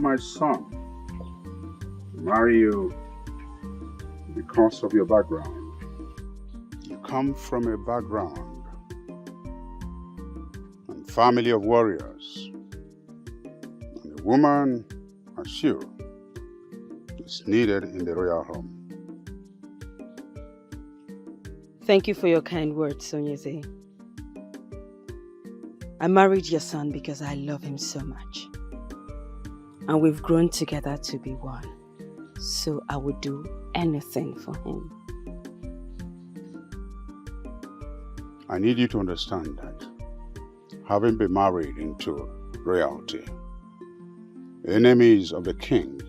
my son, marry you because of your background. You come from a background and family of warriors. And a woman as you is needed in the royal home. Thank you for your kind words, Sonyeze. I married your son because I love him so much. And we've grown together to be one. So I would do anything for him. I need you to understand that having been married into royalty, enemies of the king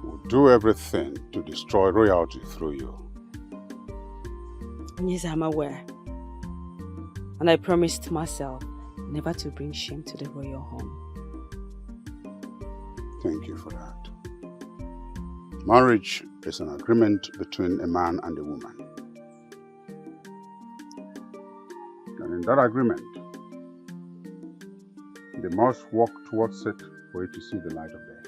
will do everything to destroy royalty through you. Yes, I'm aware. And I promised myself never to bring shame to the royal home. Thank you for that. Marriage is an agreement between a man and a woman. And in that agreement, they must work towards it for it to see the light of day.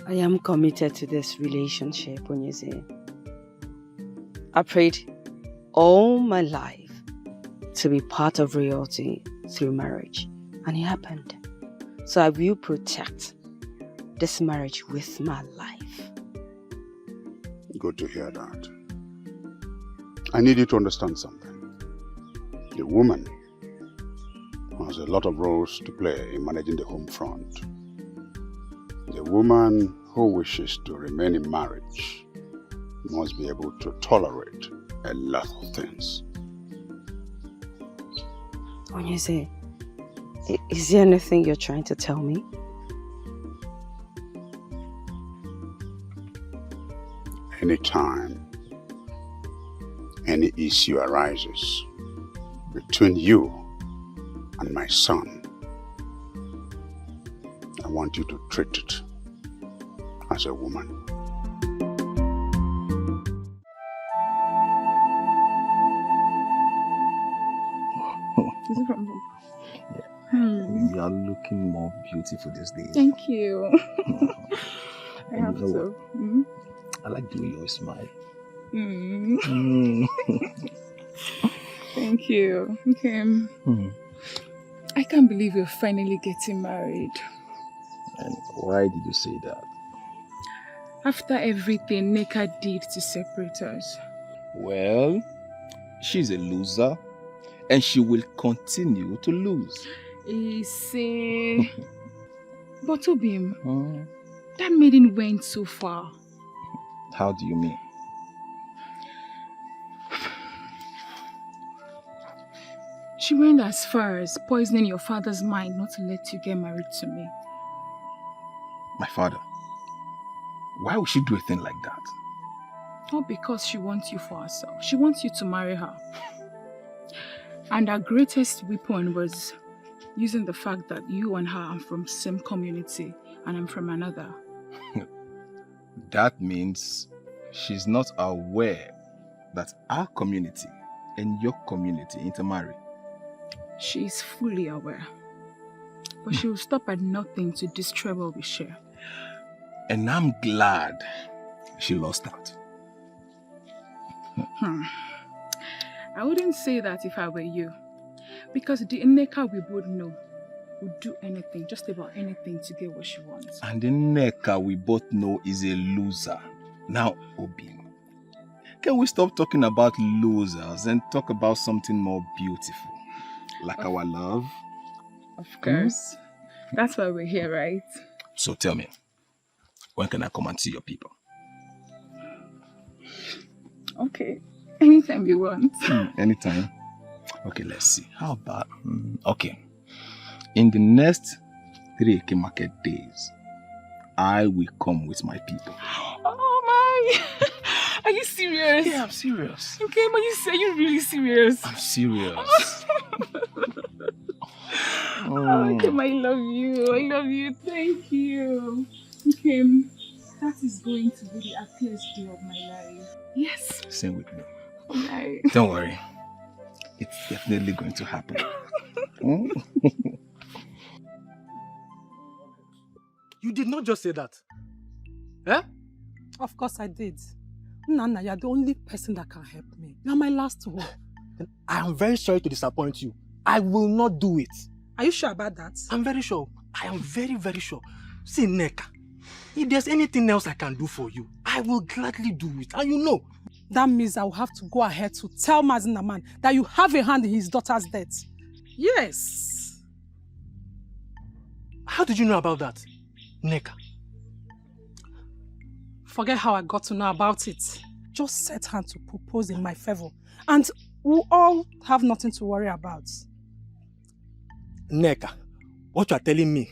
I am committed to this relationship, Onyeze. I prayed all my life to be part of royalty through marriage, and it happened. So I will protect this marriage with my life. Good to hear that. I need you to understand something. The woman has a lot of roles to play in managing the home front. The woman who wishes to remain in marriage must be able to tolerate a lot of things. Onyeze, is there anything you're trying to tell me? Anytime any issue arises between you and my son, I want you to treat it as a woman. Is it from You are looking more beautiful these days. Thank you. I have you know to. I like the way you always smile. Thank you. Okay. I can't believe you're finally getting married. And why did you say that? After everything Neka did to separate us. Well, she's a loser and she will continue to lose. Say, but Obim, that maiden went so far. How do you mean? She went as far as poisoning your father's mind not to let you get married to me. My father? Why would she do a thing like that? Not because she wants you for herself. She wants you to marry her. And her greatest weapon was using the fact that you and her are from the same community and I'm from another. That means she's not aware that our community and your community intermarry. She is fully aware. But she will stop at nothing to destroy what we share. And I'm glad she lost out. I wouldn't say that if I were you. Because the Nneka we both know would do anything, just about anything to get what she wants. And the Nneka we both know is a loser. Now, Obi, can we stop talking about losers and talk about something more beautiful? Like our love? Of course. That's why we're here, right? So tell me, when can I come and see your people? Okay. Anytime you want. Anytime? Okay, let's see. How about... okay. In the next 3 Eke market days, I will come with my people. Oh my! Are you serious? Yeah, I'm serious. Okay, but are you really serious? I'm serious. Okay, I love you. I love you. Thank you. Okay, that is going to be the happiest day of my life. Yes. Sing with me. Right. Don't worry. It's definitely going to happen. You did not just say that. Eh? Of course I did. Nana, you're the only person that can help me. You're my last hope. Then I am very sorry to disappoint you. I will not do it. Are you sure about that? I'm very sure. I am very, very sure. See, Neka, if there's anything else I can do for you, I will gladly do it. And you know. That means I will have to go ahead to tell Mazinaman that you have a hand in his daughter's death. Yes. How did you know about that, Neka? Forget how I got to know about it. Just set hand to propose in my favor. And we'll all have nothing to worry about. Neka, what you are telling me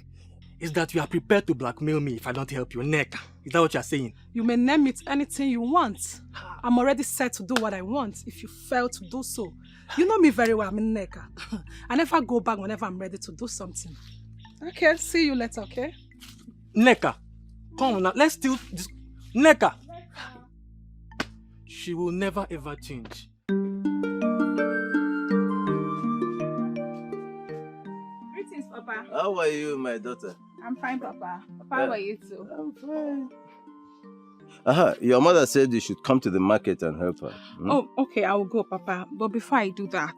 is that you are prepared to blackmail me if I don't help you. Neka, is that what you are saying? You may name it anything you want. I'm already set to do what I want if you fail to do so. You know me very well, I'm in Neka. I never go back whenever I'm ready to do something. Okay, see you later, okay? Neka, come on now, let's still... Neka! She will never ever change. Greetings, Papa. How are you, my daughter? I'm fine, Papa. Papa, how are you too? I'm fine. Your mother said you should come to the market and help her. Hmm? Oh, okay, I will go, Papa. But before I do that,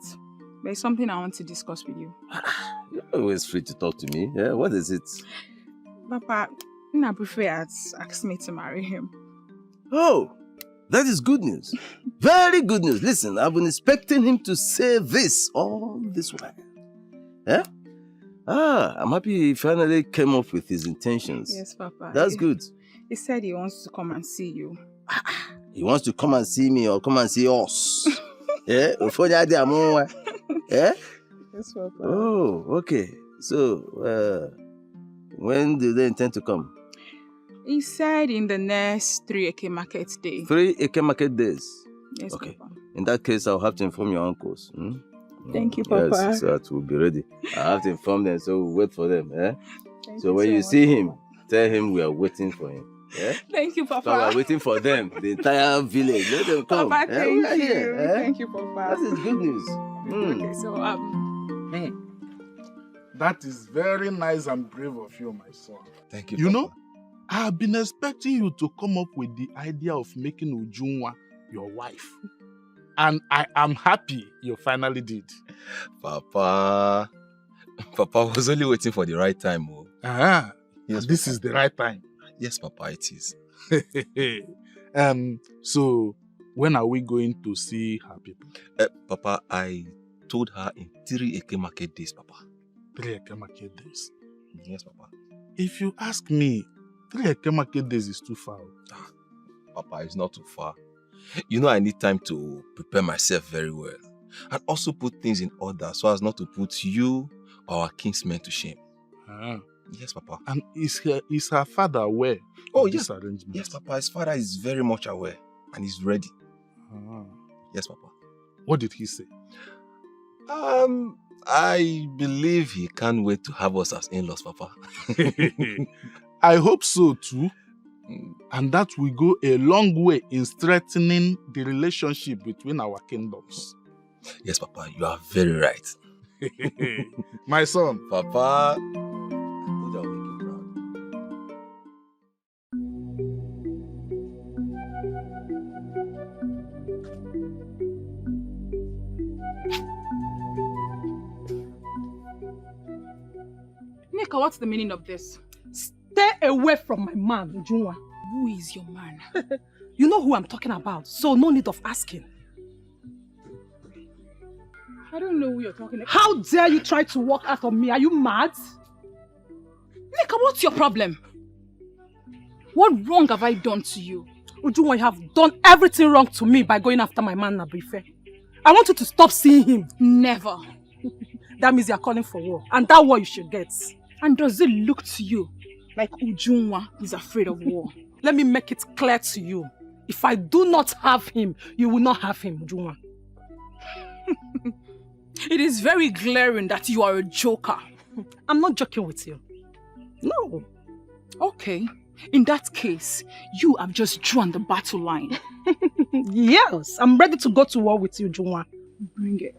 there's something I want to discuss with you. You're always free to talk to me. Yeah, what is it? Papa, Nabufe has asked me to marry him. Oh, that is good news. Very good news. Listen, I've been expecting him to say this all this while. Yeah? I'm happy he finally came up with his intentions. Yes, Papa. That's good. He said he wants to come and see you. He wants to come and see me or come and see us. Yeah? Yeah? Yes, Papa. Oh, okay. So, when do they intend to come? He said in the next 3 Eke market day. 3 Eke market days? Yes, Okay. Papa. In that case, I'll have to inform your uncles. Hmm? Thank you, Papa. Yes, so that we'll be ready. I have to inform them, so we'll wait for them. Eh? Thank So when you much, see him, Papa. tell him we are waiting for him. Yeah? Thank you, Papa. So we are waiting for them, the entire village. Let them come. Papa, Eh? thank We are you. here, eh? Thank you, Papa. That is good news. Okay, so That is very nice and brave of you, my son. Thank you, You Papa. know, I have been expecting you to come up with the idea of making Ujunwa your wife. And I am happy you finally did. Papa was only waiting for the right time. Oh. Yes, this is the right time. Yes, Papa, it is. So, when are we going to see her people? Papa, I told her in 3 Eke market days, Papa. 3 Eke market days. Yes, Papa. If you ask me, 3 Eke market days is too far. Papa, it's not too far. You know I need time to prepare myself very well. And also put things in order so as not to put you or our kinsmen to shame. Yes, Papa. And is her father aware of this arrangement? Yes, Papa. His father is very much aware and he's ready. Yes, Papa. What did he say? I believe he can't wait to have us as in-laws, Papa. I hope so too. And that will go a long way in strengthening the relationship between our kingdoms. Yes, Papa, you are very right. My son. Papa, I told you I'll make you proud. Nika, what's the meaning of this? Stay away from my man, Ujunwa. Who is your man? You know who I'm talking about, so no need of asking. I don't know who you're talking about. How dare you try to walk out on me? Are you mad? Nika, what's your problem? What wrong have I done to you? Ujunwa, you have done everything wrong to me by going after my man, Nabrife. I want you to stop seeing him. Never. That means you're calling for war. And that war you should get. And does it look to you like Ujunwa is afraid of war? Let me make it clear to you. If I do not have him, you will not have him, Ujunwa. It is very glaring that you are a joker. I'm not joking with you. No. Okay. In that case, you have just drawn the battle line. Yes, I'm ready to go to war with you, Ujunwa. Bring it.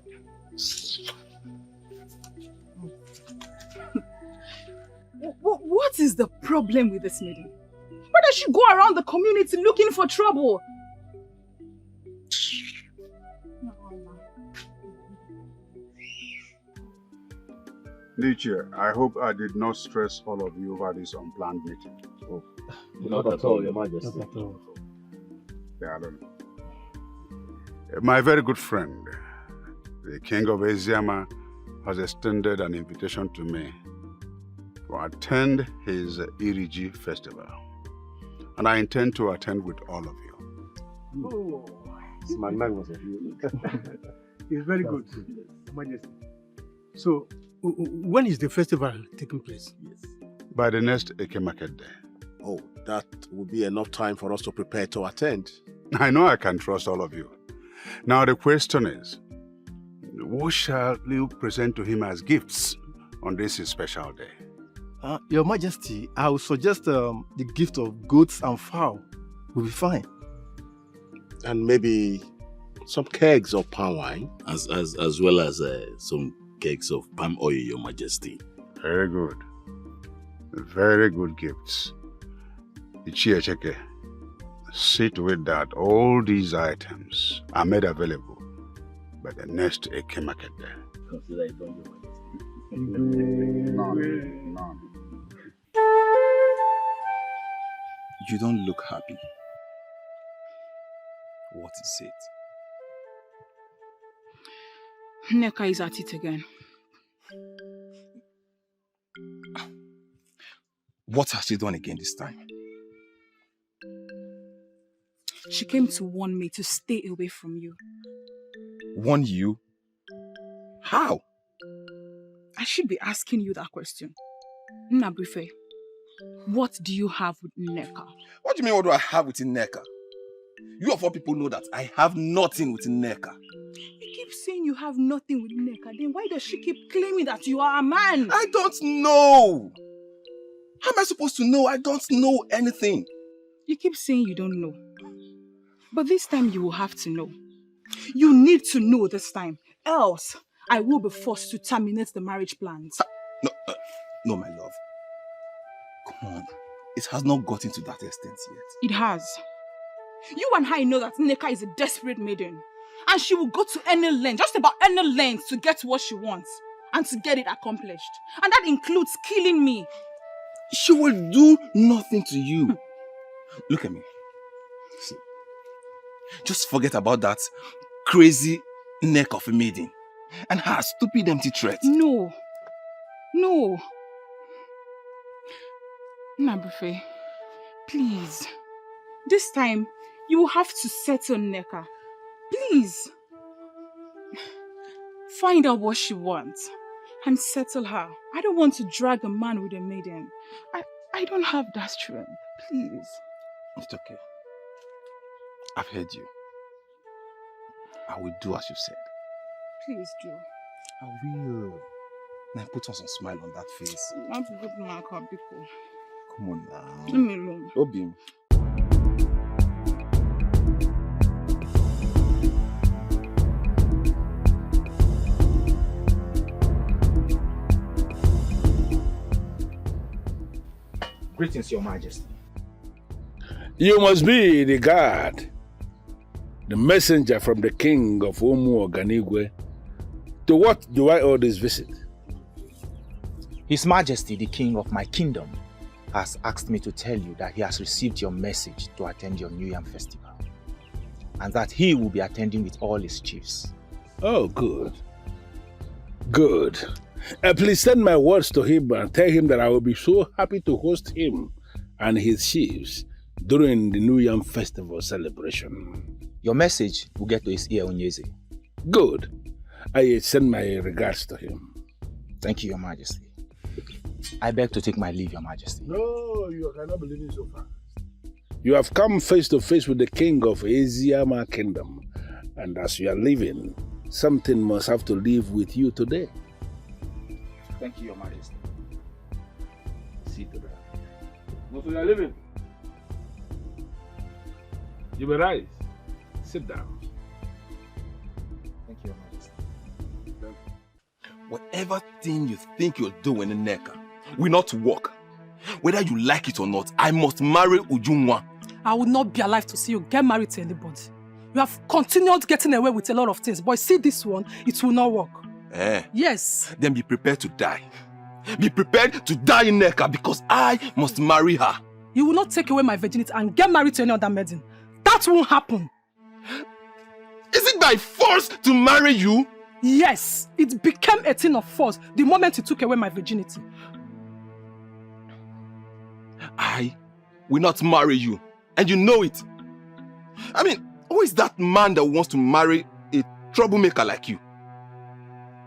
What is the problem with this maiden? Why does she go around the community looking for trouble? Nietzsche, I hope I did not stress all of you over this unplanned meeting. Oh, not at all, Your Majesty. Not at all. Yeah, I don't know. My very good friend, the King of Eziama, has extended an invitation to me to attend his Iriji festival. And I intend to attend with all of you. Oh, It's magnificent. it's very good, Your Majesty. So, when is the festival taking place? Yes. By the next Eke Market Day. Oh, that will be enough time for us to prepare to attend. I know I can trust all of you. Now the question is, what shall you present to him as gifts on this special day? Your Majesty, I would suggest the gift of goats and fowl will be fine. And maybe some kegs of palm wine. As well as some kegs of palm oil, Your Majesty. Very good. Very good gifts. Ichiecheke, see to it that all these items are made available by the next Eke Market Day. Consider it done, Your Majesty. None. You don't look happy. What is it? Nneka is at it again. What has she done again this time? She came to warn me to stay away from you. Warn you? How? I should be asking you that question. Nnabuife, what do you have with Nneka? What do you mean, what do I have with Nneka? You of all people know that I have nothing with Nneka. You keep saying you have nothing with Nneka, then why does she keep claiming that you are a man? I don't know. How am I supposed to know? I don't know anything. You keep saying you don't know. But this time you will have to know. You need to know this time. Else, I will be forced to terminate the marriage plans. No, my love. Come on. It has not gotten to that extent yet. It has. You and I know that Nneka is a desperate maiden. And she will go to any length, just about any length, to get what she wants. And to get it accomplished. And that includes killing me. She will do nothing to you. Look at me. See. Just forget about that crazy neck of a maiden. And her stupid empty threat. No. No. Nnabuife, please. This time, you will have to settle Nneka. Please. Find out what she wants and settle her. I don't want to drag a man with a maiden. I don't have that strength. Please. It's okay. I've heard you. I will do as you said. Please do. I will. Now put on some smile on that face. That's good, Marco, Biko. Come on now. Leave me alone. Obim. Greetings, Your Majesty. You must be the guard, the messenger from the king of Umu Oganigwe. To what do I owe this visit? His Majesty, the king of my kingdom, has asked me to tell you that he has received your message to attend your New Yam festival, and that he will be attending with all his chiefs. Oh, good. Good. Please send my words to him and tell him that I will be so happy to host him and his chiefs during the New Yam festival celebration. Your message will get to his ear, Onyeze. Good. I send my regards to him. Thank you, Your Majesty. I beg to take my leave, Your Majesty. No, you cannot believe it so fast. You have come face to face with the king of Eziama Kingdom, and as you are leaving, something must have to leave with you today. Thank you, Your Majesty. See to that. What you are leaving? You may rise. Sit down. Thank you, Your Majesty. Whatever thing you think you're doing, Nneka, will not work. Whether you like it or not, I must marry Ujunwa. I will not be alive to see you get married to anybody. You have continued getting away with a lot of things, but see this one, it will not work. Yes. Then be prepared to die. Be prepared to die in Neka because I must marry her. You will not take away my virginity and get married to any other maiden. That won't happen. Is it by force to marry you? Yes, it became a thing of force the moment you took away my virginity. I will not marry you, and you know it. I mean, who is that man that wants to marry a troublemaker like you?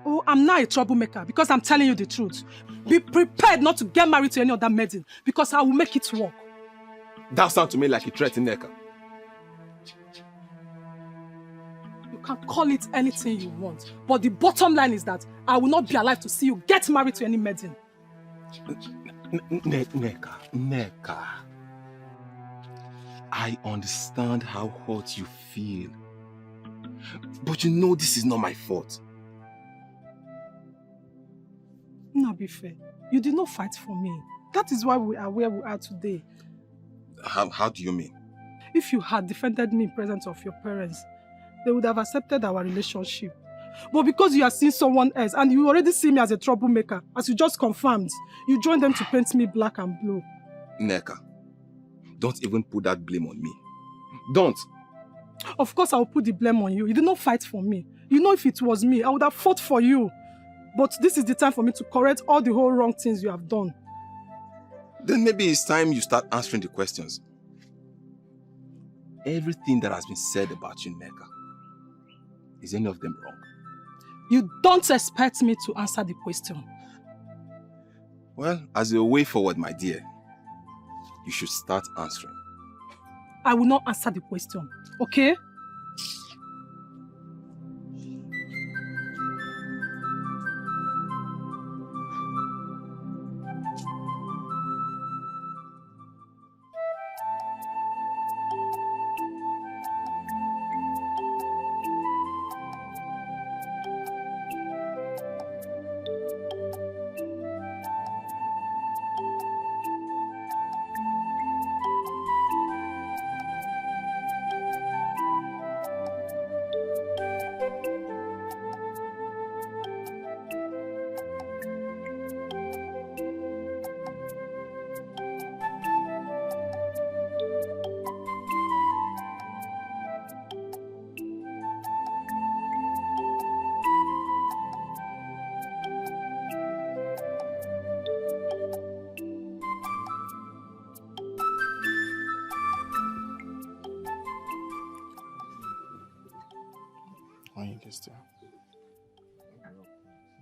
Oh, I'm not a troublemaker because I'm telling you the truth. Be prepared not to get married to any other maiden because I will make it work. That sounds to me like a threat, Neka. You can call it anything you want, but the bottom line is that I will not be alive to see you get married to any maiden. Neka. I understand how hurt you feel. But you know this is not my fault. No, be fair. You did not fight for me. That is why we are where we are today. How do you mean? If you had defended me in presence of your parents, they would have accepted our relationship. But because you have seen someone else and you already see me as a troublemaker, as you just confirmed, you joined them to paint me black and blue. Neka, don't even put that blame on me. Don't. Of course I will put the blame on you. You did not fight for me. You know if it was me, I would have fought for you. But this is the time for me to correct all the whole wrong things you have done. Then maybe it's time you start answering the questions. Everything that has been said about you, Neka, is any of them wrong? You don't expect me to answer the question. Well, as a way forward, my dear, you should start answering. I will not answer the question, okay?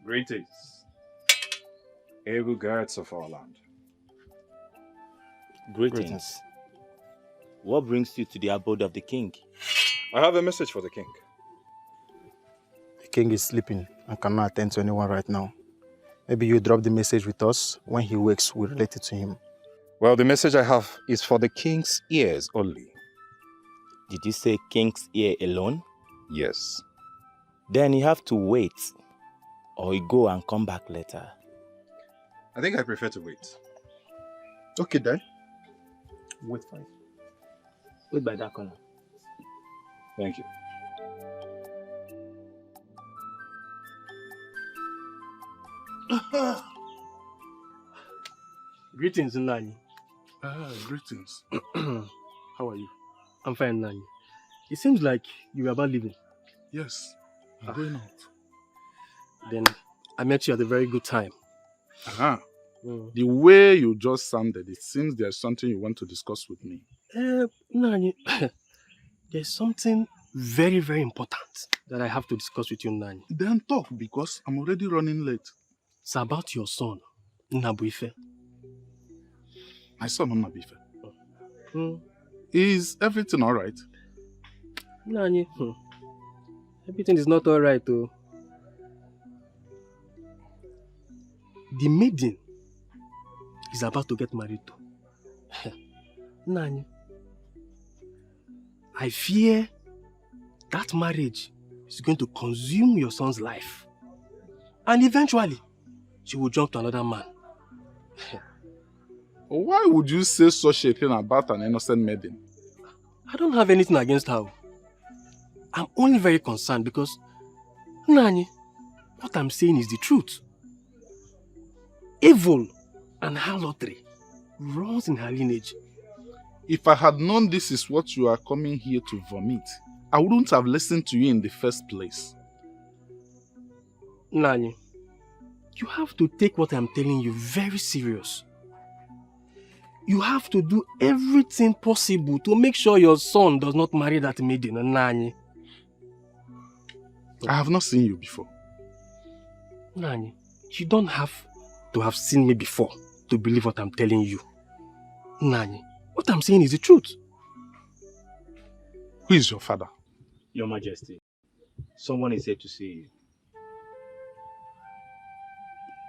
Greetings, able guards of our land. Greetings. What brings you to the abode of the king? I have a message for the king. The king is sleeping and cannot attend to anyone right now. Maybe you drop the message with us. When he wakes, we'll relate it to him. Well, the message I have is for the king's ears only. Did you say king's ear alone? Yes. Then you have to wait, or you go and come back later. I think I prefer to wait. Okay, then. Wait 5. Wait by that corner. Thank you. Greetings, Nani. Greetings. How are you? I'm fine, Nani. It seems like you were about leaving. Yes, I'm going out. Then I met you at a very good time. The way you just sounded, it seems there's something you want to discuss with me. Nani, there's something very, very important that I have to discuss with you, Nani. Then talk, because I'm already running late. It's about your son, Nnabuife. My son, Nnabuife. Is everything all right? Nani, everything is not all right, though. The maiden is about to get married to. Nani, I fear that marriage is going to consume your son's life. And eventually, she will jump to another man. Why would you say such a thing about an innocent maiden? I don't have anything against her. I'm only very concerned because, Nani, what I'm saying is the truth. Evil and harlotry runs in her lineage. If I had known this is what you are coming here to vomit, I wouldn't have listened to you in the first place. Nani, you have to take what I'm telling you very serious. You have to do everything possible to make sure your son does not marry that maiden, Nani. I have not seen you before. Nani, you don't have to have seen me before to believe what I'm telling you. Nani, what I'm saying is the truth. Who is your father? Your Majesty, someone is here to see you.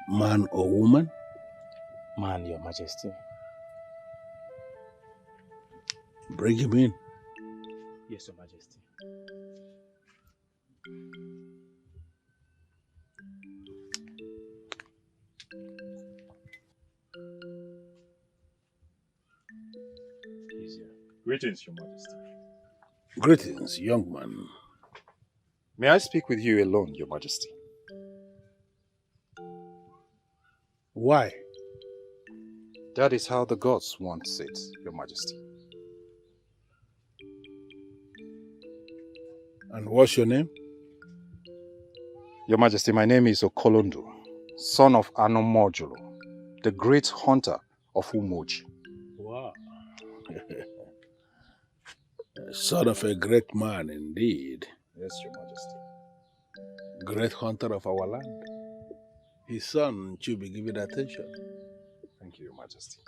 Man or woman? Man, Your Majesty. Bring him in. Yes, Your Majesty. He's here. Greetings, Your Majesty. Greetings, young man. May I speak with you alone, Your Majesty? Why? That is how the gods want it, Your Majesty. And what's your name? Your Majesty, my name is Okolondo, son of Anomojulo, the great hunter of Umoji. Wow. Son of a great man indeed. Yes, Your Majesty. Great hunter of our land. His son should be given attention. Thank you, Your Majesty.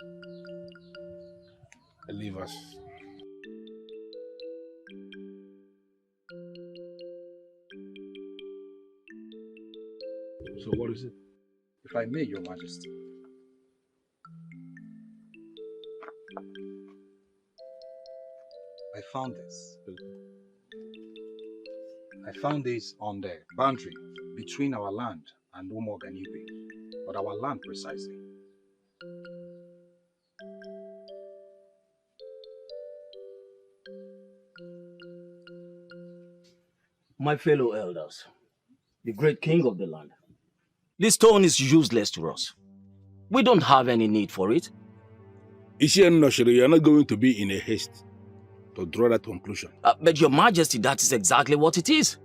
Leave us. So what is it? If I may, Your Majesty. I found this. I found this on the boundary between our land and Umoganibe, but our land precisely. My fellow elders, the great king of the land, this stone is useless to us. We don't have any need for it. Ishian, you are not going to be in a haste to draw that conclusion. But Your Majesty, that is exactly what it is.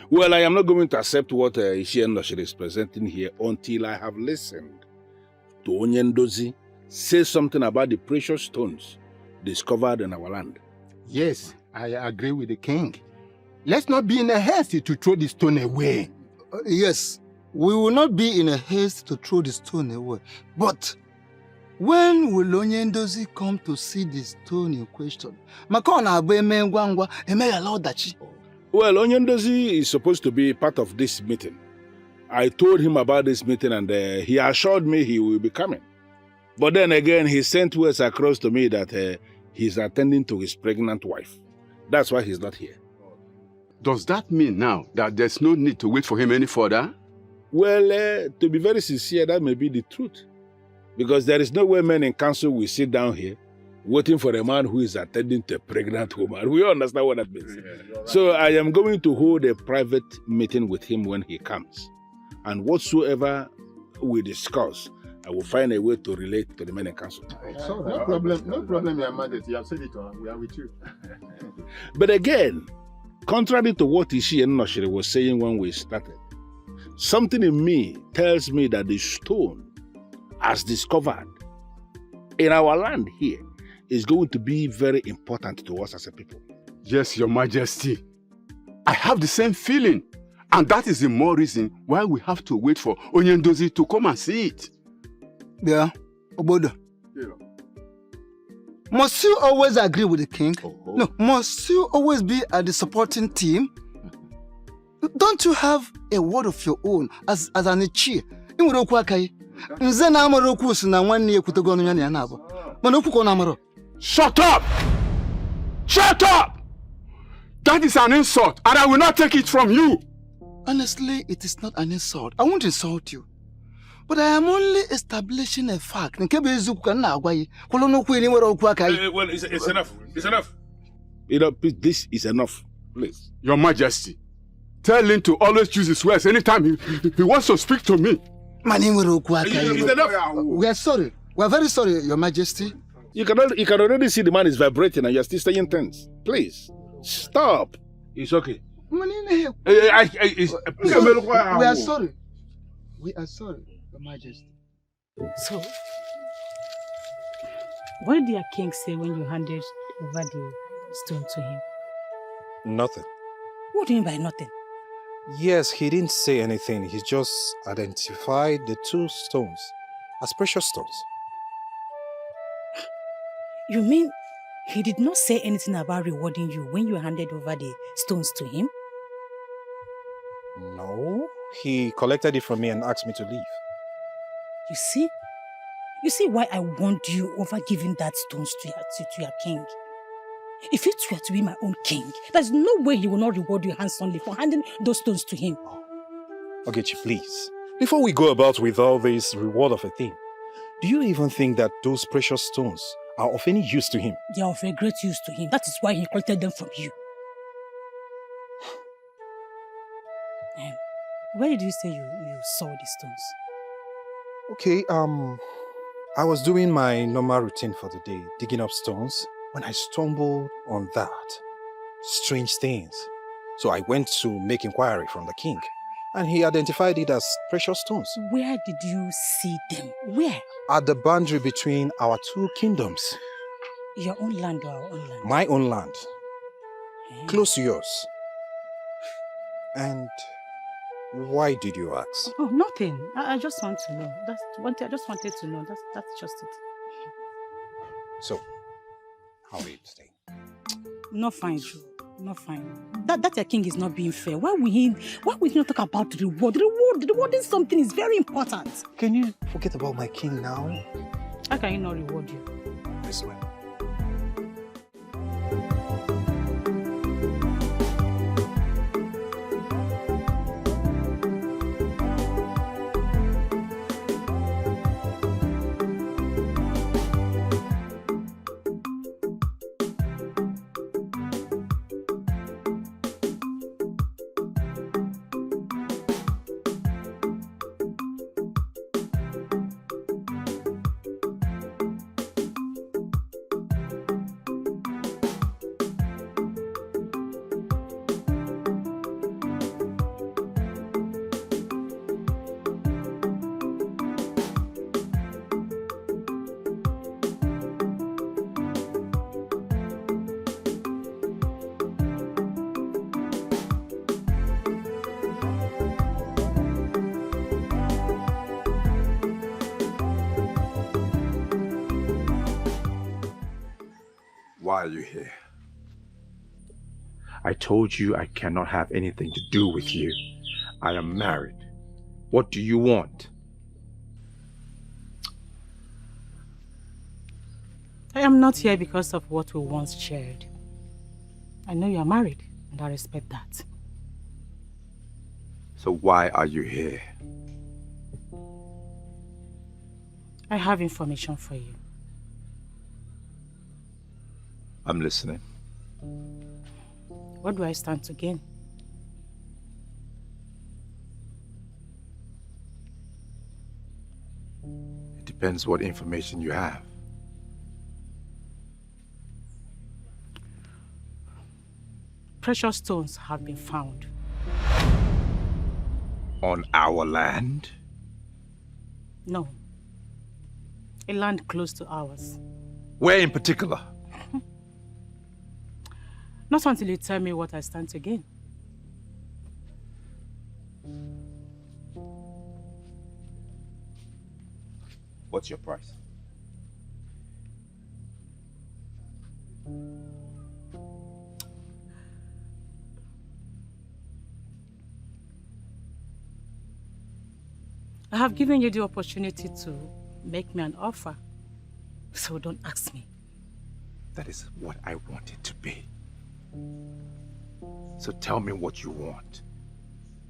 Well, I am not going to accept what Ishian is presenting here until I have listened to Onyendozi say something about the precious stones discovered in our land. Yes, I agree with the king. Let's not be in a haste to throw the stone away. Yes, we will not be in a haste to throw the stone away. But when will Onyendozi come to see the stone in question? Well, Onyendozi is supposed to be part of this meeting. I told him about this meeting and he assured me he will be coming. But then again, he sent words across to me that he's attending to his pregnant wife. That's why he's not here. Does that mean now that there's no need to wait for him any further? Well, to be very sincere, that may be the truth. Because there is no way men in council will sit down here waiting for a man who is attending to a pregnant woman. We all understand what that means. Right. So I am going to hold a private meeting with him when he comes. And whatsoever we discuss, I will find a way to relate to the men in council. So, no problem, Your Majesty. You have said it all. We are with you. But again, contrary to what Ishi and Noshiri was saying when we started, something in me tells me that the stone, as discovered in our land here, is going to be very important to us as a people. Yes, Your Majesty. I have the same feeling. And that is the more reason why we have to wait for Onyendozi to come and see it. Yeah, Obodo. Yeah. Must you always agree with the king? No, must you always be at the supporting team? Don't you have a word of your own as an Ichi? Shut up! Shut up! That is an insult, and I will not take it from you. Honestly, it is not an insult. I won't insult you. But I am only establishing a fact. Well, it's enough. It's enough. This is enough. Please. Your Majesty, tell him to always choose his words anytime he wants to speak to me. It's enough. We are sorry. We are very sorry, Your Majesty. You can already see the man is vibrating and you're still staying tense. Please, stop. It's okay. We are sorry. We are sorry, Your Majesty. So, what did your king say when you handed over the stone to him? Nothing. What do you mean by nothing? Yes, he didn't say anything. He just identified the 2 stones as precious stones. You mean he did not say anything about rewarding you when you handed over the stones to him? No, he collected it from me and asked me to leave. You see? You see why I warned you over giving that stones to your king? If it were to be my own king, there's no way he will not reward you handsomely for handing those stones to him. Ogechi, please. Before we go about with all this reward of a thing, do you even think that those precious stones are of any use to him? They are of a great use to him. That is why he collected them from you. Where did you say you saw these stones? Okay, I was doing my normal routine for the day, digging up stones, when I stumbled on that. Strange things. So I went to make inquiry from the king, and he identified it as precious stones. Where did you see them? Where? At the boundary between our 2 kingdoms. Your own land or our own land? My own land. Close to yours. And why did you ask? Oh, nothing. I just want to know. I just wanted to know. That's just it. So, how are you today? Not fine, Joe. Not fine. That your king is not being fair. Why will he not talk about reward? Rewarding something is very important. Can you forget about my king now? How can he not reward you? This way. Why are you here? I told you I cannot have anything to do with you. I am married. What do you want? I am not here because of what we once shared. I know you are married, and I respect that. So why are you here? I have information for you. I'm listening. What do I stand to gain? It depends what information you have. Precious stones have been found. On our land? No. A land close to ours. Where in particular? Not until you tell me what I stand to gain. What's your price? I have given you the opportunity to make me an offer, so don't ask me. That is what I want it to be. So tell me what you want.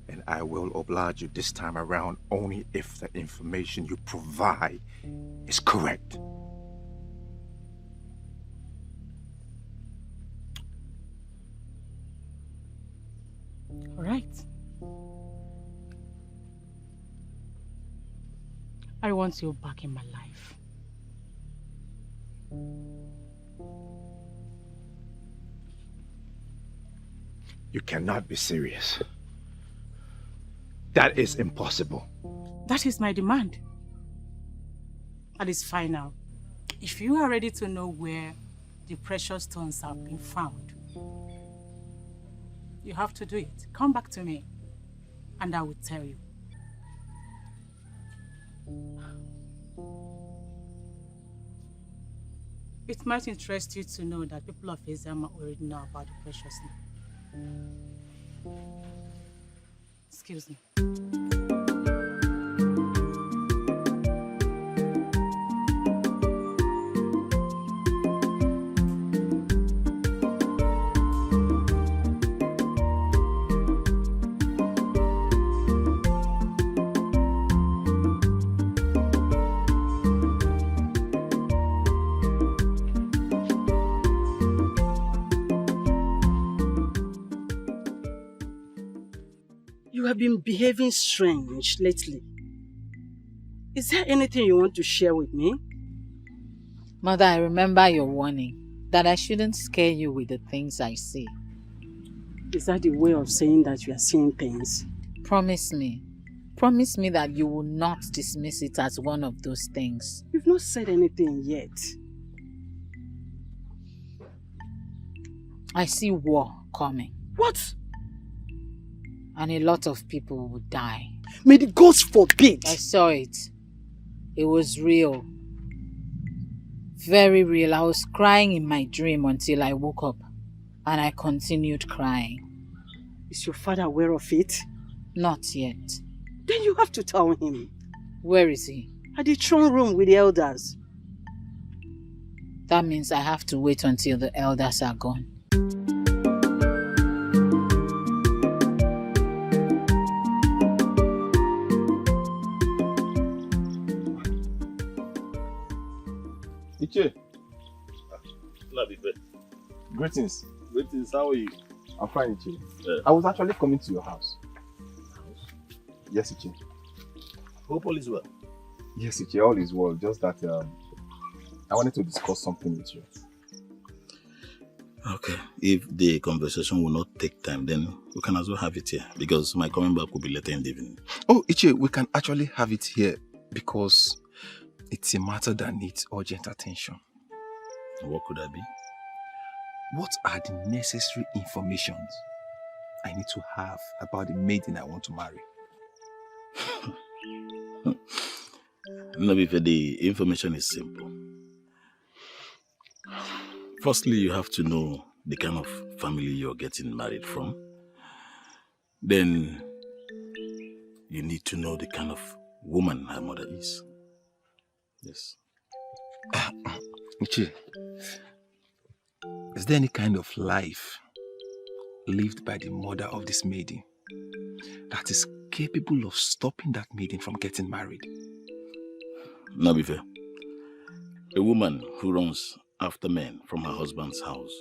And I will oblige you this time around only if the information you provide is correct. All right. I want you back in my life. You cannot be serious. That is impossible. That is my demand. And it's final. If you are ready to know where the precious stones have been found, you have to do it. Come back to me, and I will tell you. It might interest you to know that people of Ezama already know about the precious stone. Excuse me. You have been behaving strange lately. Is there anything you want to share with me? Mother, I remember your warning that I shouldn't scare you with the things I see. Is that the way of saying that you are seeing things? Promise me. Promise me that you will not dismiss it as one of those things. You've not said anything yet. I see war coming. What? And a lot of people will die. May the gods forbid! I saw it. It was real. Very real. I was crying in my dream until I woke up. And I continued crying. Is your father aware of it? Not yet. Then you have to tell him. Where is he? At the throne room with the elders. That means I have to wait until the elders are gone. Iche. Greetings. Greetings, how are you? I'm fine, Iche. I was actually coming to your house. Yes, Iche. Hope all is well. Yes, Iche, all is well. Just that I wanted to discuss something with you. Okay. If the conversation will not take time, then we can as well have it here. Because my coming back will be later in the evening. Oh, Iche, we can actually have it here because it's a matter that needs urgent attention. What could that be? What are the necessary informations I need to have about the maiden I want to marry? Nabife, the information is simple. Firstly, you have to know the kind of family you're getting married from. Then, you need to know the kind of woman her mother is. Yes. Ichi, is there any kind of life lived by the mother of this maiden that is capable of stopping that maiden from getting married? Nabife, a woman who runs after men from her husband's house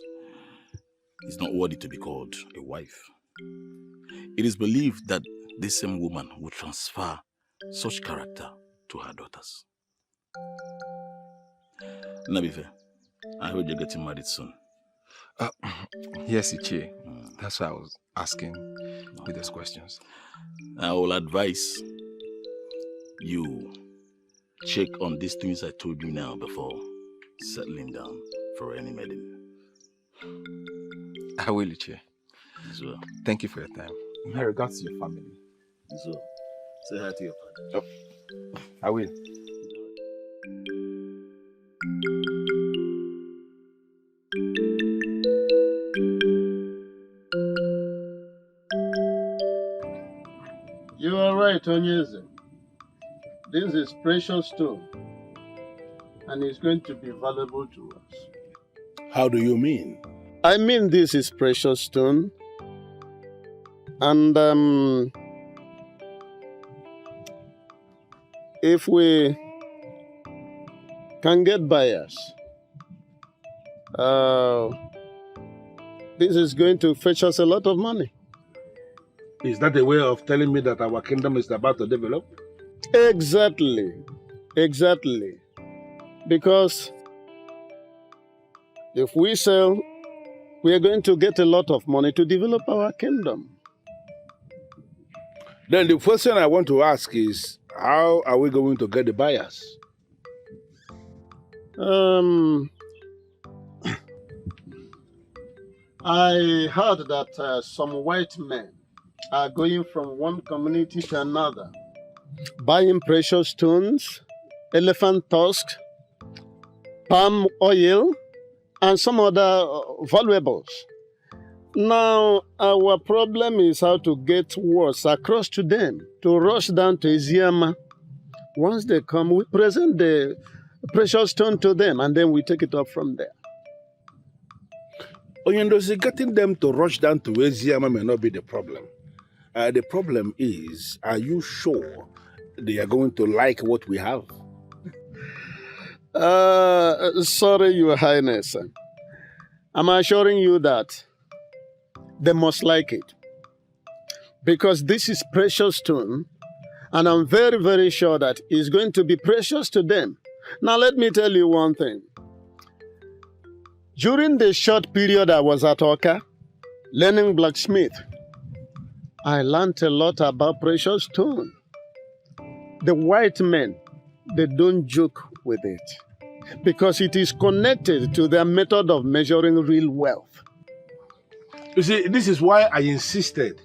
is not worthy to be called a wife. It is believed that this same woman will transfer such character to her daughters. Nabife, I heard you're getting married soon. Yes, Ichi. That's why I was asking with those questions. I will advise you check on these things I told you now before settling down for any maiden. I will, Ichi. So, thank you for your time. My regards to your family. So, say hi to your father. Oh, I will. You are right, Onyeze. This is precious stone, and it's going to be valuable to us. How do you mean? I mean this is precious stone, and if we can get buyers, this is going to fetch us a lot of money. Is that a way of telling me that our kingdom is about to develop? Exactly. Exactly. Because if we sell, we are going to get a lot of money to develop our kingdom. Then the question I want to ask is, how are we going to get the buyers? I heard that some white men are going from one community to another, buying precious stones, elephant tusks, palm oil, and some other valuables. Now, our problem is how to get words across to them, to rush down to Eziama. Once they come, we present the precious stone to them, and then we take it up from there. Onyendozi, getting them to rush down to Eziama may not be the problem. The problem is, are you sure they are going to like what we have? Sorry, Your Highness. I'm assuring you that they must like it. Because this is precious stone, and I'm very, very sure that it's going to be precious to them. Now, let me tell you one thing. During the short period I was at Oka, learning blacksmith, I learned a lot about precious stone. The white men, they don't joke with it because it is connected to their method of measuring real wealth. You see, this is why I insisted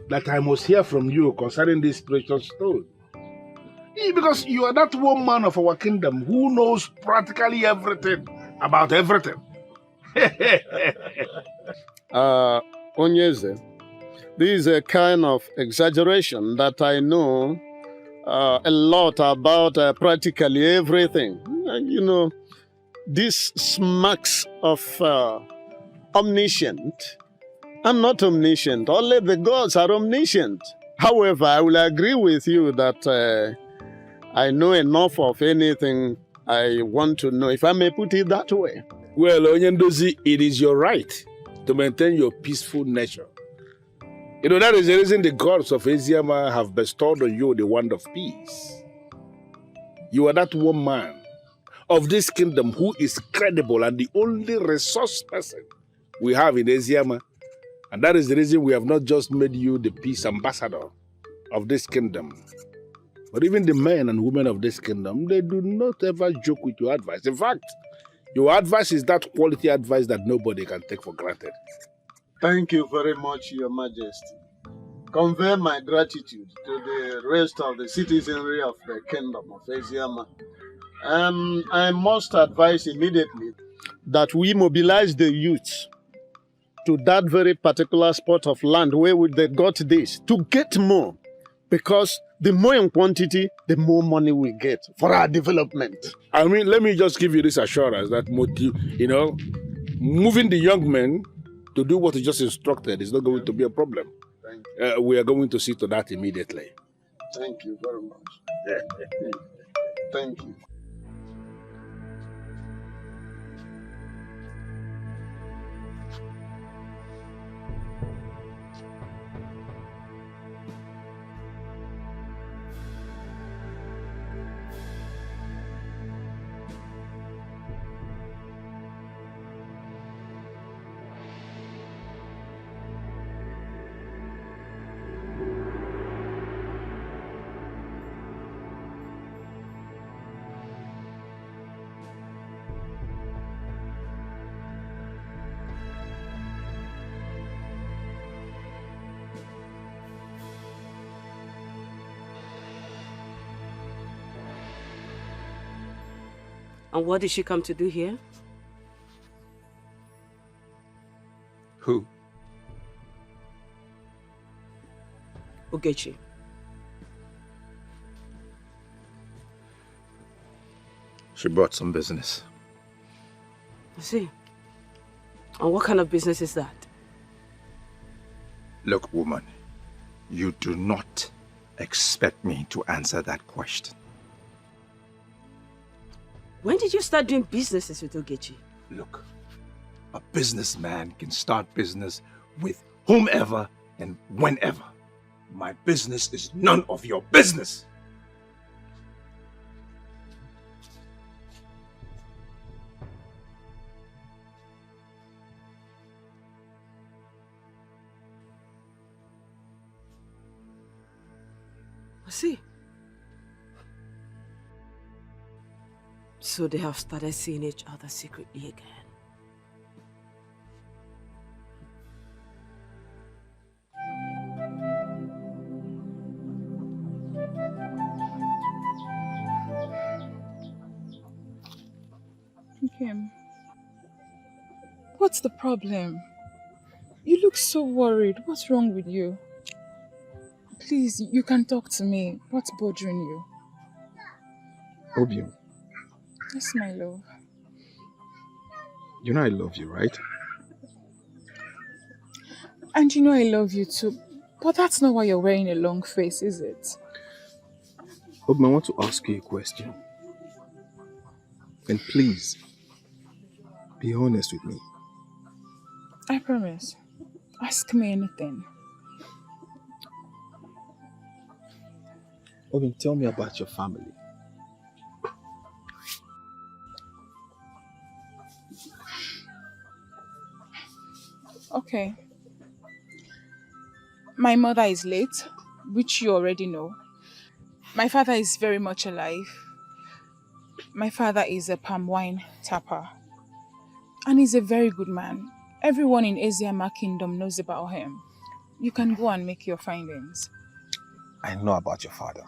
that I must hear from you concerning this precious stone. Because you are that one man of our kingdom who knows practically everything about everything. Onyeze, this is a kind of exaggeration that I know a lot about practically everything. You know, this smacks of omniscient. I'm not omniscient. Only the gods are omniscient. However, I will agree with you that I know enough of anything I want to know, if I may put it that way. Well, Onyendozi, it is your right to maintain your peaceful nature. You know, that is the reason the gods of Eziama have bestowed on you the wand of peace. You are that one man of this kingdom who is credible and the only resource person we have in Eziama. And that is the reason we have not just made you the peace ambassador of this kingdom, but even the men and women of this kingdom, they do not ever joke with your advice. In fact, your advice is that quality advice that nobody can take for granted. Thank you very much, Your Majesty. Convey my gratitude to the rest of the citizenry of the Kingdom of Eziama. I must advise immediately that we mobilize the youth to that very particular spot of land where they got this, to get more. Because the more in quantity, the more money we get for our development. I mean, let me just give you this assurance that moving the young men to do what you just instructed is not going to be a problem. Thank you. We are going to see to that immediately. Thank you very much. Thank you. And what did she come to do here? Who? Ogechi. She brought some business. I see. And what kind of business is that? Look, woman, you do not expect me to answer that question. When did you start doing businesses with Ogechi? Look, a businessman can start business with whomever and whenever. My business is none of your business. I see. So they have started seeing each other secretly again. Kim, what's the problem? You look so worried. What's wrong with you? Please, you can talk to me. What's bothering you? Obium, Yes, my love. you know I love you, right? And you know I love you too. But that's not why you're wearing a long face, is it? Obium, I want to ask you a question. And please, be honest with me. I promise. Ask me anything. Obium, tell me about your family. Okay. My mother is late, which you already know. My father is very much alive. My father is a palm wine tapper. And he's a very good man. Everyone in Eziama Kingdom knows about him. You can go and make your findings. I know about your father,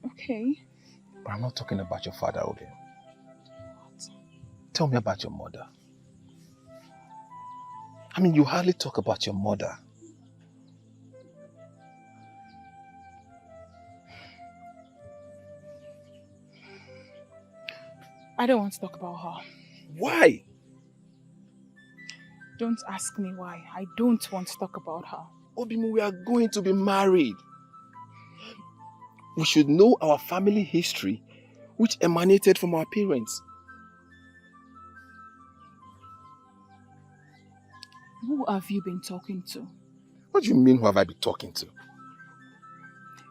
Okay. but I'm not talking about your father, Obium. Tell me about your mother. I mean, you hardly talk about your mother. I don't want to talk about her. Why? Don't ask me why. I don't want to talk about her. Obimu, we are going to be married. We should know our family history, which emanated from our parents. Who have you been talking to? What do you mean, who have I been talking to?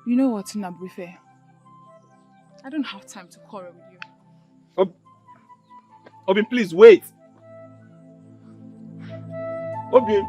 You know what, Nabrife? I don't have time to quarrel with you. Obium, please wait. Obium.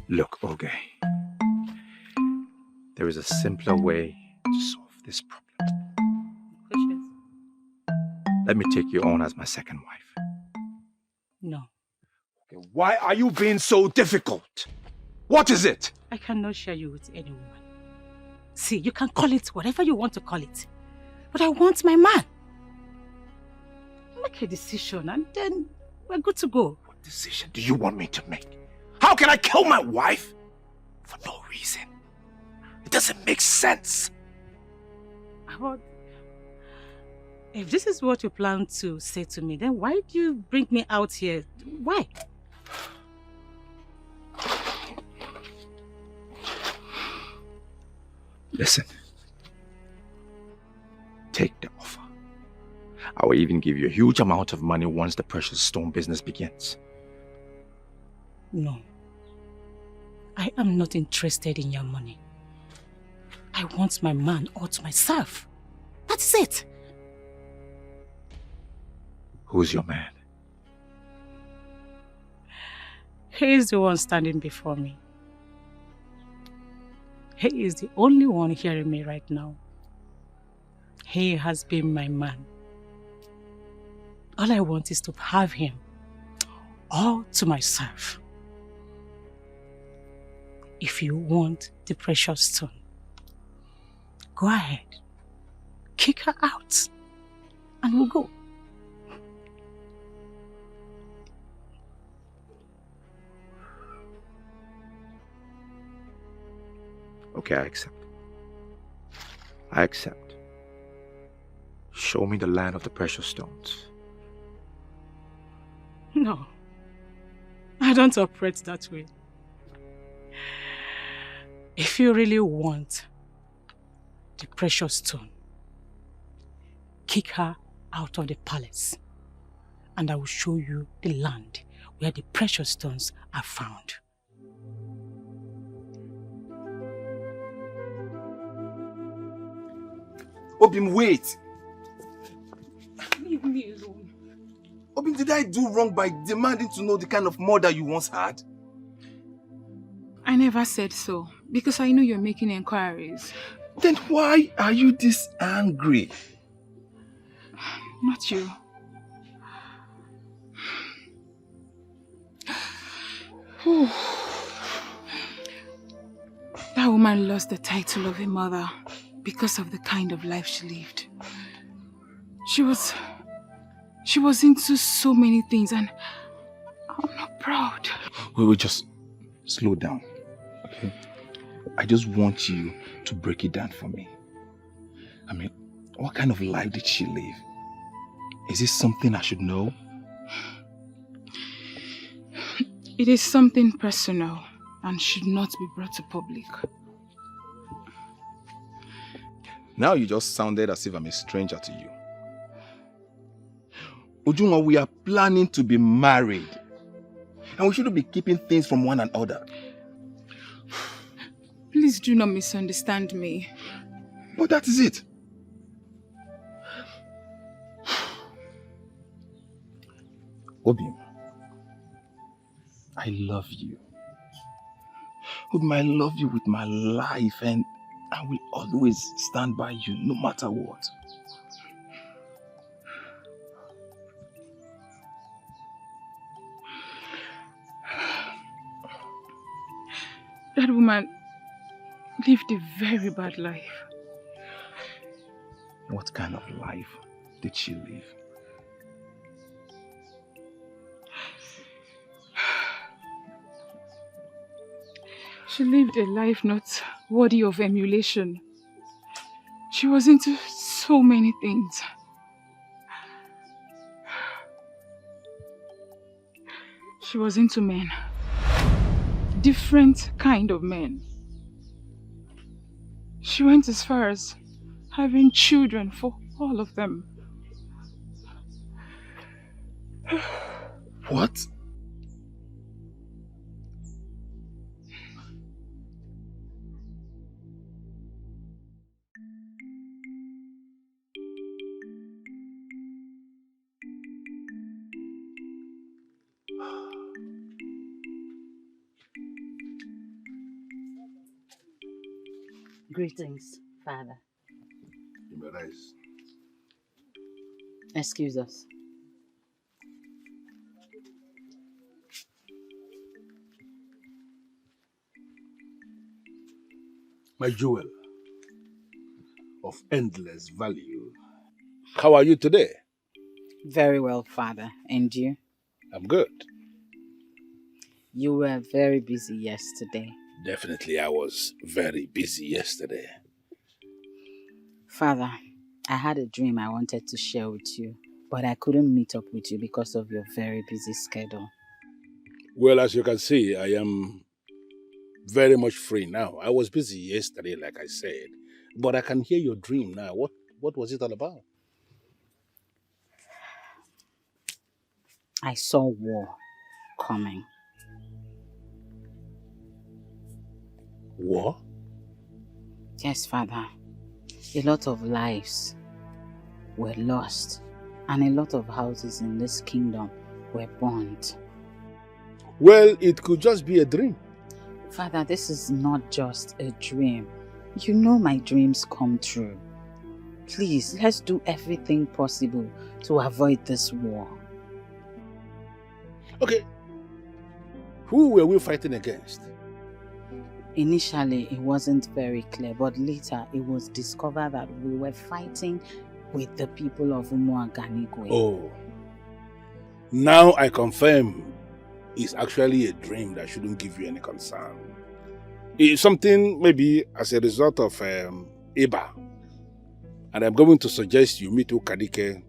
Look, Oge, there is a simpler way to solve this problem. Let me take you on as my second wife. No, Okay, why are you being so difficult? What is it? I cannot share you with any woman. See, you can call it whatever you want to call it. But I want my man. Make a decision and then we're good to go. What decision do you want me to make? How can I kill my wife for no reason? It doesn't make sense. But if this is what you plan to say to me, then why do you bring me out here? Why? Listen. Take the offer. I will even give you a huge amount of money once the precious stone business begins. No. I am not interested in your money. I want my man all to myself. That's it. Who's your man? He is the one standing before me. He is the only one hearing me right now. He has been my man. All I want is to have him all to myself. If you want the precious stone, go ahead, kick her out, and we'll go. Okay, I accept. I accept. Show me the land of the precious stones. No, I don't operate that way. If you really want the precious stone, kick her out of the palace, and I will show you the land where the precious stones are found. Obim, wait! Leave me alone. Obim, did I do wrong by demanding to know the kind of mother you once had? I never said so, because I know you're making inquiries. Then why are you this angry? Not you. That woman lost the title of a mother because of the kind of life she lived. She was into so many things, and I'm not proud. We will just slow down, okay? I just want you to break it down for me. I mean, what kind of life did she live? Is this something I should know? It is something personal and should not be brought to public. Now you just sounded as if I'm a stranger to you. Ujunwa, we are planning to be married. And we shouldn't be keeping things from one another. Please do not misunderstand me. But that is it. Obim, I love you. Obim, I love you with my life, and I will always stand by you no matter what. That woman lived a very bad life. What kind of life did she live? She lived a life not worthy of emulation. She was into so many things. She was into men. Different kind of men. She went as far as having children for all of them. What? Greetings, Father. You may rise. Excuse us. My jewel of endless value. How are you today? Very well, Father. And you? I'm good. You were very busy yesterday. Definitely, I was very busy yesterday. Father, I had a dream I wanted to share with you, but I couldn't meet up with you because of your very busy schedule. Well, as you can see, I am very much free now. I was busy yesterday, like I said, but I can hear your dream now. What was it all about? I saw war coming. War? Yes, Father. A lot of lives were lost, and a lot of houses in this kingdom were burnt. Well, it could just be a dream. Father, this is not just a dream. You know my dreams come true. Please, let's do everything possible to avoid this war. Okay. Who were we fighting against? Initially, it wasn't very clear, but later it was discovered that we were fighting with the people of Umuaganigwe. Oh. Now I confirm it's actually a dream that shouldn't give you any concern. It's something maybe as a result of Iba. And I'm going to suggest you meet Ukadike,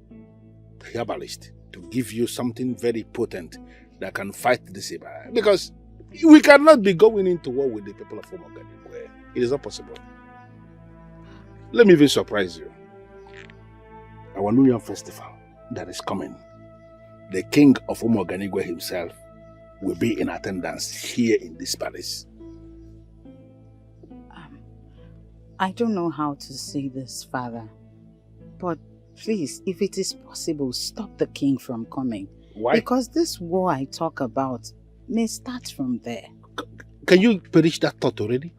the herbalist, to give you something very potent that can fight this Iba. Because we cannot be going into war with the people of Umuaganigwe. It is not possible. Let me even surprise you. Our New Year festival that is coming, the king of Umuaganigwe himself will be in attendance here in this palace. I don't know how to say this, Father, but please, if it is possible, stop the king from coming. Why? Because this war I talk about may start from there. Can you perish that thought already?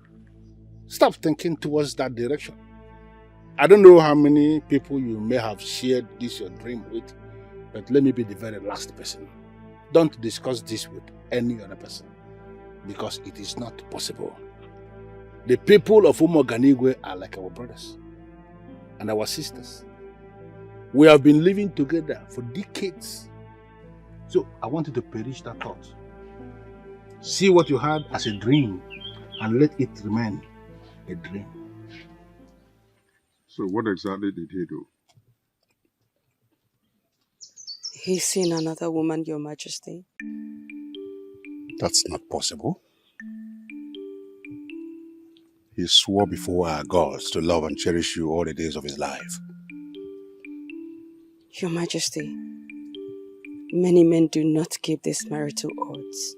Stop thinking towards that direction. I don't know how many people you may have shared this your dream with, but let me be the very last person. Don't discuss this with any other person, because it is not possible. The people of Umuaganigwe are like our brothers and our sisters. We have been living together for decades. So I want you to perish that thought. See what you had as a dream and let it remain a dream. So what exactly did he do? He's seen another woman, Your Majesty. That's not possible. He swore before our gods to love and cherish you all the days of his life. Your Majesty, many men do not keep these marital oaths.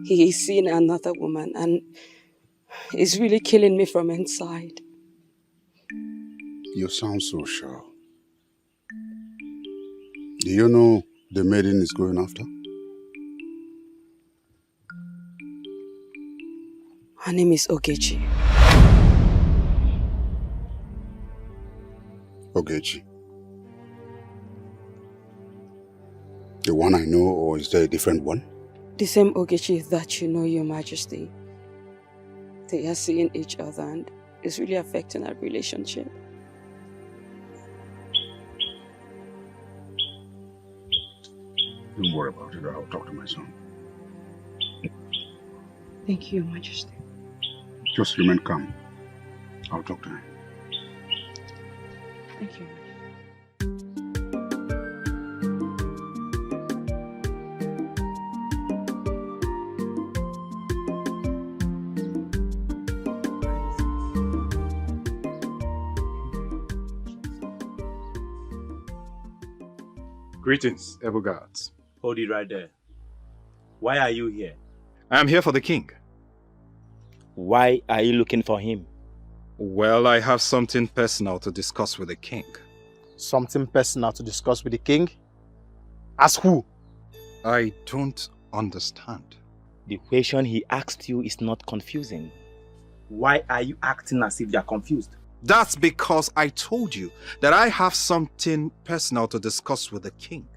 He is seeing another woman and is really killing me from inside. You sound so sure. Do you know the maiden is going after? Her name is Ogechi. Ogechi. The one I know, or is there a different one? The same Ogechi that you know, Your Majesty. They are seeing each other and it's really affecting our relationship. Don't worry about it. I'll talk to my son. Thank you, Your Majesty. Just remain calm. I'll talk to him. Thank you. Greetings, able guards. Hold it right there. Why are you here? I am here for the king. Why are you looking for him? Well, I have something personal to discuss with the king. Something personal to discuss with the king? As who? I don't understand. The question he asked you is not confusing. Why are you acting as if you are confused? That's because I told you that I have something personal to discuss with the king.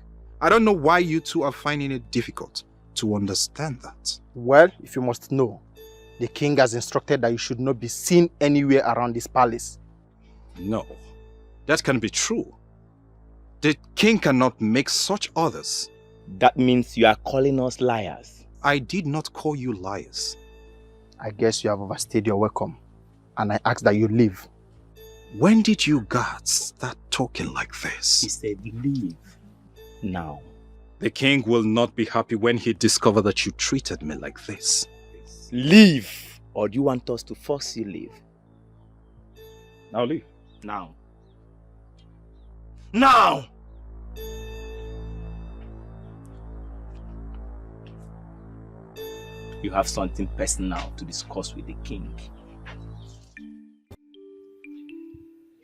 I don't know why you two are finding it difficult to understand that. Well, if you must know, the king has instructed that you should not be seen anywhere around this palace. No, that can be true. The king cannot make such orders. That means you are calling us liars. I did not call you liars. I guess you have overstayed your welcome, and I ask that you leave. When did you guards start talking like this? He said leave now. The king will not be happy when he discovers that you treated me like this. Leave! Or do you want us to force you leave? Now leave. Now. Now! You have something personal to discuss with the king.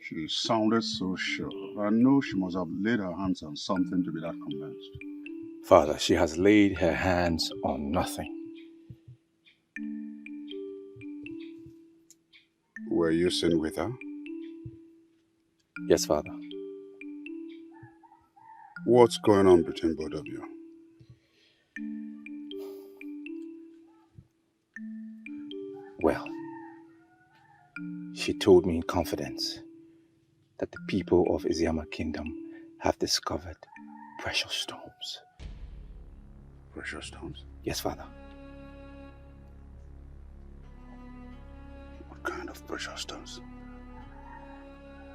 She sounded so sure. I know she must have laid her hands on something to be that convinced. Father, she has laid her hands on nothing. Were you seen with her? Yes, Father. What's going on between both of you? Well, she told me in confidence that the people of Iziama Kingdom have discovered precious stones. Precious stones? Yes, Father. What kind of precious stones?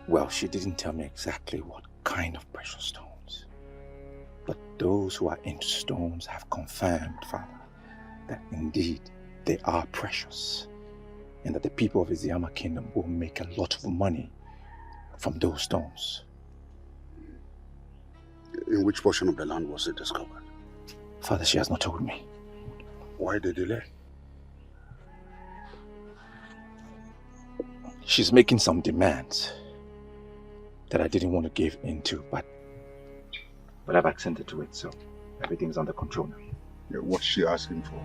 Well, she didn't tell me exactly what kind of precious stones. But those who are into stones have confirmed, Father, that indeed they are precious, and that the people of Iziama Kingdom will make a lot of money from those stones. In which portion of the land was it discovered? Father, she has not told me. Why the delay? She's making some demands that I didn't want to give into, but I've accented to it, so everything's under control now. Yeah, what's she asking for?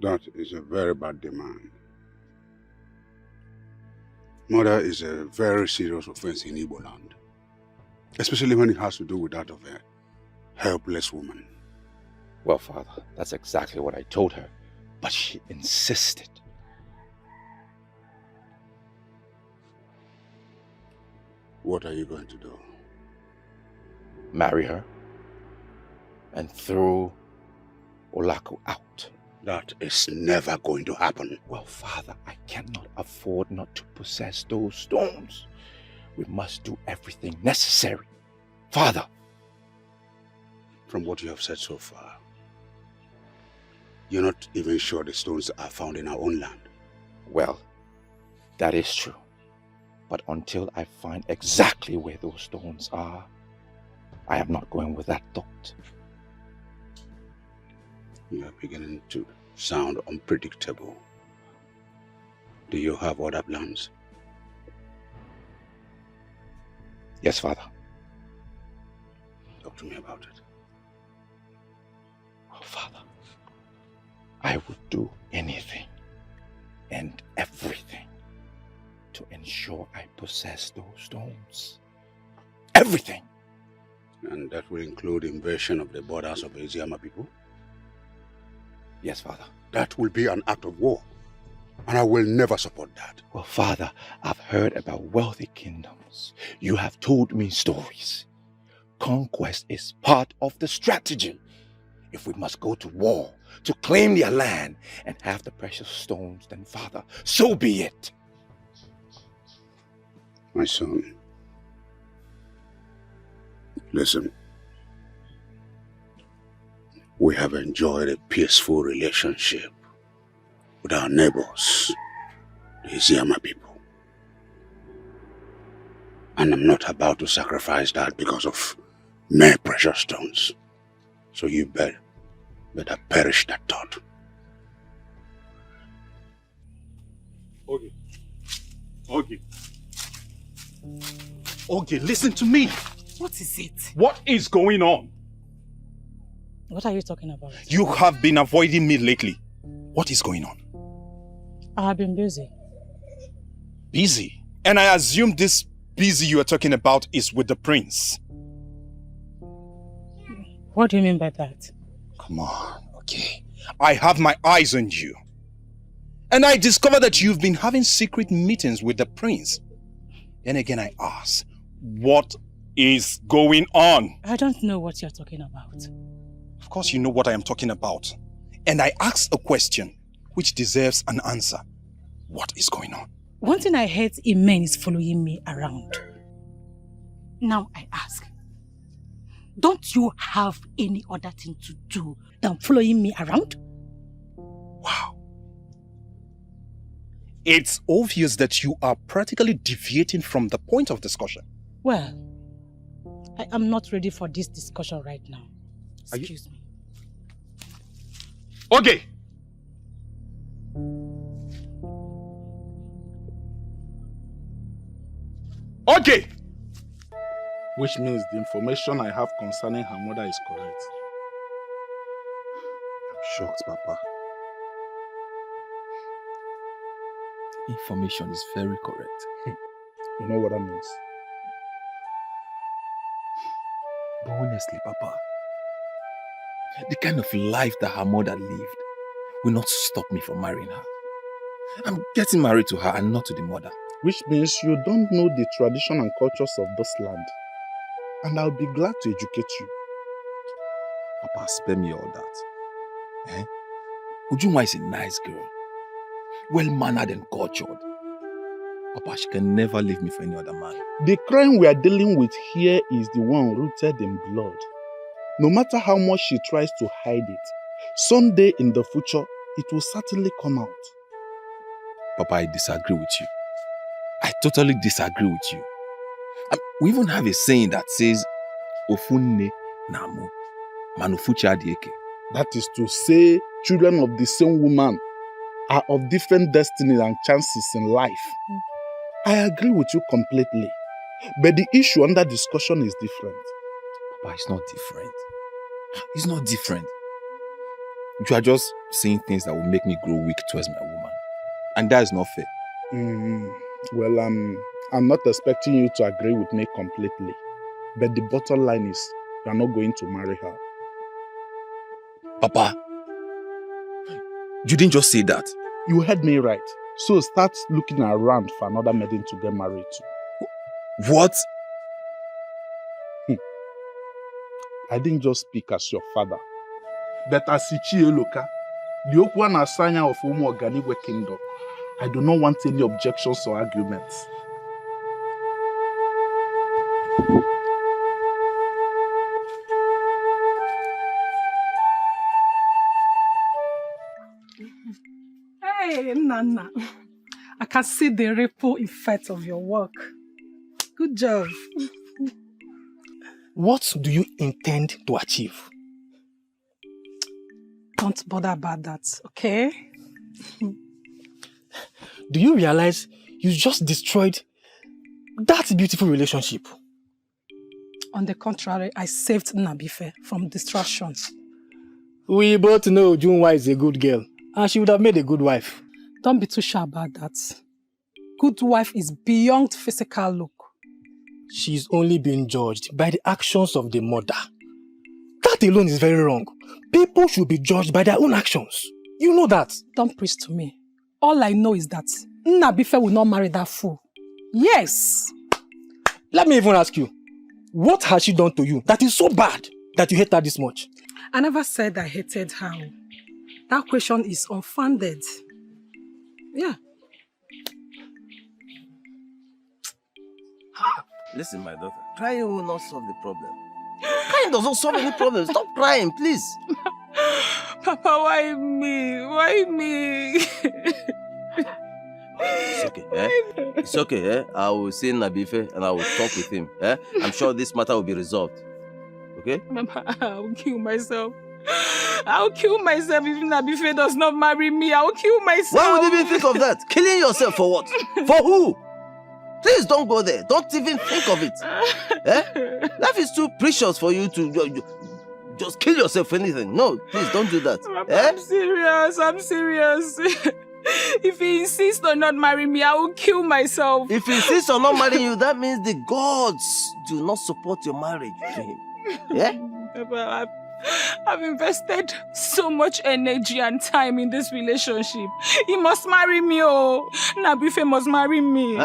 That is a very bad demand. Murder is a very serious offense in Igbo land, especially when it has to do with that of a helpless woman. Well, Father, that's exactly what I told her, but she insisted. What are you going to do? Marry her and throw Olaku out. That is never going to happen. Well, Father, I cannot afford not to possess those stones. We must do everything necessary. Father! From what you have said so far, you're not even sure the stones are found in our own land. Well, that is true. But until I find exactly where those stones are, I am not going with that thought. You are beginning to sound unpredictable. Do you have other plans? Yes, Father. Talk to me about it. Oh, Father, I would do anything and everything to ensure I possess those stones. Everything! And that will include invasion of the borders of the Iziama people? Yes, Father. That will be an act of war, and I will never support that. Well, Father, I've heard about wealthy kingdoms. You have told me stories. Conquest is part of the strategy. If we must go to war to claim their land and have the precious stones, then Father, so be it. My son, listen. We have enjoyed a peaceful relationship with our neighbors, the Isiama people. And I'm not about to sacrifice that because of mere precious stones. So you better perish that thought. Okay, listen to me. What is it? What is going on? What are you talking about? You have been avoiding me lately. What is going on? I have been busy. Busy? And I assume this busy you are talking about is with the prince. What do you mean by that? Come on, okay. I have my eyes on you. And I discovered that you've been having secret meetings with the prince. Then again I ask, what is going on? I don't know what you're talking about. Of course you know what I am talking about. And I asked a question which deserves an answer. What is going on? One thing I hate in men is following me around. Now I ask, don't you have any other thing to do than following me around? Wow. It's obvious that you are practically deviating from the point of discussion. Well, I am not ready for this discussion right now. Excuse me. Okay. Okay. Which means the information I have concerning her mother is correct. I'm shocked, Papa. Information is very correct. You know what that means? But honestly, Papa, the kind of life that her mother lived will not stop me from marrying her. I'm getting married to her and not to the mother. Which means you don't know the tradition and cultures of this land. And I'll be glad to educate you. Papa, spare me all that. Eh? Ujunwa is a nice girl. Well-mannered and cultured. Papa, she can never leave me for any other man. The crime we are dealing with here is the one rooted in blood. No matter how much she tries to hide it, someday in the future, it will certainly come out. Papa, I disagree with you. I totally disagree with you. We even have a saying that says, Ofunne namu, manufuchi adieke. That is to say, children of the same woman are of different destinies and chances in life. I agree with you completely. But the issue under discussion is different. Papa, it's not different. It's not different. You are just saying things that will make me grow weak towards my woman. And that is not fair. Well, I'm not expecting you to agree with me completely. But the bottom line is, you are not going to marry her. Papa, you didn't just say that. You heard me right. So start looking around for another maiden to get married to. What? I didn't just speak as your father, but as Ichi Eloka, the Okwan Asanya of Umu Oganiwe Kingdom. I do not want any objections or arguments. Hey, Nana. I can see the ripple effect of your work. Good job. What do you intend to achieve? Don't bother about that, okay? Do you realize you just destroyed that beautiful relationship? On the contrary, I saved Nabife from distractions. We both know Junwa is a good girl, and she would have made a good wife. Don't be too sure about that. Good wife is beyond physical look. She's only being judged by the actions of the mother. That alone is very wrong. People should be judged by their own actions. You know that. Don't preach to me. All I know is that Nabife will not marry that fool. Yes. Let me even ask you, what has she done to you that is so bad that you hate her this much? I never said I hated her. That question is unfounded. Yeah. Listen, my daughter, crying will not solve the problem. Crying does not solve any problem. Stop crying, please. Papa, why me? Why me? It's okay, eh? It's okay, eh? I will see Nabife and I will talk with him, eh? I'm sure this matter will be resolved. Okay? Papa, I'll kill myself. I'll kill myself if Nabife does not marry me. I'll kill myself. Why would you even think of that? Killing yourself for what? For who? Please don't go there. Don't even think of it. Eh? Life is too precious for you to just kill yourself for anything. No, please don't do that. Papa, Eh? I'm serious. If he insists on not marrying me, I will kill myself. If he insists on not marrying you, that means the gods do not support your marriage to him. Yeah? Papa, I've invested so much energy and time in this relationship. He must marry me, oh. Nabife must marry me.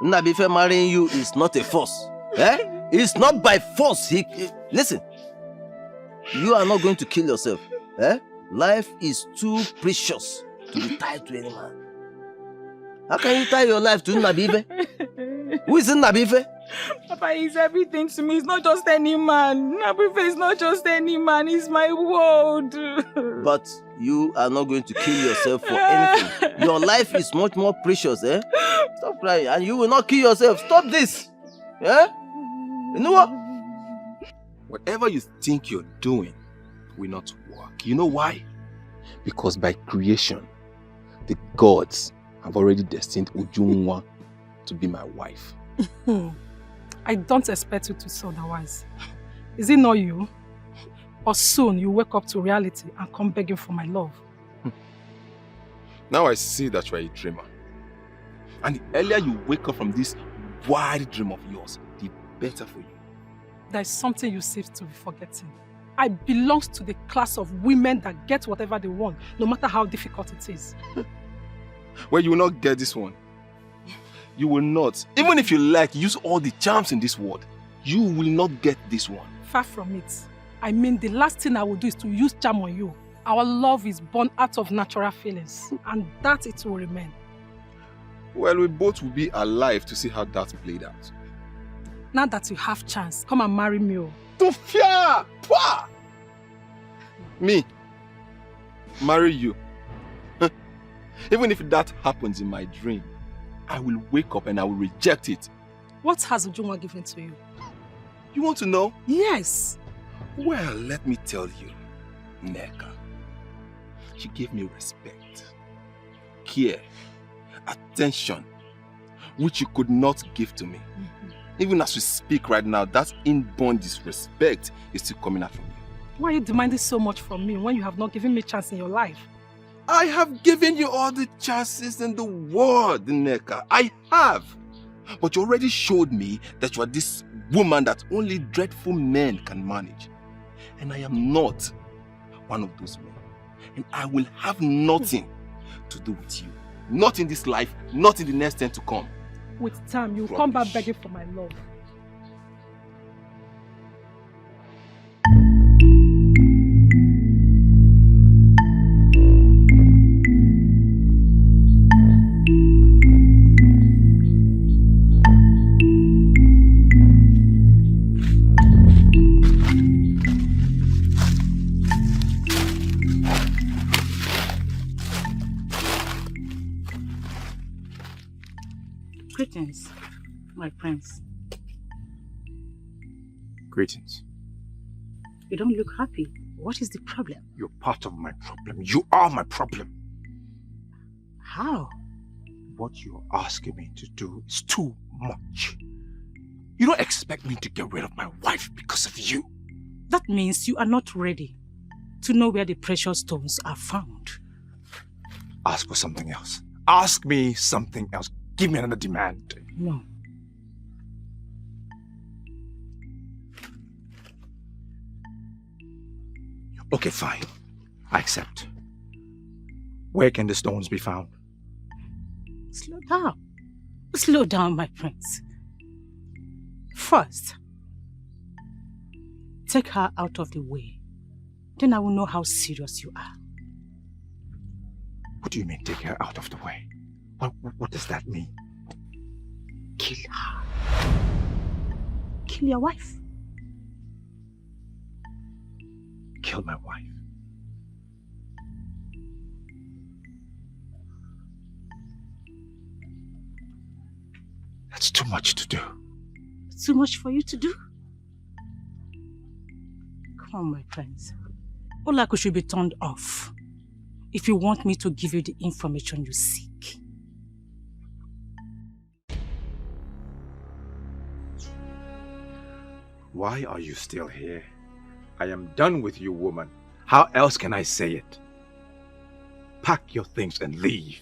Nabife marrying you is not a force. Eh? It's not by force. Listen, you are not going to kill yourself. Eh? Life is too precious to be tied to any man. How can you tie your life to Nabife? Who is Nabife? Papa, he's everything to me. He's not just any man. Nabife is not just any man. He's my world. But you are not going to kill yourself for anything. Your life is much more precious, eh? Stop crying, and you will not kill yourself. Stop this. Yeah? You know what? Whatever you think you're doing will not work. You know why? Because by creation, the gods have already destined Ujungwa to be my wife. I don't expect you to say otherwise. Is it not you? Or soon you wake up to reality and come begging for my love? Now I see that you're a dreamer. And the earlier you wake up from this wild dream of yours, the better for you. There is something you seem to be forgetting. I belong to the class of women that get whatever they want, no matter how difficult it is. Well, you will not get this one. You will not. Even if you like, use all the charms in this world, you will not get this one. Far from it. I mean, the last thing I will do is to use charm on you. Our love is born out of natural feelings, and that it will remain. Well, we both will be alive to see how that played out. Now that you have chance, come and marry me. To fear! Pwah! Me? Marry you? Even if that happens in my dream, I will wake up and I will reject it. What has Ujungwa given to you? You want to know? Yes. Well, let me tell you, Neka. She gave me respect, care, attention, which you could not give to me. Even as we speak right now, that inborn disrespect is still coming out from you. Why are you demanding so much from me when you have not given me a chance in your life? I have given you all the chances in the world, Neka. I have. But you already showed me that you are this woman that only dreadful men can manage. And I am not one of those men. And I will have nothing to do with you. Not in this life, not in the next 10 to come. With time, you'll come back begging for my love. Greetings, my prince. Greetings. You don't look happy. What is the problem? You're part of my problem. You are my problem. How? What you're asking me to do is too much. You don't expect me to get rid of my wife because of you. That means you are not ready to know where the precious stones are found. Ask for something else. Ask me something else. Give me another demand. No. Okay, fine. I accept. Where can the stones be found? Slow down. Slow down, my prince. First, take her out of the way Then I will know how serious you are. What do you mean, take her out of the way? What does that mean? Kill her. Kill your wife. Kill my wife. That's too much to do. Too much for you to do? Come on, my friends. Olaku should be turned off if you want me to give you the information you seek. Why are you still here? I am done with you, woman. How else can I say it? Pack your things and leave.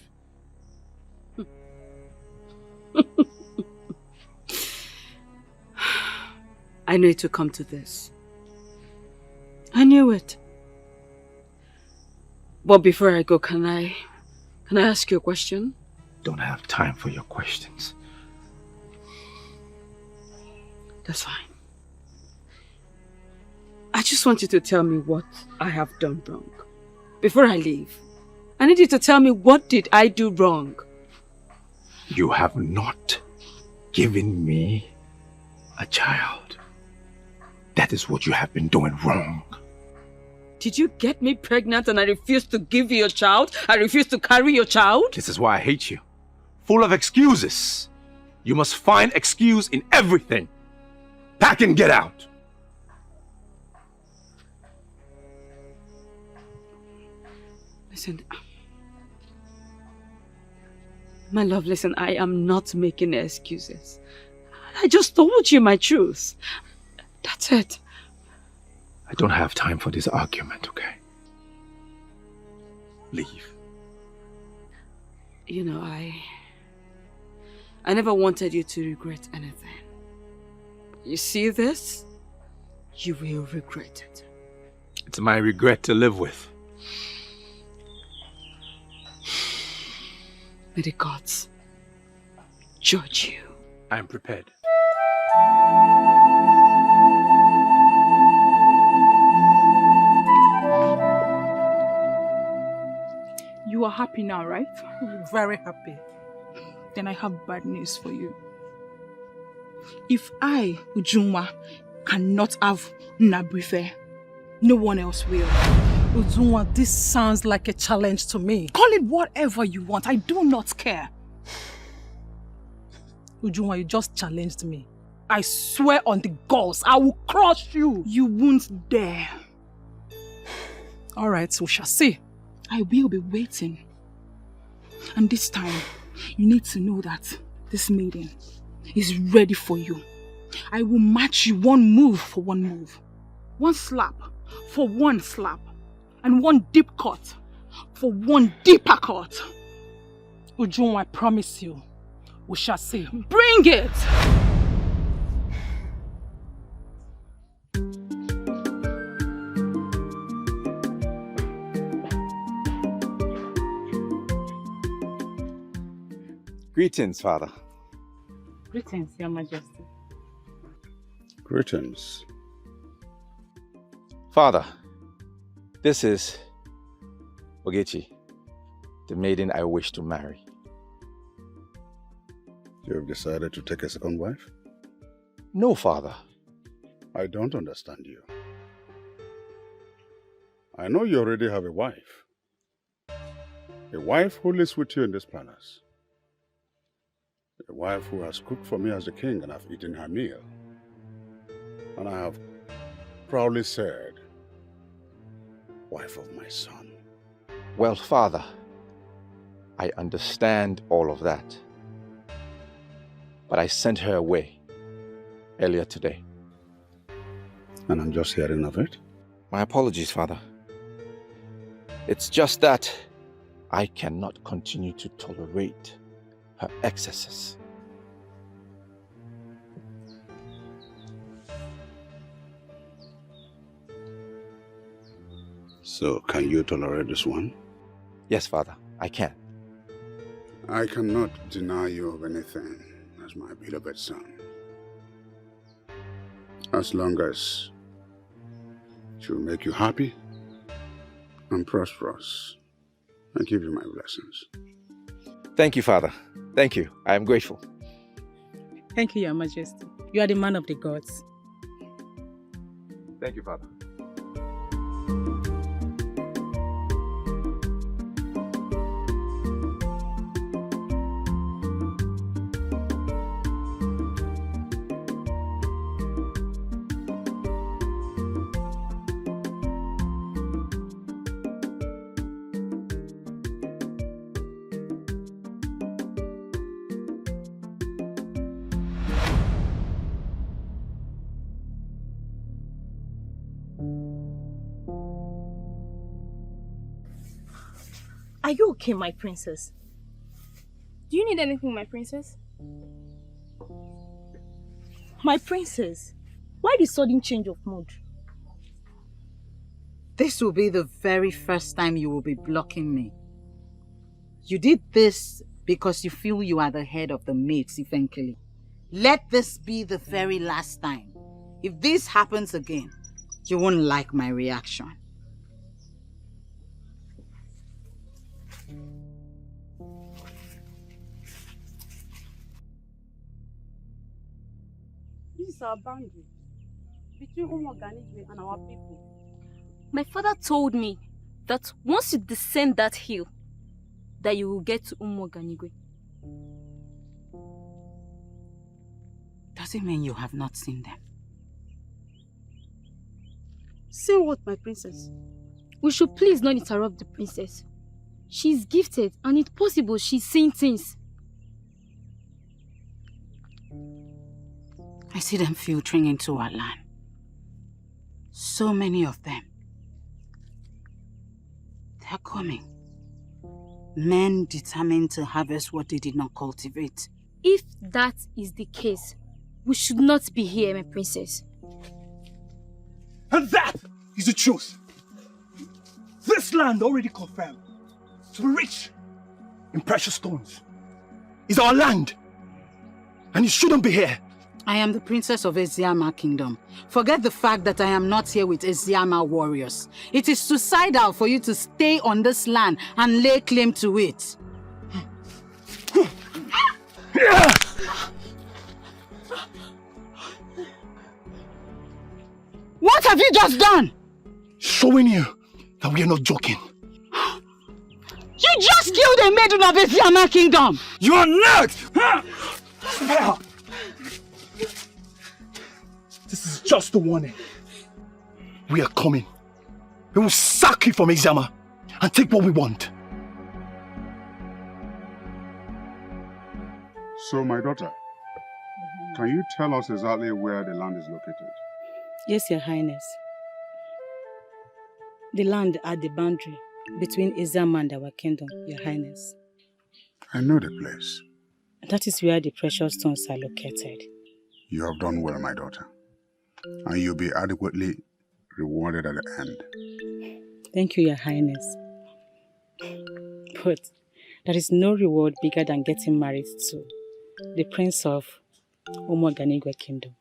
I knew it would come to this. I knew it. But before I go, can I ask you a question? Don't have time for your questions. That's fine. I just want you to tell me what I have done wrong. Before I leave, I need you to tell me, what did I do wrong? You have not given me a child. That is what you have been doing wrong. Did you get me pregnant and I refused to give you a child? I refused to carry your child? This is why I hate you. Full of excuses. You must find excuse in everything. Pack and get out. Listen, my love, listen, I am not making excuses. I just told you my truth. That's it. I don't have time for this argument, okay? Leave. You know, I never wanted you to regret anything. You see this? You will regret it. It's my regret to live with. May the gods judge you. I am prepared. You are happy now, right? Very happy. Then I have bad news for you. If I, Ujunwa, cannot have Nabrife, no one else will. Ujunwa, this sounds like a challenge to me. Call it whatever you want. I do not care. Ujunwa, you just challenged me. I swear on the gods, I will crush you. You won't dare. All right, we shall see. I will be waiting. And this time, you need to know that this maiden is ready for you. I will match you one move for one move. One slap for one slap. And one deep cut for one deeper cut. Ujunwa, I promise you, we shall see. Bring it! Greetings, Father. Greetings, Your Majesty. Greetings. Father, this is Ogechi, the maiden I wish to marry. You have decided to take a second wife? No, Father. I don't understand you. I know you already have a wife. A wife who lives with you in this palace. A wife who has cooked for me as a king and I've eaten her meal. And I have proudly said, wife of my son. Well, Father, I understand all of that. But I sent her away earlier today. And I'm just hearing of it? My apologies, Father. It's just that I cannot continue to tolerate her excesses. So, can you tolerate this one? Yes, Father, I can. I cannot deny you of anything as my beloved son. As long as it will make you happy and prosperous. I give you my blessings. Thank you, Father. Thank you. I am grateful. Thank you, Your Majesty. You are the man of the gods. Thank you, Father. Are you okay, my princess? Do you need anything, my princess? My princess, why the sudden change of mood? This will be the very first time you will be blocking me. You did this because you feel you are the head of the mates eventually. Let this be the very last time. If this happens again, you won't like my reaction. This is our boundary between Umuoganigwe and our people. My father told me that once you descend that hill, that you will get to Umuoganigwe. Does it mean you have not seen them? Seen what, my princess? We should please not interrupt the princess. She is gifted, and it's possible she's seeing things. I see them filtering into our land. So many of them. They're coming. Men determined to harvest what they did not cultivate. If that is the case, we should not be here, my princess. And that is the truth. This land already confirmed to be rich in precious stones is our land, and it shouldn't be here. I am the princess of Eziama Kingdom. Forget the fact that I am not here with Eziama warriors. It is suicidal for you to stay on this land and lay claim to it. What have you just done? Showing you that we are not joking. You just killed a maiden of Eziama Kingdom! You are not! This is just a warning. We are coming. We will sack you from Eziama and take what we want. So, my daughter, can you tell us exactly where the land is located? Yes, Your Highness. The land at the boundary between Eziama and our kingdom, Your Highness. I know the place. That is where the precious stones are located. You have done well, my daughter. And you'll be adequately rewarded at the end. Thank you, Your Highness. But there is no reward bigger than getting married to the Prince of Umuoganigwe Kingdom.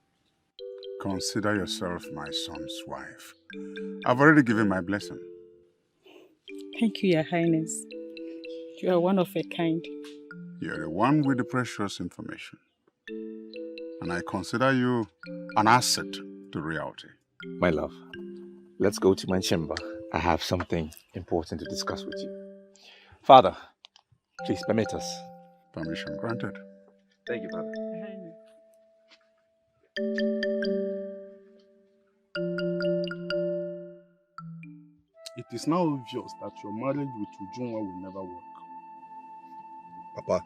Consider yourself my son's wife. I've already given my blessing. Thank you, Your Highness. You are one of a kind. You're the one with the precious information. And I consider you an asset to reality. My love, let's go to my chamber. I have something important to discuss with you. Father, please permit us. Permission granted. Thank you, Father. It is now obvious that your marriage with Ujunwa will never work. Papa,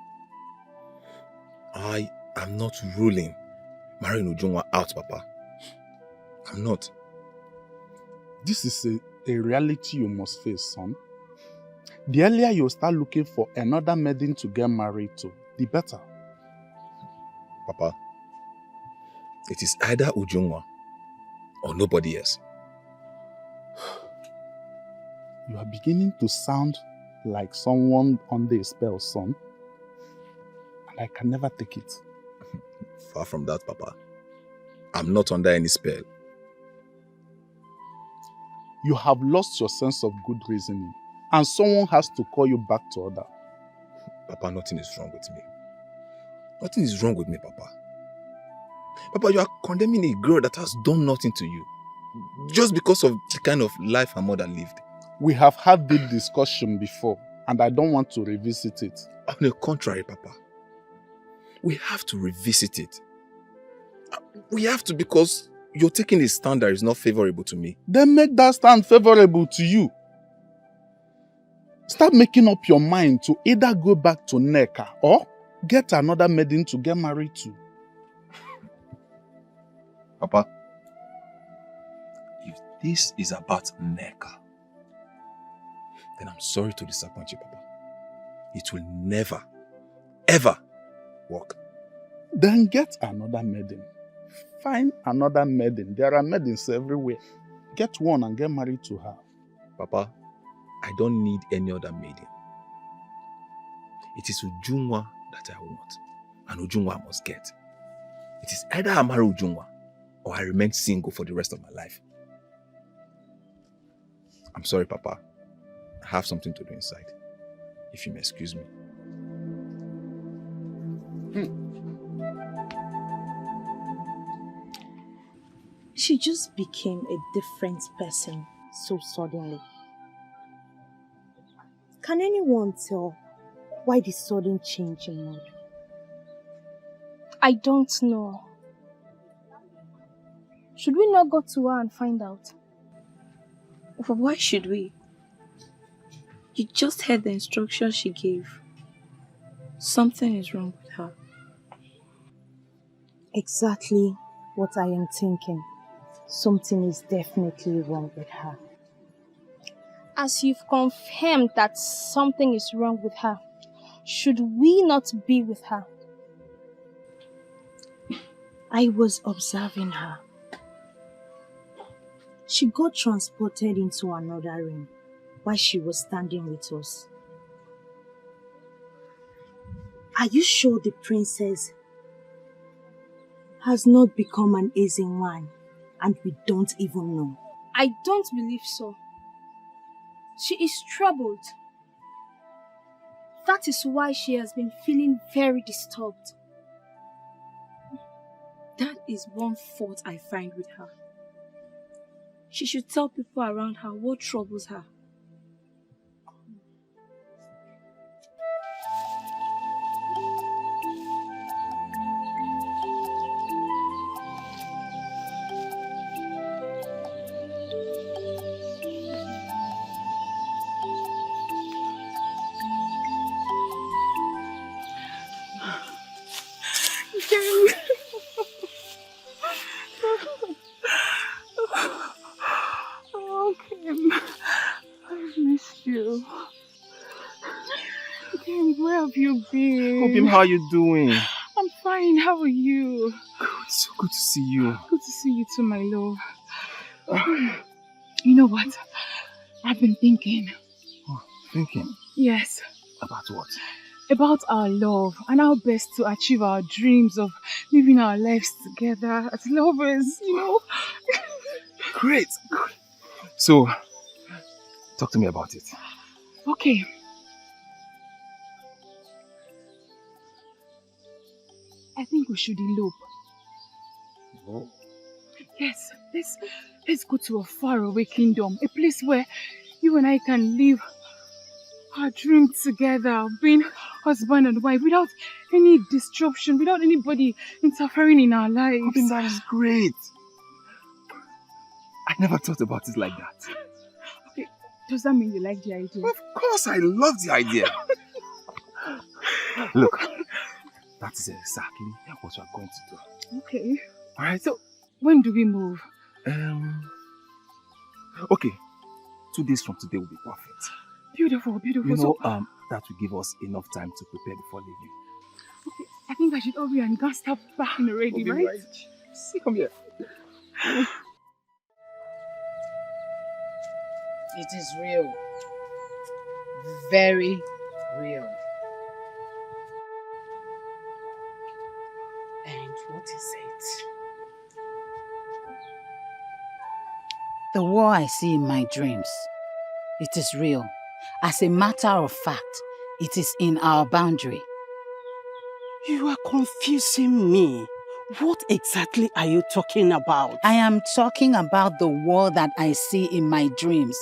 I am not ruling marrying Ujunwa out, Papa. I'm not. This is a reality you must face, son. The earlier you start looking for another maiden to get married to, the better. Papa, it is either Ujunwa or nobody else. You are beginning to sound like someone under a spell, son. And I can never take it. Far from that, Papa. I'm not under any spell. You have lost your sense of good reasoning, and someone has to call you back to order. Papa, nothing is wrong with me. Nothing is wrong with me, Papa. Papa, you are condemning a girl that has done nothing to you. Just because of the kind of life her mother lived. We have had this discussion before, and I don't want to revisit it. On the contrary, Papa. We have to revisit it. We have to, because you're taking a stand that is not favorable to me. Then make that stand favorable to you. Start making up your mind to either go back to Neka or get another maiden to get married to. Papa, if this is about Neka, then I'm sorry to disappoint you, Papa. It will never, ever work. Then get another maiden. Find another maiden. There are maidens everywhere. Get one and get married to her. Papa, I don't need any other maiden. It is Ujungwa that I want. And Ujungwa I must get. It is either I marry Ujungwa or I remain single for the rest of my life. I'm sorry, Papa. I have something to do inside. If you may excuse me. She just became a different person so suddenly. Can anyone tell why the sudden change in mood? I don't know. Should we not go to her and find out? But why should we? You just heard the instructions she gave. Something is wrong with her. Exactly what I am thinking. Something is definitely wrong with her. As you've confirmed that something is wrong with her, should we not be with her? I was observing her. She got transported into another room while she was standing with us. Are you sure the princess has not become an easy one and we don't even know? I don't believe so. She is troubled. That is why she has been feeling very disturbed. That is one fault I find with her. She should tell people around her what troubles her. Oh, Kim, I've missed you. Kim, where have you been? Oh, Kim, how are you doing? I'm fine. How are you? Good, so good to see you. Good to see you too, my love. You know what? I've been thinking. Oh, thinking? Yes. About what? About our love and how best to achieve our dreams of living our lives together as lovers, you know? Great. Good. So, talk to me about it. Okay. I think we should elope. Oh. Yes, let's go to a faraway kingdom, a place where you and I can live our dream together of being husband and wife without any disruption, without anybody interfering in our lives. I think that is great. I never thought about it like that. Okay, does that mean you like the idea? Of course, I love the idea. Look, that is exactly what we are going to do. Okay. Alright, so when do we move? Okay, 2 days from today will be perfect. Beautiful, beautiful. You know, that will give us enough time to prepare before leaving. Okay, I think I should hurry and go start packing already, Okay, right? See, come here. It is real. Very real. And what is it? The war I see in my dreams, it is real. As a matter of fact, it is in our boundary. You are confusing me. What exactly are you talking about? I am talking about the war that I see in my dreams.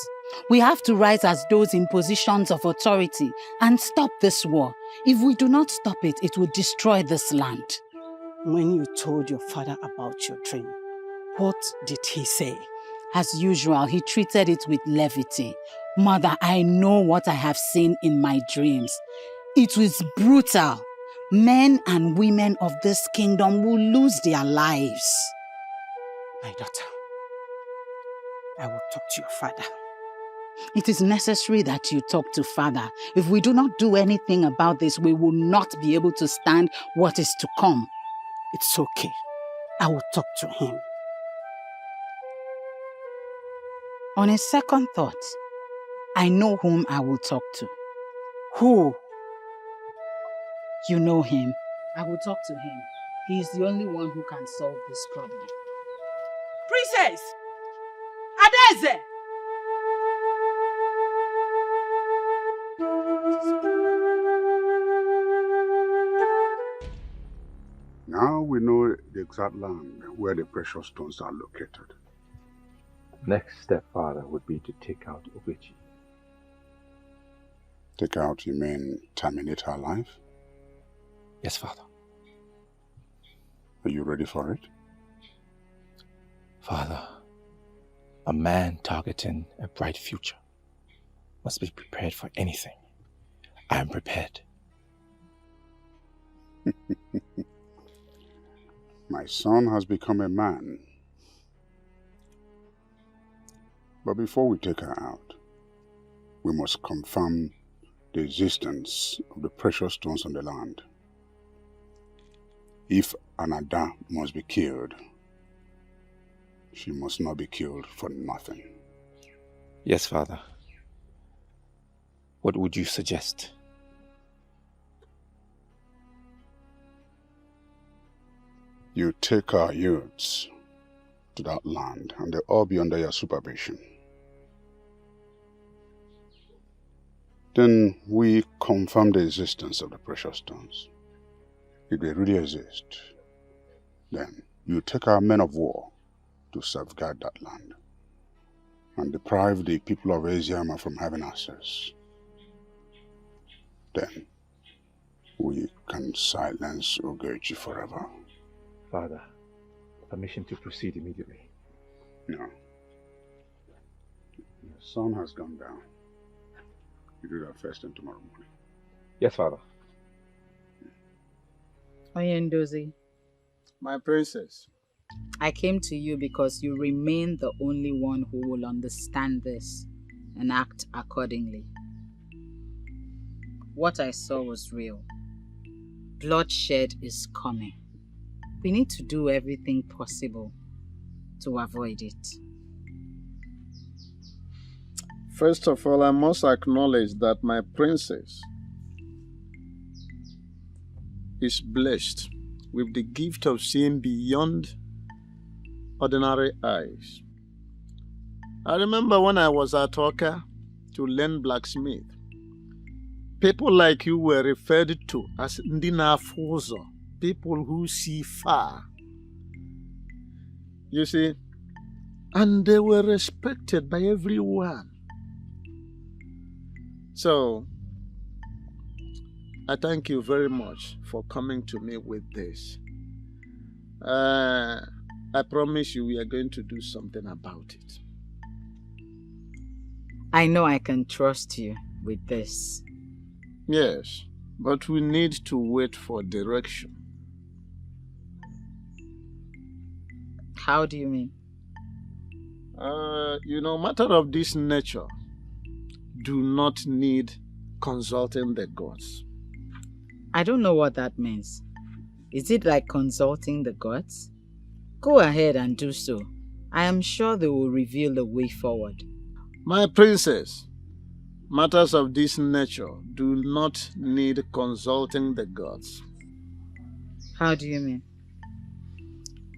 We have to rise as those in positions of authority and stop this war. If we do not stop it, it will destroy this land. When you told your father about your dream, what did he say? As usual, he treated it with levity. Mother, I know what I have seen in my dreams. It was brutal. Men and women of this kingdom will lose their lives. My daughter, I will talk to your father. It is necessary that you talk to Father. If we do not do anything about this, we will not be able to stand what is to come. It's okay. I will talk to him. On a second thought, I know whom I will talk to. Who? You know him. I will talk to him. He is the only one who can solve this problem. Princess! Adeze! Now we know the exact land where the precious stones are located. Next step, Father, would be to take out Ogechi. Take out, you mean terminate her life? Yes, Father. Are you ready for it? Father, a man targeting a bright future must be prepared for anything. I am prepared. My son has become a man. But before we take her out, we must confirm the existence of the precious stones on the land. If Anada must be killed, she must not be killed for nothing. Yes, Father. What would you suggest? You take our youths to that land and they'll all be under your supervision. Then we confirm the existence of the precious stones. If they really exist, then you take our men of war to safeguard that land and deprive the people of Asiama from having access. Then we can silence Ogechi forever. Father, permission to proceed immediately. No. Your sun has gone down. You do that first thing tomorrow morning. Yes, Father. Oyendozi, My princess. I came to you because you remain the only one who will understand this and act accordingly. What I saw was real. Bloodshed is coming. We need to do everything possible to avoid it. First of all, I must acknowledge that my princess is blessed with the gift of seeing beyond ordinary eyes. I remember when I was at Oka to learn blacksmith, people like you were referred to as Ndina Fozo, people who see far. You see, and they were respected by everyone. So, I thank you very much for coming to me with this. I promise you we are going to do something about it. I know I can trust you with this. Yes, but we need to wait for direction. How do you mean? Matter of this nature do not need consulting the gods. I don't know what that means. Is it like consulting the gods? Go ahead and do so. I am sure they will reveal the way forward. My princess, matters of this nature do not need consulting the gods. How do you mean?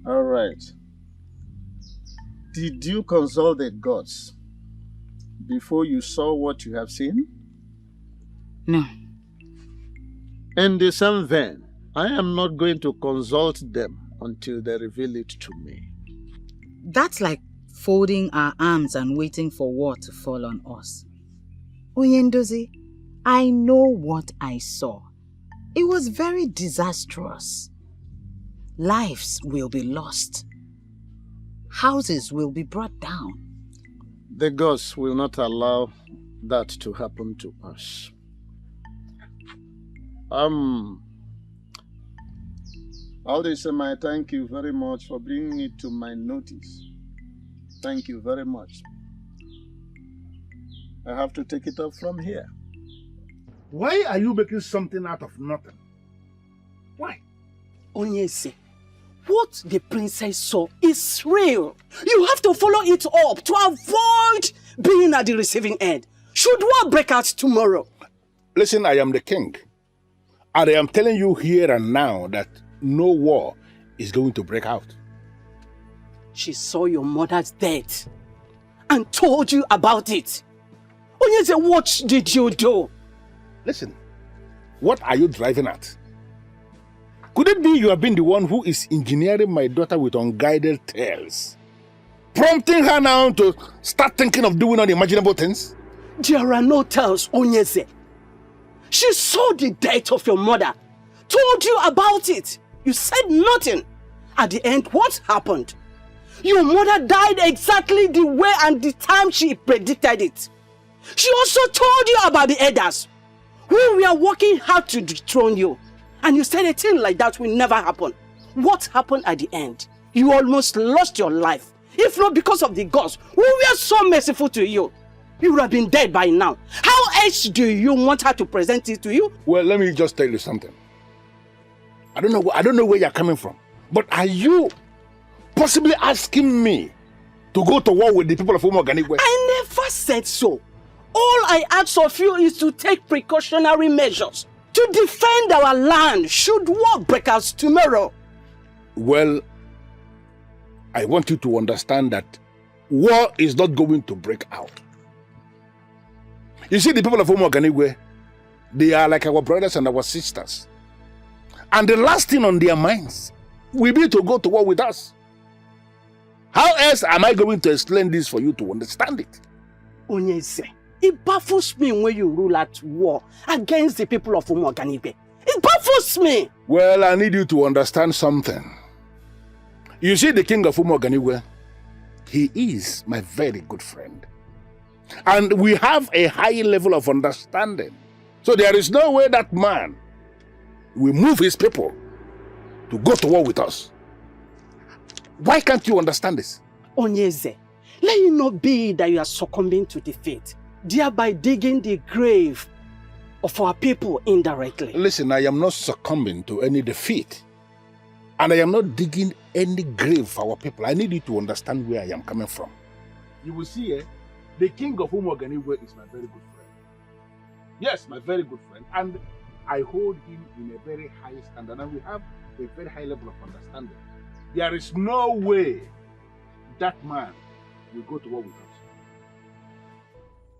All right. Did you consult the gods before you saw what you have seen? No. In the same vein, I am not going to consult them until they reveal it to me. That's like folding our arms and waiting for war to fall on us. Oyendozi, I know what I saw. It was very disastrous. Lives will be lost. Houses will be brought down. The gods will not allow that to happen to us. Aldisema, thank you very much for bringing it to my notice. Thank you very much. I have to take it up from here. Why are you making something out of nothing? Why? Onyese, what the princess saw is real. You have to follow it up to avoid being at the receiving end. Should war break out tomorrow? Listen, I am the king. And I am telling you here and now that no war is going to break out. She saw your mother's death and told you about it. Onyese, what did you do? Listen, what are you driving at? Could it be you have been the one who is engineering my daughter with unguided tales? Prompting her now to start thinking of doing unimaginable things? There are no tales, Onyese. She saw the death of your mother, told you about it. You said nothing. At the end, what happened? Your mother died exactly the way and the time she predicted it. She also told you about the elders who were working hard to dethrone you. And you said a thing like that will never happen. What happened at the end? You almost lost your life. If not because of the gods who were so merciful to you. You would have been dead by now. How else do you want her to present it to you? Well, let me just tell you something. I don't know where you're coming from. But are you possibly asking me to go to war with the people of Umuoganigwe? I never said so. All I ask of you is to take precautionary measures to defend our land should war break out tomorrow. Well, I want you to understand that war is not going to break out. You see, the people of Umuoganigwe, they are like our brothers and our sisters. And the last thing on their minds will be to go to war with us. How else am I going to explain this for you to understand it? Onyese, it baffles me when you rule at war against the people of Umuoganigwe. It baffles me. Well, I need you to understand something. You see, the king of Umuoganigwe, he is my very good friend. And we have a high level of understanding. So there is no way that man will move his people to go to war with us. Why can't you understand this? Onyese, let it not be that you are succumbing to defeat, thereby digging the grave of our people indirectly. Listen, I am not succumbing to any defeat. And I am not digging any grave for our people. I need you to understand where I am coming from. You will see, the king of Umuoganigwe is my very good friend. Yes, my very good friend. And I hold him in a very high standard. And we have a very high level of understanding. There is no way that man will go to war with us.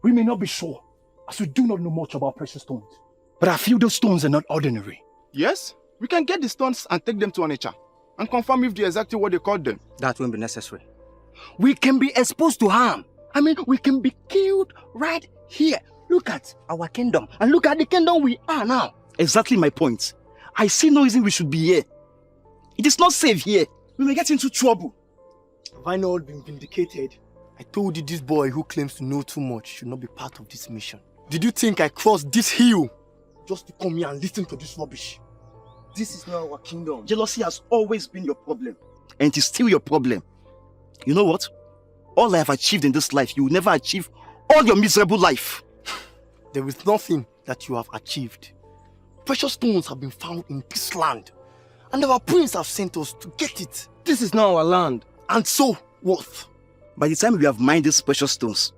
We may not be sure, as we do not know much about precious stones. But I feel those stones are not ordinary. Yes, we can get the stones and take them to Onitsha and confirm if they're exactly what they called them. That won't be necessary. We can be exposed to harm. I mean, we can be killed right here. Look at our kingdom and look at the kingdom we are now. Exactly my point. I see no reason we should be here. It is not safe here. We may get into trouble. Have I not been vindicated? I told you this boy who claims to know too much should not be part of this mission. Did you think I crossed this hill just to come here and listen to this rubbish? This is not our kingdom. Jealousy has always been your problem. And it is still your problem. You know what? All I have achieved in this life, you will never achieve all your miserable life. There is nothing that you have achieved. Precious stones have been found in this land. And our prince have sent us to get it. This is not our land. And so, what? By the time we have mined these precious stones,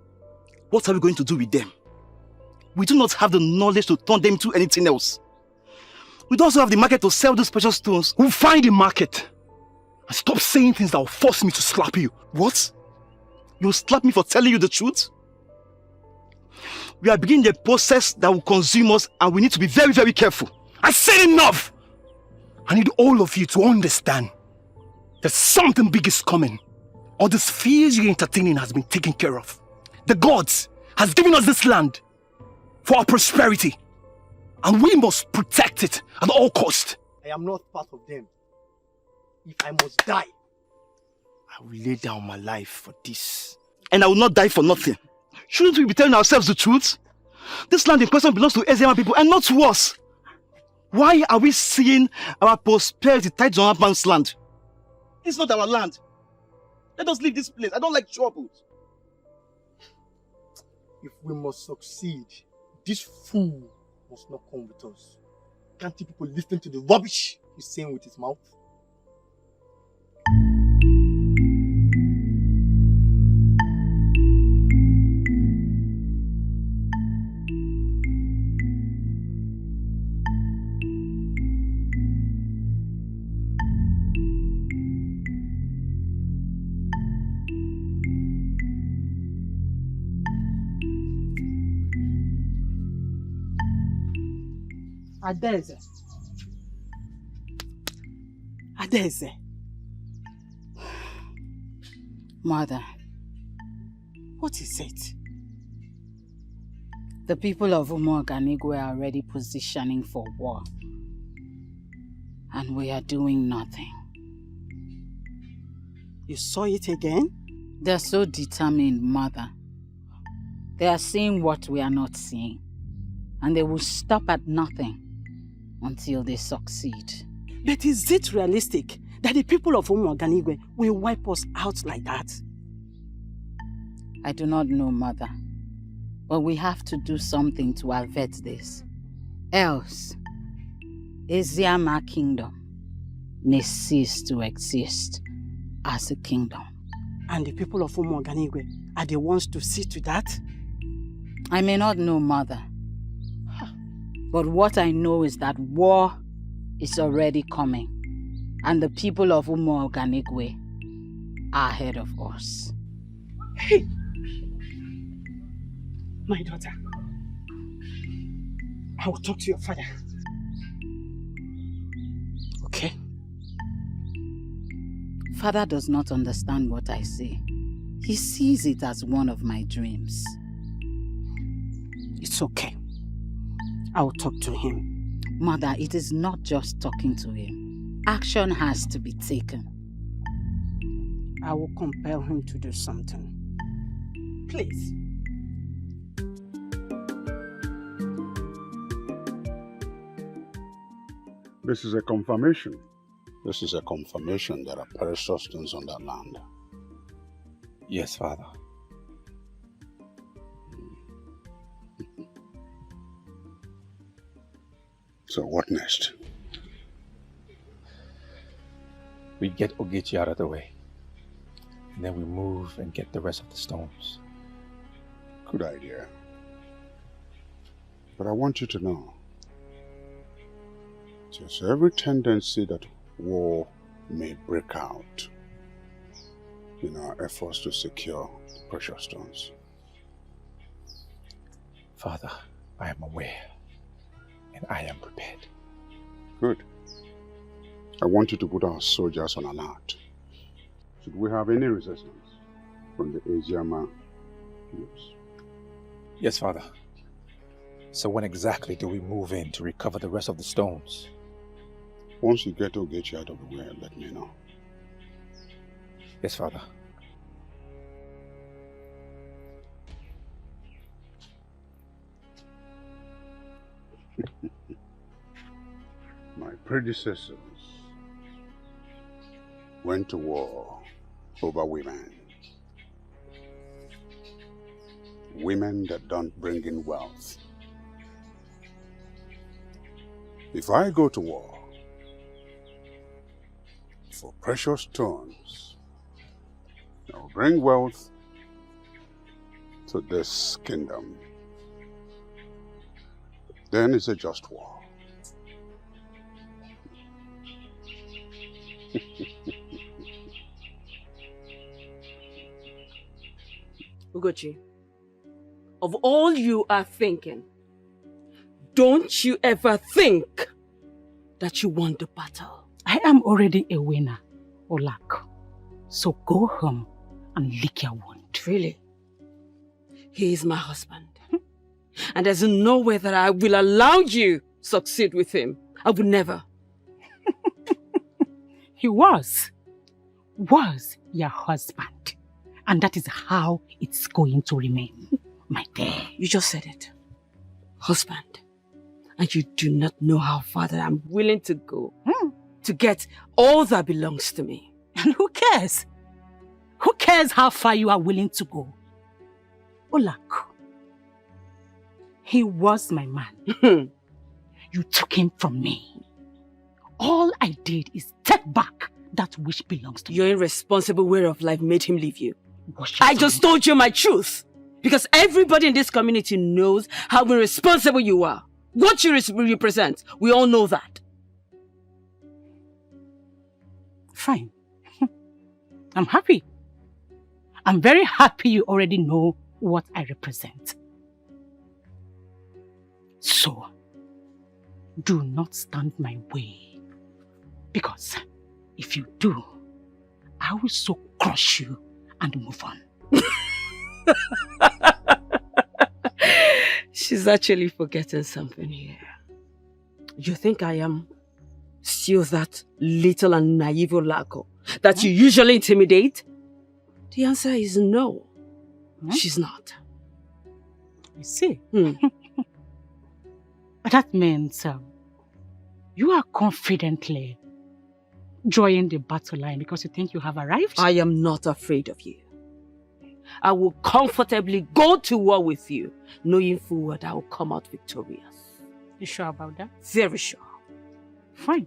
what are we going to do with them? We do not have the knowledge to turn them into anything else. We don't also have the market to sell these precious stones. We'll find the market. And stop saying things that will force me to slap you. What? You slap me for telling you the truth? We are beginning a process that will consume us, and we need to be very, very careful. I said enough! I need all of you to understand that something big is coming. All these fears you're entertaining has been taken care of. The gods has given us this land for our prosperity, and we must protect it at all costs. I am not part of them. If I must die, I will lay down my life for this. And I will not die for nothing. Shouldn't we be telling ourselves the truth? This land in question belongs to Eziama people and not to us. Why are we seeing our prosperity tied to another man's land? It's not our land. Let us leave this place. I don't like trouble. If we must succeed, this fool must not come with us. Can't you people listen to the rubbish he's saying with his mouth? Adeze. Adeze. Mother, What is it? the people of Umuoganigwe are already positioning for war. And we are doing nothing. You saw it again? They're so determined, Mother. They are seeing what we are not seeing. And they will stop at nothing until they succeed. But is it realistic that the people of Umuoganigwe will wipe us out like that? I do not know, Mother. But we have to do something to avert this. Else, Eziama Kingdom may cease to exist as a kingdom. And the people of Umuoganigwe are the ones to see to that? I may not know, Mother. But what I know is that war is already coming. And the people of Umuoganigwe are ahead of us. Hey! My daughter, I will talk to your father. Okay? Father does not understand what I say. He sees it as one of my dreams. It's okay. I will talk to him. Mother, it is not just talking to him. Action has to be taken. I will compel him to do something. Please. This is a confirmation. This is a confirmation there are precious stones on that land. Yes, Father. So what next? We get Ogechi out of the way. And then we move and get the rest of the stones. Good idea. But I want you to know, there's every tendency that war may break out in our efforts to secure the precious stones. Father, I am aware. And I am prepared. Good. I want you to put our soldiers on alert. Should we have any resistance from the Eziama troops? Yes, Father. So when exactly do we move in to recover the rest of the stones? Once you get Ogechi out of the way, let me know. Yes, Father. My predecessors went to war over women. Women that don't bring in wealth. If I go to war for precious stones, I will bring wealth to this kingdom. Then it's a just war. Ugochi, of all you are thinking, don't you ever think that you won the battle? I am already a winner, Olak. So go home and lick your wound. Really? He is my husband. And there's no way that I will allow you succeed with him. I would never. He was your husband. And that is how it's going to remain, my dear. You just said it. Husband. And you do not know how far that I'm willing to go to get all that belongs to me. And who cares? Who cares how far you are willing to go? Olak, he was my man. You took him from me. All I did is take back that which belongs to me. Your irresponsible way of life made him leave you. I just told you my truth. Because everybody in this community knows how irresponsible you are. What you represent. We all know that. Fine. I'm happy. I'm very happy you already know what I represent. So, do not stand my way. Because if you do, I will so crush you and move on. She's actually forgetting something here. You think I am still that little and naive Olako that you usually intimidate? The answer is no. She's not. You see? That means you are confidently joining the battle line because you think you have arrived? I am not afraid of you. I will comfortably go to war with you, knowing full well that I will come out victorious. You sure about that? Very sure. Fine.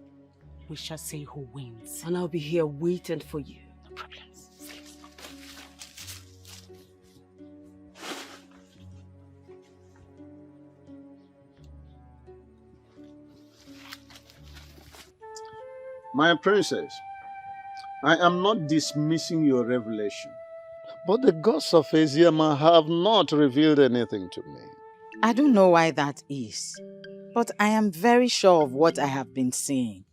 We shall see who wins. And I'll be here waiting for you. No problems. My princess, I am not dismissing your revelation, but the gods of Asiama have not revealed anything to me. I don't know why that is, but I am very sure of what I have been seeing.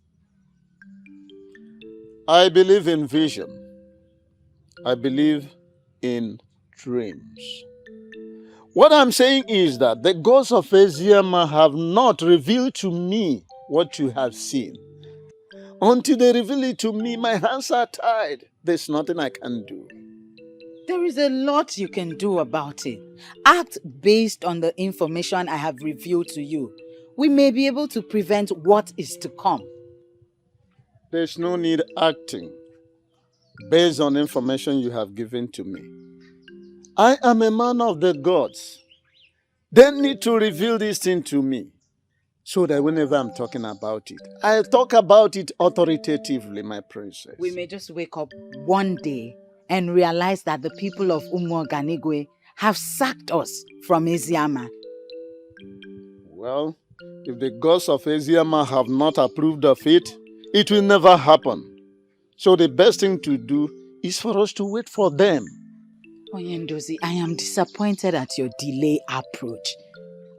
I believe in vision. I believe in dreams. What I'm saying is that the gods of Asiama have not revealed to me what you have seen. Until they reveal it to me, my hands are tied. There's nothing I can do. There is a lot you can do about it. Act based on the information I have revealed to you. We may be able to prevent what is to come. There's no need acting based on information you have given to me. I am a man of the gods. They need to reveal this thing to me so that whenever I'm talking about it, I talk about it authoritatively, my princess. We may just wake up one day and realize that the people of Umuoganigwe have sacked us from Eziama. Well, if the gods of Eziama have not approved of it, it will never happen. So the best thing to do is for us to wait for them. Oyendozi, I am disappointed at your delay approach.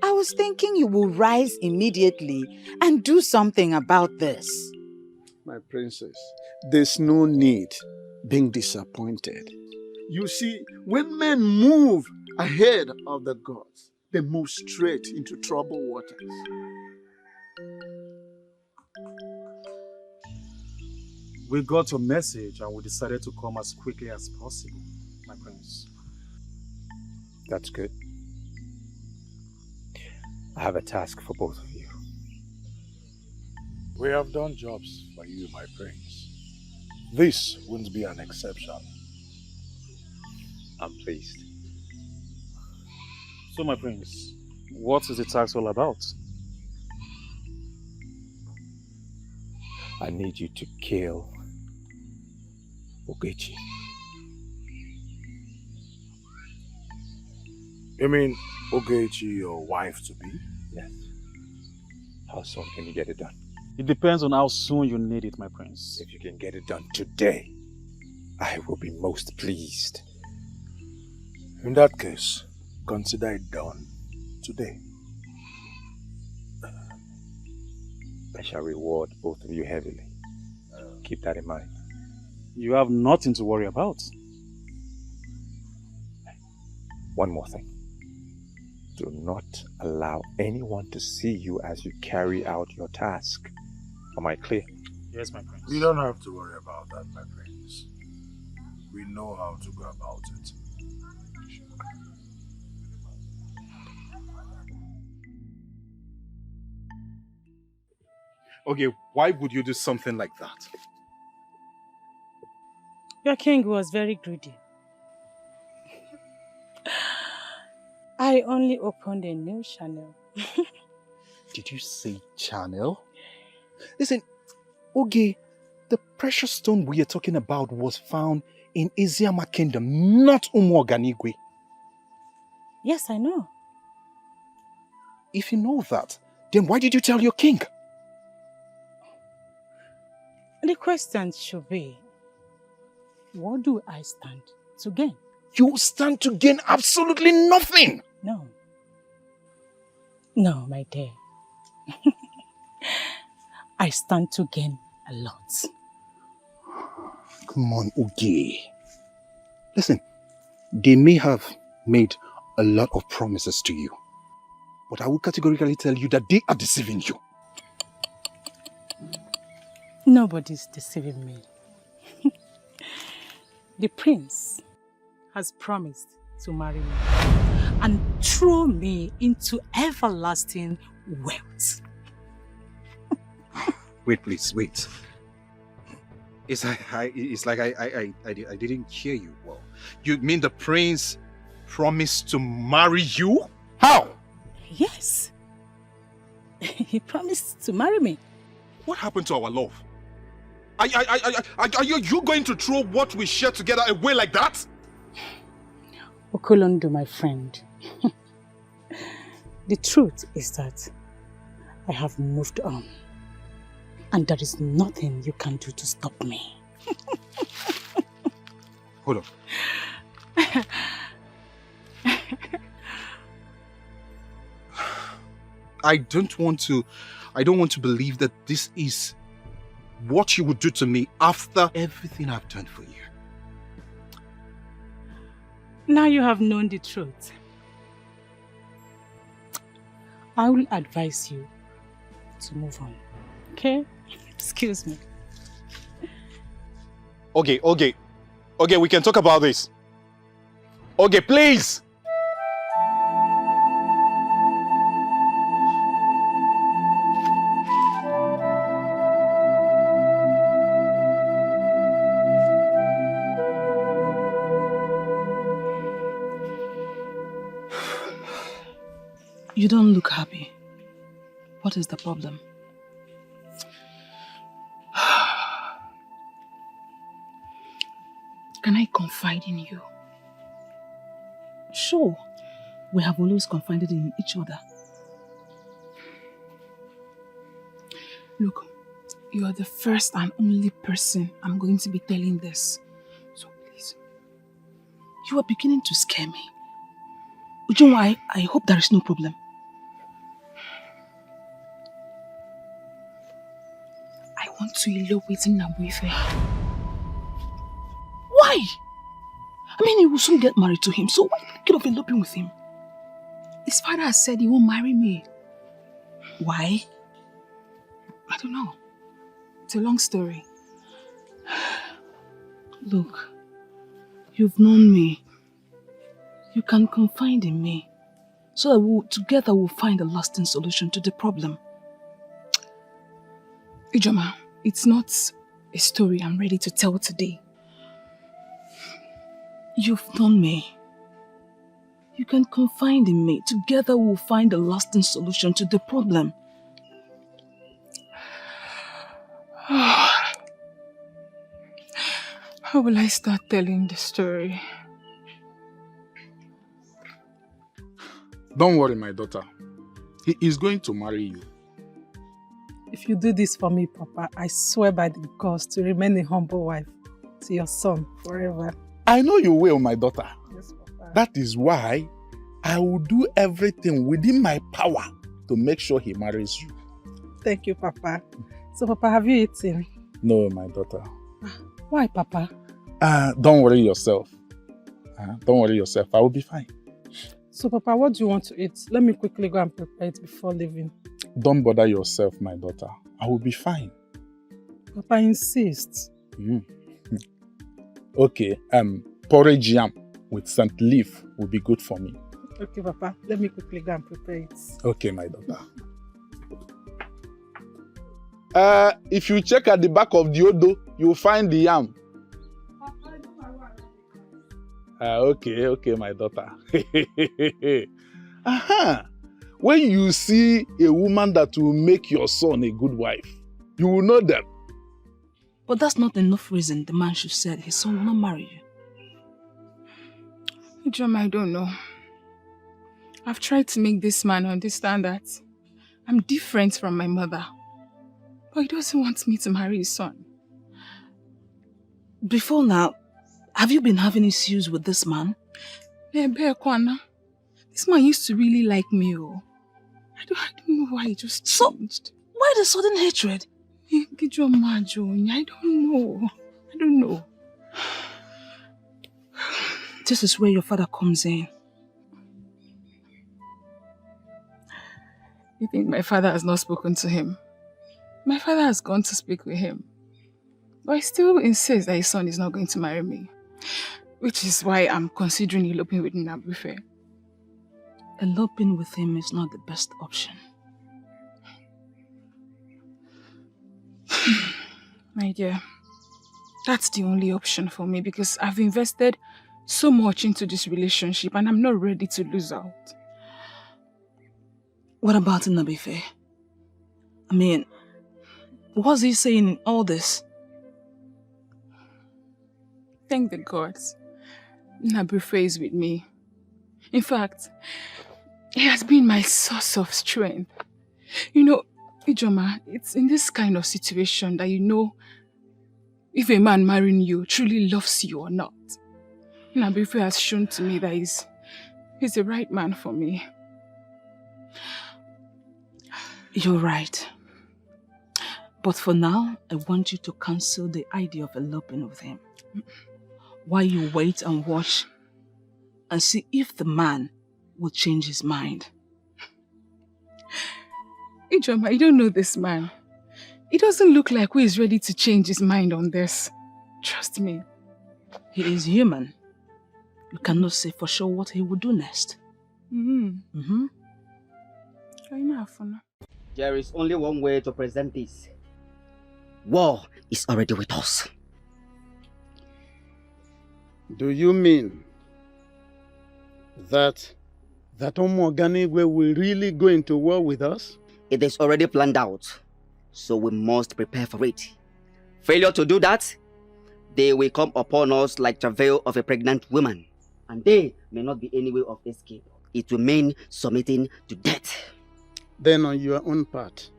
I was thinking you will rise immediately and do something about this. My princess, there's no need being disappointed. You see, when men move ahead of the gods, they move straight into troubled waters. We got your message and we decided to come as quickly as possible, my prince. That's good. I have a task for both of you. We have done jobs for you, my prince. This wouldn't be an exception. I'm pleased. So, my prince, what is the task all about? I need you to kill Ogechi. You mean Ogechi, your wife-to-be? Yes. How soon can you get it done? It depends on how soon you need it, my prince. If you can get it done today, I will be most pleased. In that case, consider it done today. I shall reward both of you heavily. Keep that in mind. You have nothing to worry about. One more thing. Do not allow anyone to see you as you carry out your task. Am I clear? Yes, my prince. You don't have to worry about that, my prince. We know how to go about it. Okay, why would you do something like that? Your king was very greedy. I only opened a new channel. Did you say channel? Listen, Oge, the precious stone we are talking about was found in Eziama Kingdom, not Umuoganigwe. Yes, I know. If you know that, then why did you tell your king? The question should be, what do I stand to gain? You stand to gain absolutely nothing. No. No, my dear. I stand to gain a lot. Come on, Oge. Listen, they may have made a lot of promises to you, but I will categorically tell you that they are deceiving you. Nobody's deceiving me. The prince has promised to marry me and throw me into everlasting wealth. Wait, please, wait. It's like I didn't hear you well. You mean the prince promised to marry you? How? Yes. He promised to marry me. What happened to our love? Are you going to throw what we share together away like that? Okolondu, my friend. The truth is that I have moved on. And there is nothing you can do to stop me. Hold on. I don't want to believe that this is what you would do to me after everything I've done for you. Now you have known the truth. I will advise you to move on. Okay? Excuse me. Okay, we can talk about this. Okay, please! You don't look happy. What is the problem? Can I confide in you? Sure. We have always confided in each other. Look, you are the first and only person I'm going to be telling this. So please. You are beginning to scare me. Ujunwa, I hope there is no problem. I want to elope with Nabuife. Why? I mean, he will soon get married to him, so why get off eloping with him? His father has said he won't marry me. Why? I don't know. It's a long story. Look, you've known me. You can confide in me, so that together we'll find a lasting solution to the problem. Ijoma, it's not a story I'm ready to tell today. You've known me. You can confide in me. Together we'll find a lasting solution to the problem. How will I start telling the story? Don't worry, my daughter. He is going to marry you. If you do this for me, Papa, I swear by the gods to remain a humble wife to your son forever. I know you will, my daughter. Yes, Papa. That is why I will do everything within my power to make sure he marries you. Thank you, Papa. So, Papa, have you eaten? No, my daughter. Why, Papa? Don't worry yourself. Don't worry yourself. I will be fine. So, Papa, what do you want to eat? Let me quickly go and prepare it before leaving. Don't bother yourself, my daughter. I will be fine. Papa insists. Okay, porridge yam with scent leaf will be good for me. Okay, Papa. Let me quickly go and prepare it. Okay, my daughter. If you check at the back of the Odo, you'll find the yam. Okay, my daughter. When you see a woman that will make your son a good wife, you will know them. But that's not enough reason the man should say his son will not marry you. Ijoma, I don't know. I've tried to make this man understand that I'm different from my mother. But he doesn't want me to marry his son. Before now, have you been having issues with this man? This man used to really like me. I don't know why he just changed. So, why the sudden hatred? I don't know. This is where your father comes in. You think my father has not spoken to him? My father has gone to speak with him. But he still insists that his son is not going to marry me. Which is why I'm considering eloping with Nabufe. Eloping with him is not the best option. My dear, that's the only option for me because I've invested so much into this relationship and I'm not ready to lose out. What about Nabufe? I mean, what's he saying in all this? Thank the gods. Nabufe is with me. In fact, he has been my source of strength. You know, Ijoma, it's in this kind of situation that you know if a man marrying you truly loves you or not. Nabufe has shown to me that he's the right man for me. You're right. But for now, I want you to cancel the idea of eloping with him. While you wait and watch and see if the man will change his mind. Ijoma, you don't know this man. He doesn't look like who is ready to change his mind on this. Trust me. He is human. You cannot say for sure what he will do next. There is only one way to present this. War is already with us. Do you mean that Omoganigwe will really go into war with us? It is already planned out, so we must prepare for it. Failure to do that, they will come upon us like travail of a pregnant woman, and they may not be any way of escape. It will mean submitting to death. Then on your own part,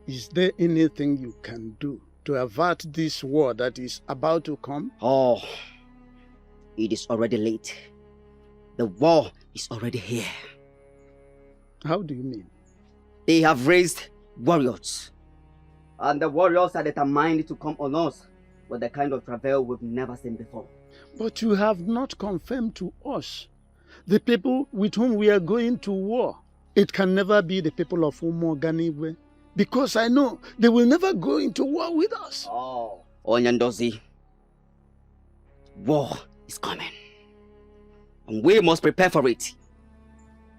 is there anything you can do to avert this war that is about to come? Oh, it is already late. The war is already here. How do you mean? They have raised warriors. And the warriors are determined to come on us with the kind of travail we've never seen before. But you have not confirmed to us the people with whom we are going to war. It can never be the people of Umoganigwe, because I know they will never go into war with us. Oh, Onyandozi, war is coming. And we must prepare for it.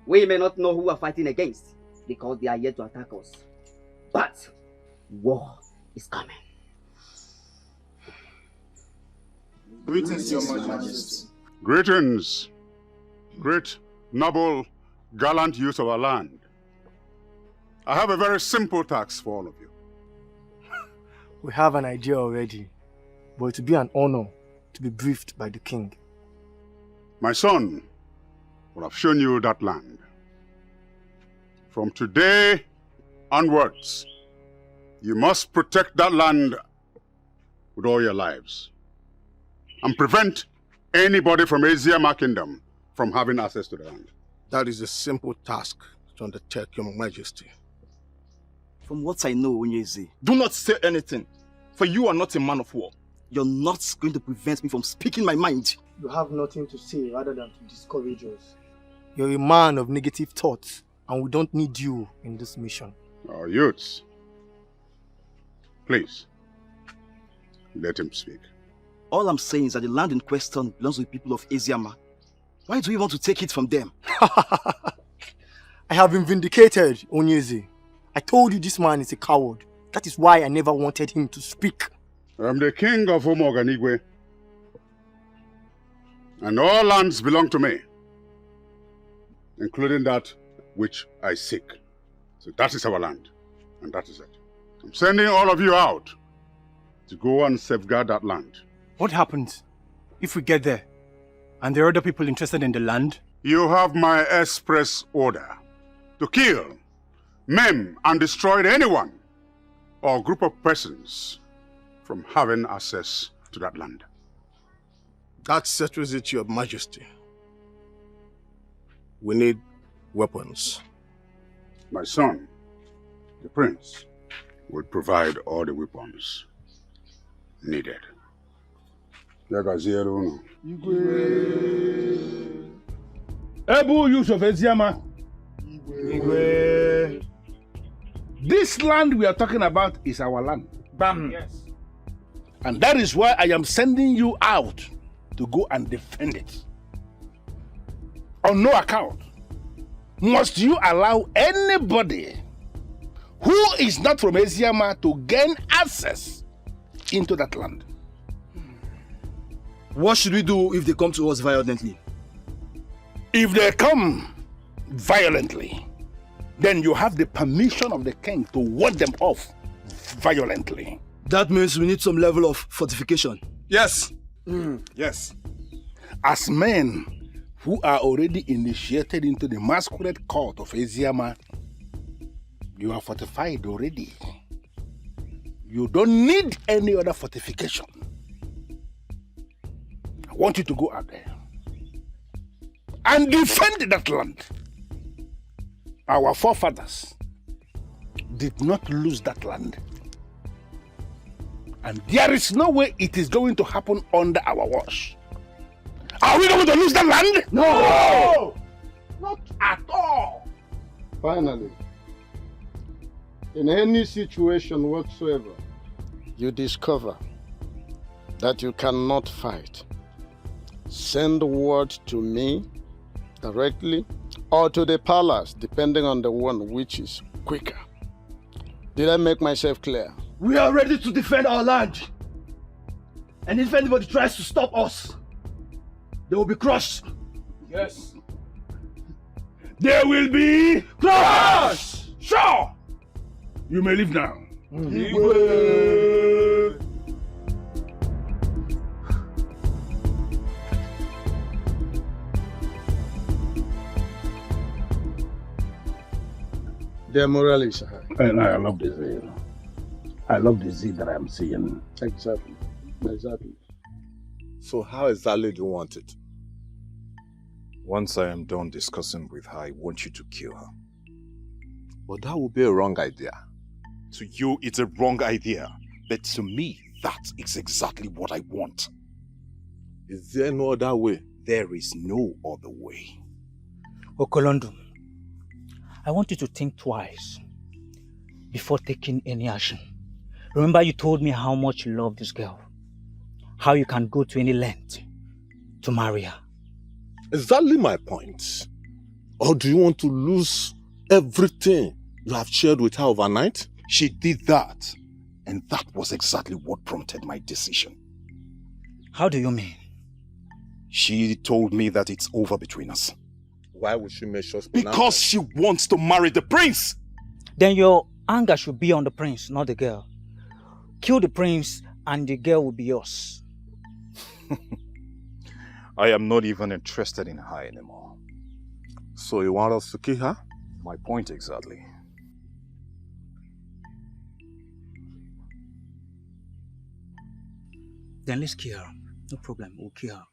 We may not know who we are fighting against, because they are yet to attack us. But war is coming. Greetings, Your Majesty. Greetings, great, noble, gallant youth of our land. I have a very simple task for all of you. We have an idea already, but it will be an honor to be briefed by the king. My son will have shown you that land. From today onwards, you must protect that land with all your lives and prevent anybody from Asiama Kingdom from having access to the land? That is a simple task to undertake, Your Majesty. From what I know, Onyeze, Do not say anything, for you are not a man of war. you're not going to prevent me from speaking my mind. You have nothing to say rather than to discourage us. You're a man of negative thoughts, and we don't need you in this mission. Oh, youths. Please, let him speak. All I'm saying is that the land in question belongs to the people of Eziama. Why do we want to take it from them? I have been vindicated, Onyeze. I told you this man is a coward. That is why I never wanted him to speak. I'm the king of Omoganigwe, and all lands belong to me, including that which I seek. So that is our land, and that is it. I'm sending all of you out to go and safeguard that land. What happens if we get there and there are other people interested in the land? You have my express order to kill, maim, and destroy anyone or group of persons from having access to that land. That settles it, Your Majesty. We need weapons. My son, the prince, will provide all the weapons needed. Ebu Yusuf Eziama. This land we are talking about is our land. Bam. Yes. And that is why I am sending you out to go and defend it. On no account must you allow anybody who is not from Eziama to gain access into that land. What should we do if they come to us violently? If they come violently, then you have the permission of the king to ward them off violently. That means we need some level of fortification. Yes. Yes. As men who are already initiated into the masquerade court of Eziama, you are fortified already. You don't need any other fortification. I want you to go out there and defend that land. Our forefathers did not lose that land. And there is no way it is going to happen under our watch. Are we going to lose that land? No! Not at all. Finally, in any situation whatsoever, you discover that you cannot fight, send word to me directly or to the palace, depending on the one which is quicker. Did I make myself clear? We are ready to defend our land. And if anybody tries to stop us, they will be crushed. Yes. There will be crush. Sure. You may leave now. Their morale is high. And I love the zeal. I love the zeal that I'm seeing. Exactly. Exactly. So how exactly do you want it? Once I am done discussing with her, I want you to kill her. But that would be a wrong idea. To you, it's a wrong idea. But to me, that is exactly what I want. Is there no other way? There is no other way. Okolondo, I want you to think twice before taking any action. Remember you told me how much you love this girl. How you can go to any length to marry her. Exactly my point. Or do you want to lose everything you have shared with her overnight? She did that. And that was exactly what prompted my decision. How do you mean? She told me that it's over between us. Why would she make sure? Because she wants to marry the prince. Then your anger should be on the prince, not the girl. Kill the prince and the girl will be yours. I am not even interested in her anymore. So you want us to kill her? My point exactly. Then let's kill her. No problem, we'll kill her.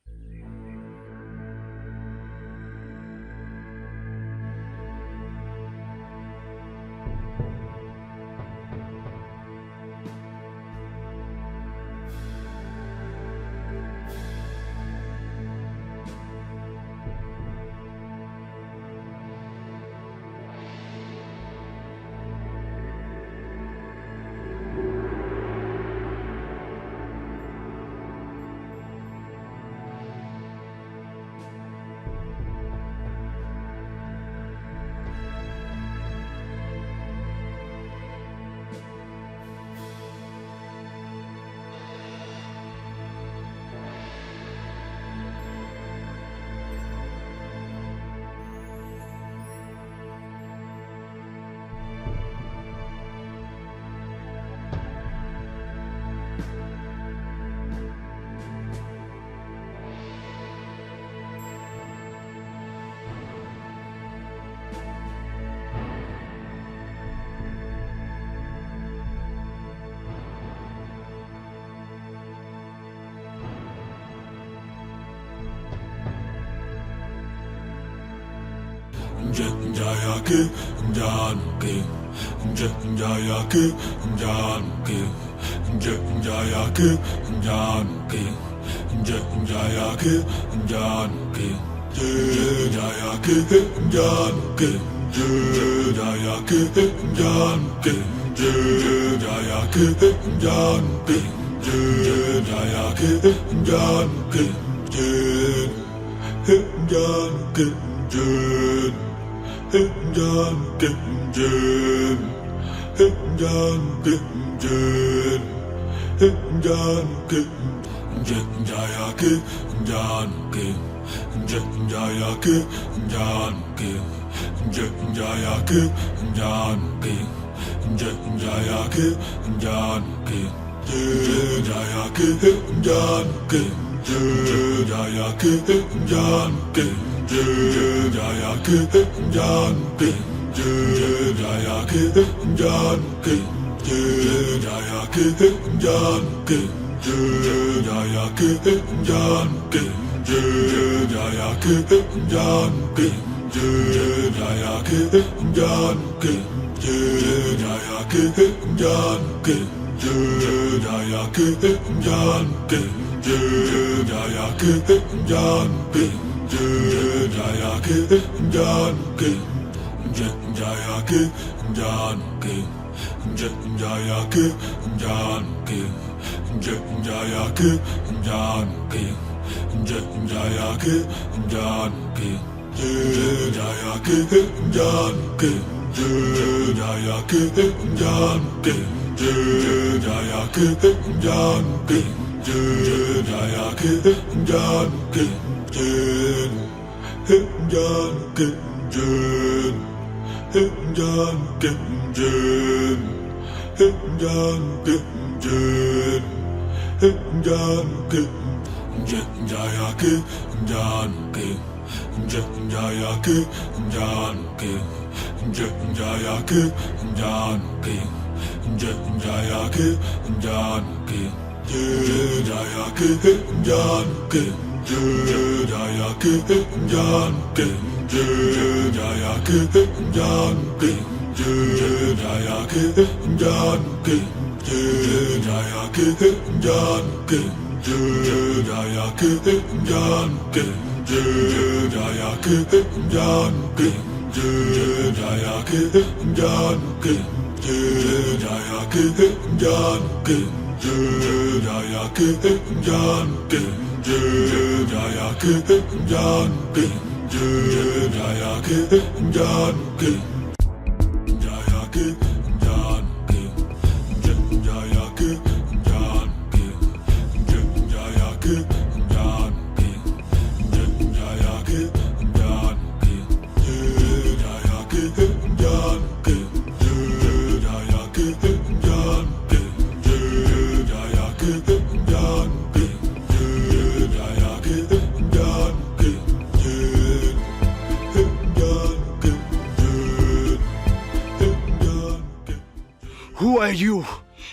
Who are you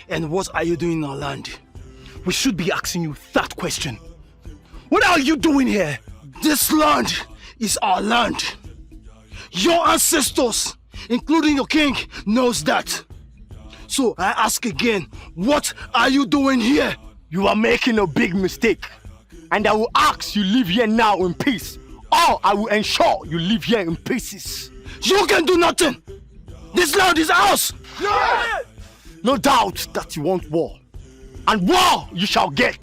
and what are you doing in our land? We should be asking you that question. What are you doing here? This land is our land. Your ancestors, including your king, knows that. So I ask again, what are you doing here? You are making a big mistake. And I will ask you live here now in peace. Or I will ensure you live here in pieces. You can do nothing. This land is ours. Yeah. No doubt that you want war. And war you shall get.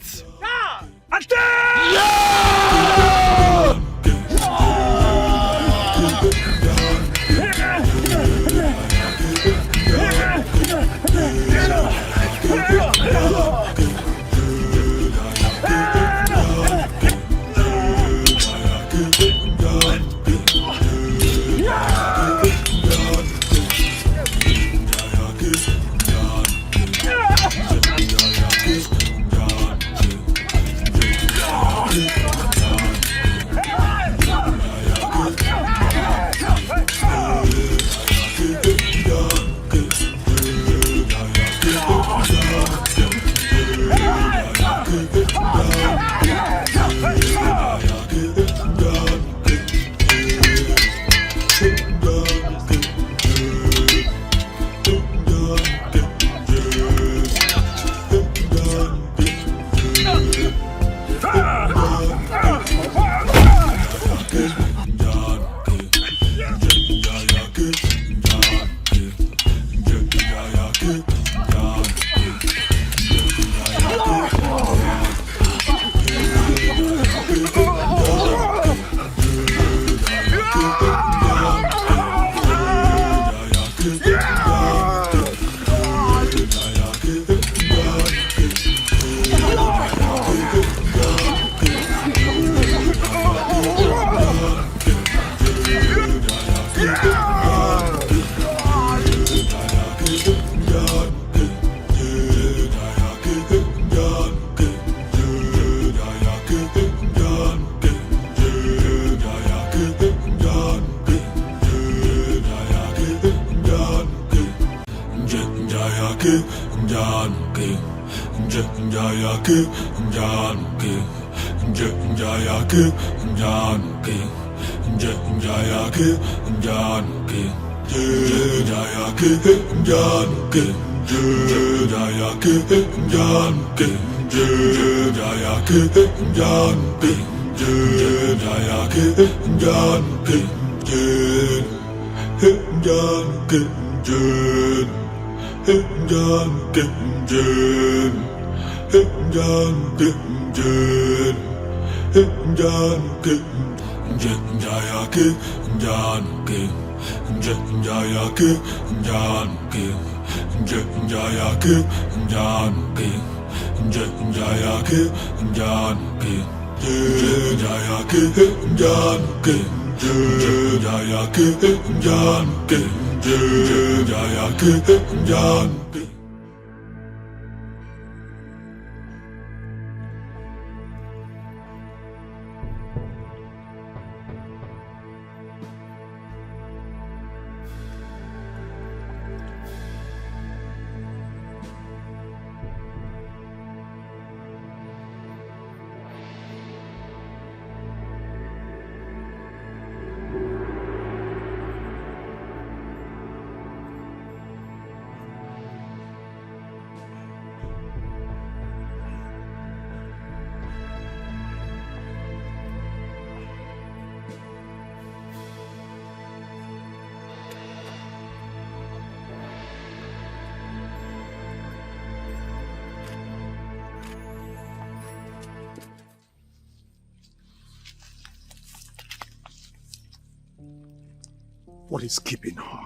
What is keeping her?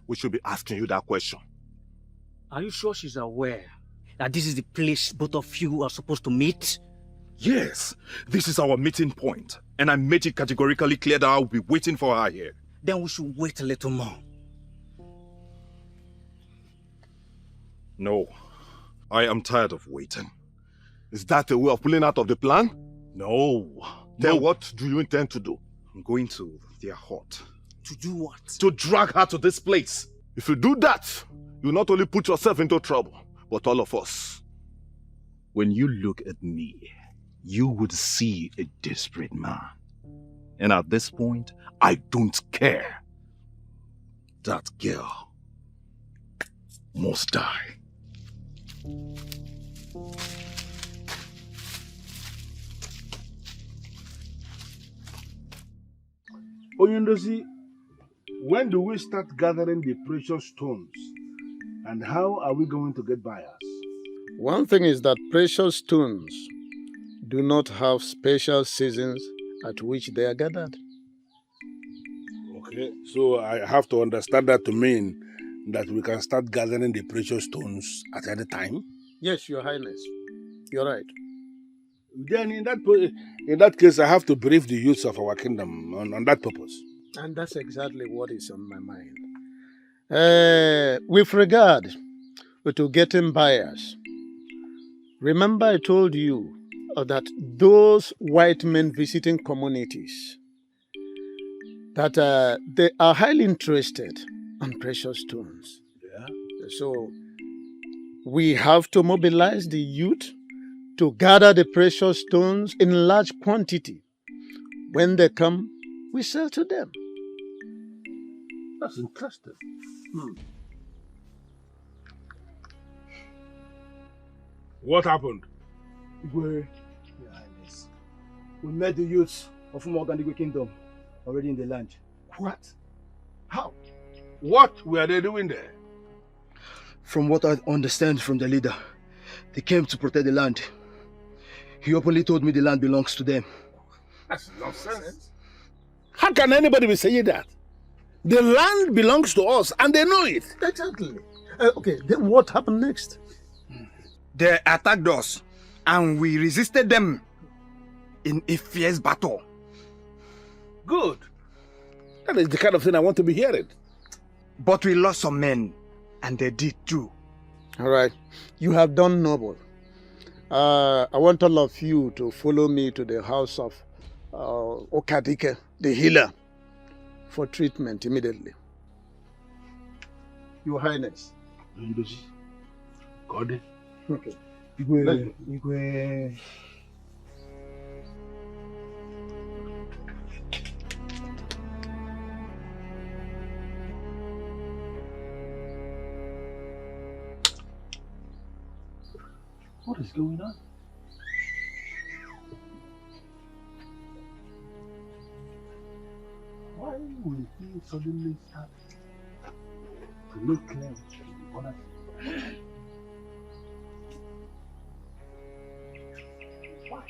We should be asking you that question. Are you sure she's aware that this is the place both of you are supposed to meet? Yes, this is our meeting point, and I made it categorically clear that I'll be waiting for her here. Then we should wait a little more. No, I am tired of waiting. Is that a way of pulling out of the plan? No. Then what do you intend to do? I'm going to their hut. To do what? To drag her to this place. If you do that, you not only put yourself into trouble, but all of us. When you look at me, you would see a desperate man. And at this point, I don't care. That girl must die. Oyundosi, when do we start gathering the precious stones? And how are we going to get buyers? One thing is that precious stones do not have special seasons at which they are gathered. Okay, so I have to understand that to mean that we can start gathering the precious stones at any time? Yes, Your Highness. You're right. Then in that case, I have to brief the youths of our kingdom on that purpose. And that's exactly what is on my mind. With regard to getting buyers, remember I told you that those white men visiting communities, that they are highly interested in precious stones. Yeah. So we have to mobilize the youth to gather the precious stones in large quantity. When they come, we sell to them. That's interesting. What happened? Your Highness, we met the youths of Umogandigwe Kingdom already in the land. What? How? What were they doing there? From what I understand from the leader, they came to protect the land. He openly told me the land belongs to them. That's nonsense. How can anybody be saying that? The land belongs to us and they know it. Exactly. Okay, then what happened next? They attacked us and we resisted them in a fierce battle. Good. That is the kind of thing I want to be hearing. But we lost some men, and they did too. All right, you have done noble. I want all of you to follow me to the house of Okadike, the healer, for treatment immediately. Your Highness. God. Okay. Igwe. What is going on? Why will he suddenly start to look clear on us? Why?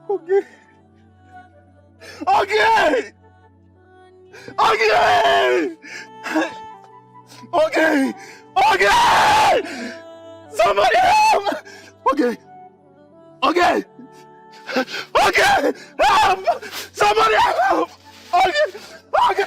Okay. Okay! Okay! Okay! Okay! Somebody help! Okay! Okay! Okay! Help! Somebody help! Okay! Okay!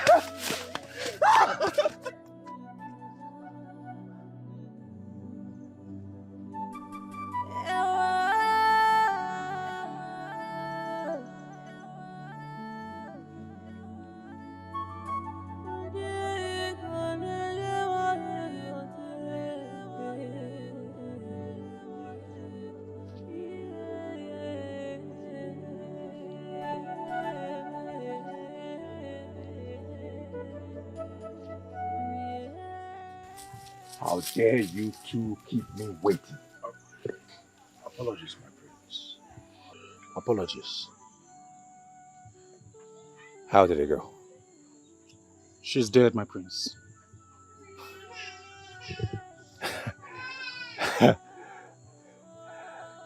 How dare you two keep me waiting? Apologies, my prince. Apologies. How did it go? She's dead, my prince.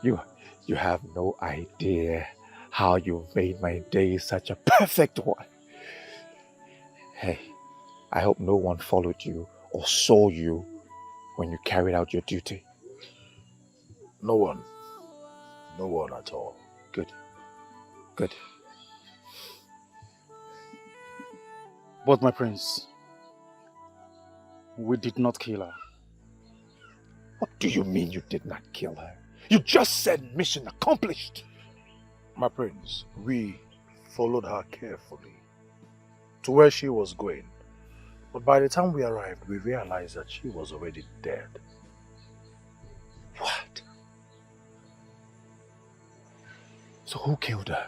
You have no idea how you made my day such a perfect one. Hey, I hope no one followed you or saw you when you carried out your duty. No one. No one at all. Good. Good. But my prince, we did not kill her. What do you mean you did not kill her? You just said mission accomplished. My prince, we followed her carefully to where she was going. But by the time we arrived, we realized that she was already dead. What? So who killed her?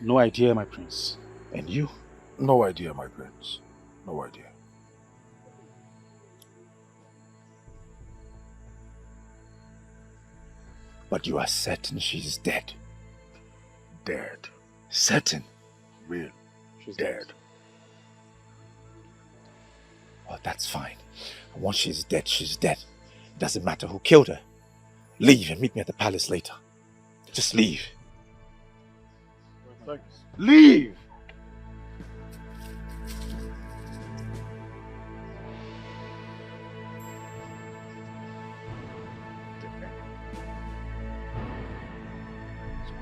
No idea, my prince. And you? No idea, my prince. No idea. But you are certain she's dead? Dead. Certain? Real. She's dead. Well, that's fine. Once she's dead, she's dead. It doesn't matter who killed her. Leave and meet me at the palace later. Just leave. Leave!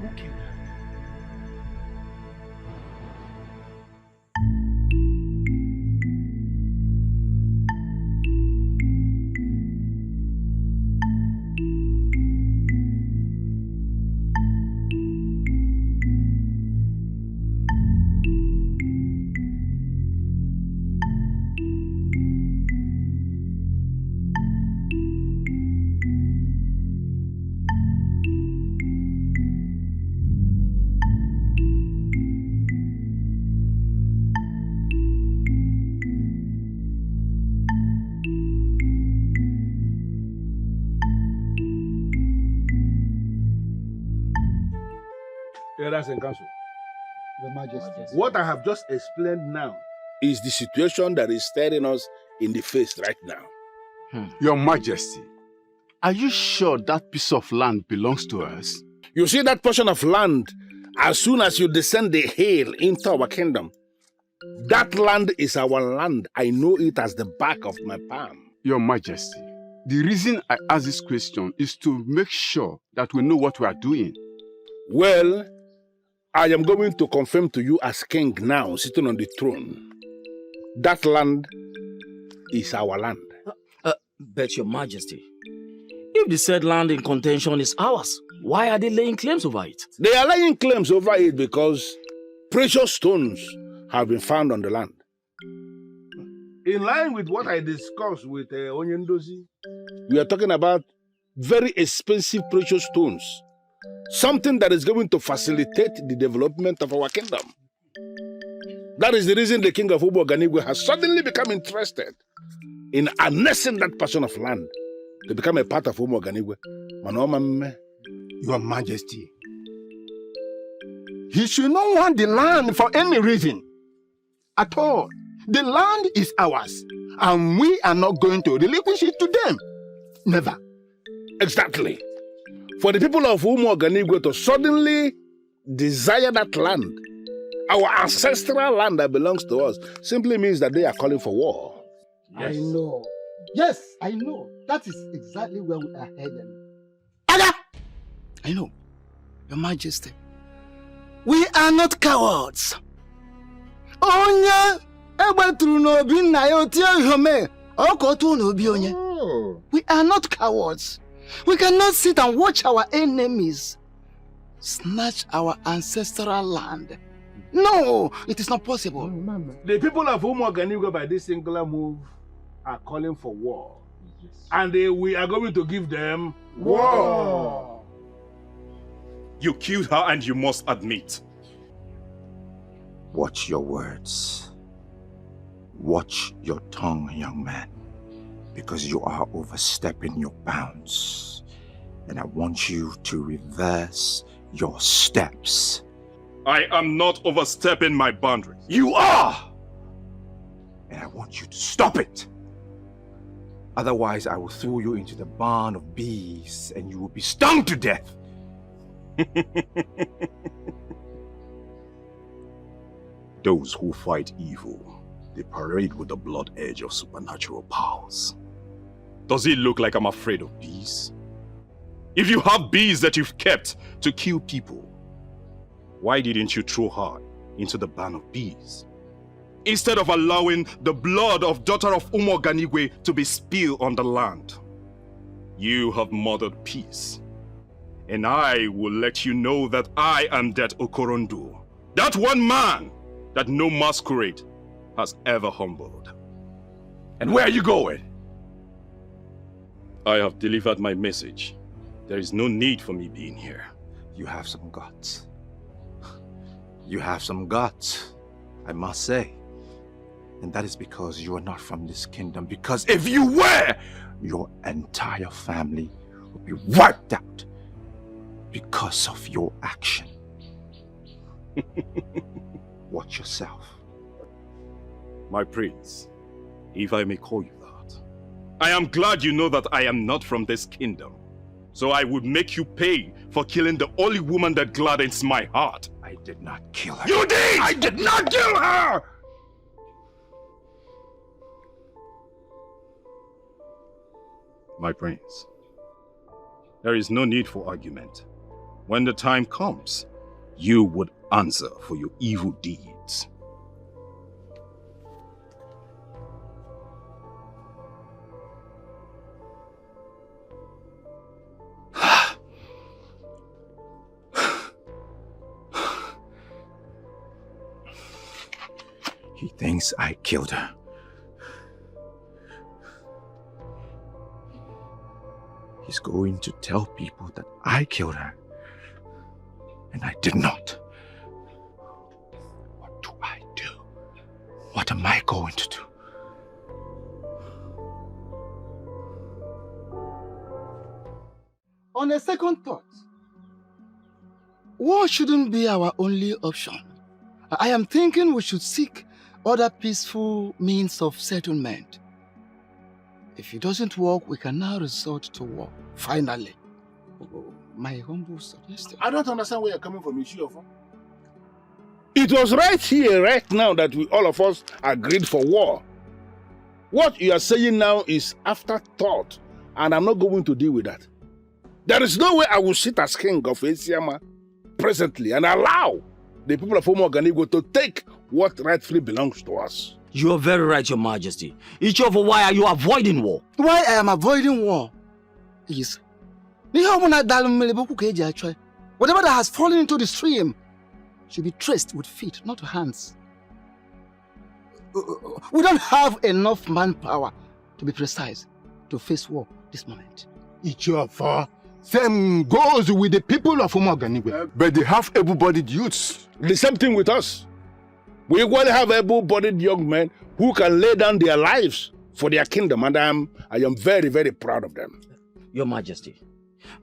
Who killed her? Elders in council. Your Majesty. What I have just explained now is the situation that is staring us in the face right now. Your Majesty, are you sure that piece of land belongs to us? You see that portion of land, as soon as you descend the hill into our kingdom, that land is our land. I know it as the back of my palm. Your Majesty, the reason I ask this question is to make sure that we know what we are doing. Well, I am going to confirm to you as king now, sitting on the throne. That land is our land. Bet your Majesty, if the said land in contention is ours, why are they laying claims over it? They are laying claims over it because precious stones have been found on the land. In line with what I discussed with Onyendozi, we are talking about very expensive precious stones. Something that is going to facilitate the development of our kingdom. That is the reason the king of Umoganigwe has suddenly become interested in annexing that portion of land to become a part of Umoganigwe. Your Majesty, he should not want the land for any reason at all. The land is ours, and we are not going to relinquish it to them. Never. Exactly. For the people of Umoganigwe to suddenly desire that land, our ancestral land that belongs to us, simply means that they are calling for war. Yes. I know. Yes, I know. That is exactly where we are headed. I know, Your Majesty. We are not cowards. We are not cowards. We cannot sit and watch our enemies snatch our ancestral land. No, it is not possible. The people of Umoganigwe by this singular move are calling for war. Yes. And we are going to give them war. You killed her and you must admit. Watch your words. Watch your tongue, young man. Because you are overstepping your bounds. And I want you to reverse your steps. I am not overstepping my boundaries. You are! And I want you to stop it. Otherwise, I will throw you into the barn of bees and you will be stung to death. Those who fight evil, they parade with the blood edge of supernatural powers. Does it look like I'm afraid of bees? If you have bees that you've kept to kill people, why didn't you throw her into the barn of bees? Instead of allowing the blood of daughter of Umoganigwe to be spilled on the land. You have murdered peace. And I will let you know that I am that Okorondo. That one man that no masquerade has ever humbled. And where are you going? I have delivered my message. There is no need for me being here. You have some guts. You have some guts, I must say. And that is because you are not from this kingdom. Because if you were, your entire family would be wiped out because of your action. Watch yourself. My prince, if I may call you that, I am glad you know that I am not from this kingdom. So I would make you pay for killing the only woman that gladdens my heart. I did not kill her. You did! I did not kill her! My prince, there is no need for argument. When the time comes, you would answer for your evil deeds. He thinks I killed her. He's going to tell people that I killed her. And I did not. What do I do? What am I going to do? On a second thought, war shouldn't be our only option. I am thinking we should seek other peaceful means of settlement. If it doesn't work, we can now resort to war. Finally. My humble suggestion. I don't understand where you're coming from, Ishiofo. It was right here, right now, that all of us agreed for war. What you are saying now is afterthought, and I'm not going to deal with that. There is no way I will sit as king of Eziama presently and allow the people of Umuoganigwe to take what rightfully belongs to us. You are very right, Your Majesty. Ichiofu, why are you avoiding war? Why I am avoiding war is whatever that has fallen into the stream should be traced with feet, not hands. We don't have enough manpower, to be precise, to face war this moment. Ichiofu, same goes with the people of Umuoganigwe, but they have able-bodied youths. The same thing with us. We want to have able-bodied young men who can lay down their lives for their kingdom, and I am very, very proud of them. Your Majesty,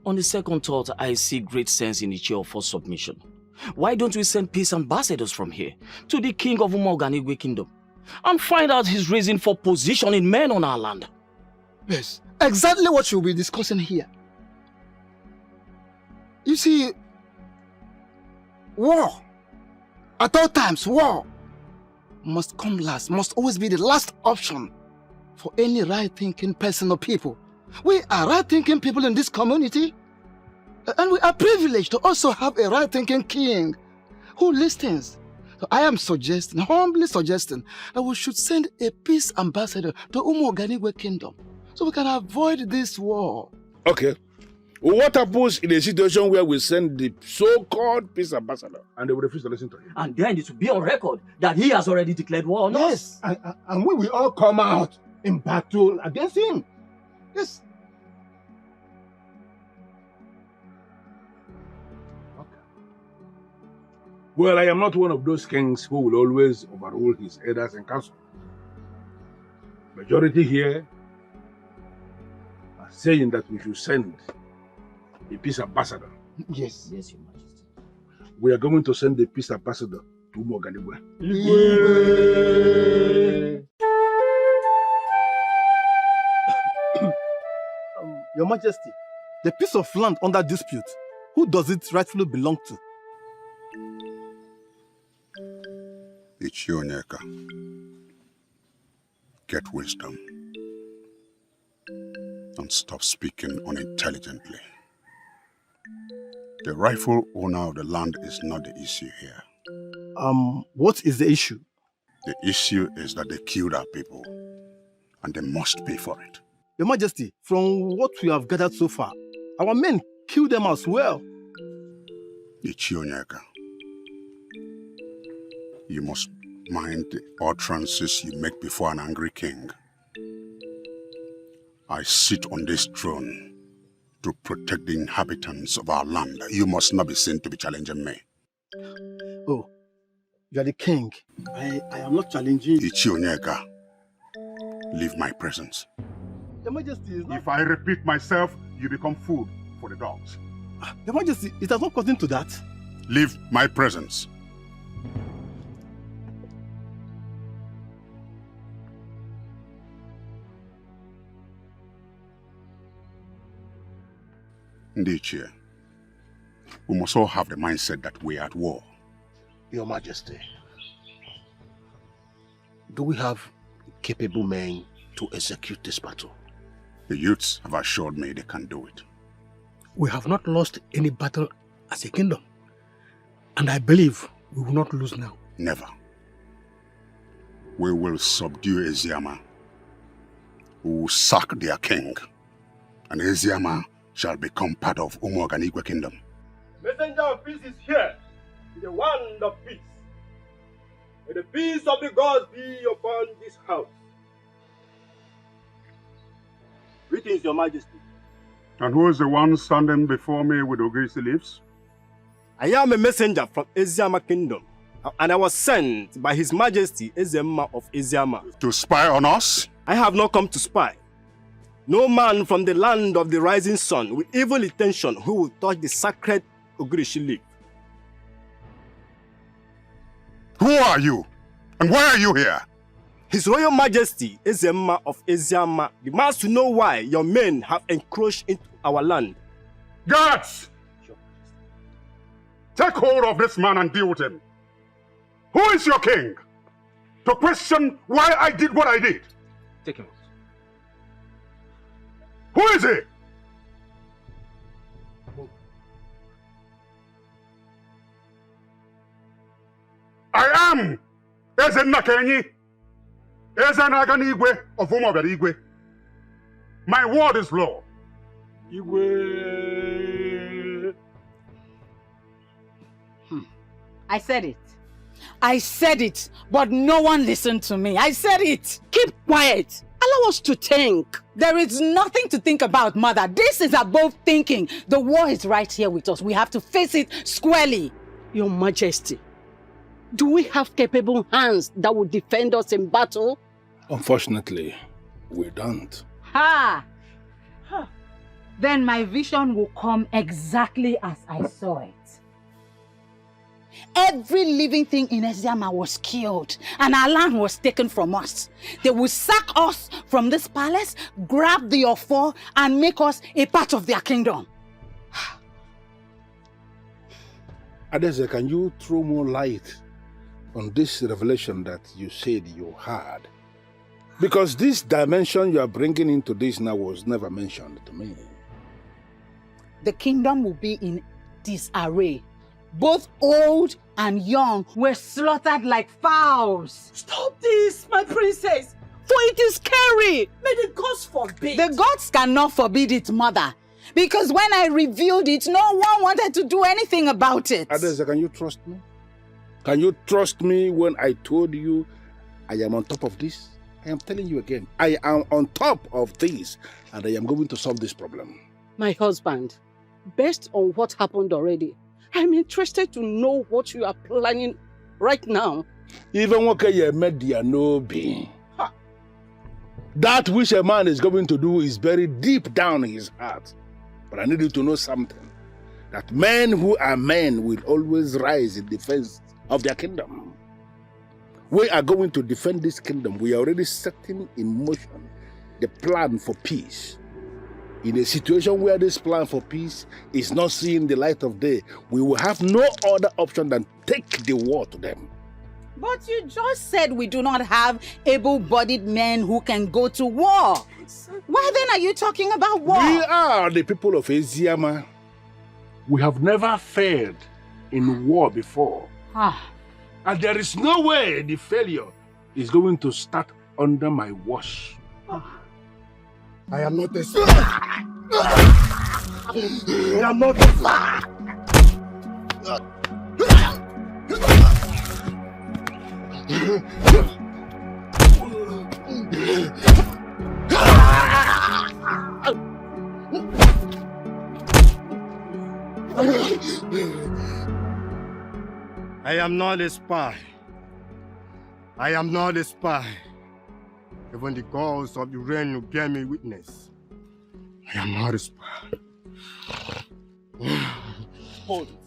on the second thought, I see great sense in Ichiofu's submission. Why don't we send peace ambassadors from here to the king of Umuoganigwe kingdom and find out his reason for positioning men on our land? Yes, exactly what you'll be discussing here. You see, war, at all times, war must come last, must always be the last option for any right-thinking person or people. We are right-thinking people in this community, and we are privileged to also have a right-thinking king who listens. So I am suggesting, humbly suggesting, that we should send a peace ambassador to Umuoganigwe kingdom so we can avoid this war. Okay. What happens in a situation where we send the so-called peace ambassador and they will refuse to listen to him? And then it will be on record that he has already declared war on us. Yes, and we will all come out in battle against him. Yes. Well, I am not one of those kings who will always overrule his elders and council. Majority here are saying that we should send a peace ambassador. Yes. Yes, Your Majesty. We are going to send the peace ambassador to Umuoganigwe. Your Majesty, the piece of land under dispute, who does it rightfully belong to? It's you, Neka. Get wisdom. And stop speaking unintelligently. The rightful owner of the land is not the issue here. What is the issue? The issue is that they killed our people, and they must pay for it. Your Majesty, from what we have gathered so far, our men killed them as well. Ichionyeka, you must mind the utterances you make before an angry king. I sit on this throne to protect the inhabitants of our land. You must not be seen to be challenging me. Oh, you are the king. I am not challenging. Ichionyeka, leave my presence. Your Majesty is not... If I repeat myself, you become food for the dogs. Your Majesty, it has not gotten to that. Leave my presence. Ndichie, we must all have the mindset that we are at war. Your Majesty, do we have capable men to execute this battle? The youths have assured me they can do it. We have not lost any battle as a kingdom, and I believe we will not lose now. Never. We will subdue Eziama. We will sack their king, and Eziama shall become part of Umuoganigwe kingdom. Messenger of peace is here, with the wand of peace. May the peace of the gods be upon this house. Greetings, Your Majesty. And who is the one standing before me with Ogirisi leaves? I am a messenger from Eziama kingdom, and I was sent by His Majesty Ezema of Eziama. To spy on us? I have not come to spy. No man from the land of the rising sun with evil intention who will touch the sacred Ogirishi leaf. Who are you? And why are you here? His Royal Majesty, Ezema of Eziama, demands to know why your men have encroached into our land. Guards! Take hold of this man and deal with him. Who is your king? To question why I did what I did. Take him. Who is he? I am Ezenakenyi, Ezenaganigwe of Umogarigwe. My word is law. Igwe. I said it. I said it, but no one listened to me. I said it. Keep quiet. Allow us to think. There is nothing to think about, Mother. This is above thinking. The war is right here with us. We have to face it squarely. Your Majesty, do we have capable hands that will defend us in battle? Unfortunately, we don't. Ha! Then my vision will come exactly as I saw it. Every living thing in Eziama was killed and our land was taken from us. They will sack us from this palace, grab the Ofo and make us a part of their kingdom. Adeze, can you throw more light on this revelation that you said you had? Because this dimension you are bringing into this now was never mentioned to me. The kingdom will be in disarray. Both old and young were slaughtered like fowls. Stop this, my princess. For it is scary. May the gods forbid. The gods cannot forbid it, Mother. Because when I revealed it, no one wanted to do anything about it. Adeze, can you trust me? Can you trust me when I told you I am on top of this? I am telling you again, I am on top of this and I am going to solve this problem. My husband, based on what happened already, I'm interested to know what you are planning right now. Even what you made there no be. That which a man is going to do is buried deep down in his heart. But I need you to know something. That men who are men will always rise in defense of their kingdom. We are going to defend this kingdom. We are already setting in motion the plan for peace. In a situation where this plan for peace is not seeing the light of day, we will have no other option than take the war to them. But you just said we do not have able-bodied men who can go to war. Why then are you talking about war? We are the people of Eziama. We have never failed in war before. And there is no way the failure is going to start under my watch. I am not a slave. I am not a slave. I am not a spy. I am not a spy. Even the gods of the rain will bear me witness. I am not a spy. Hold it.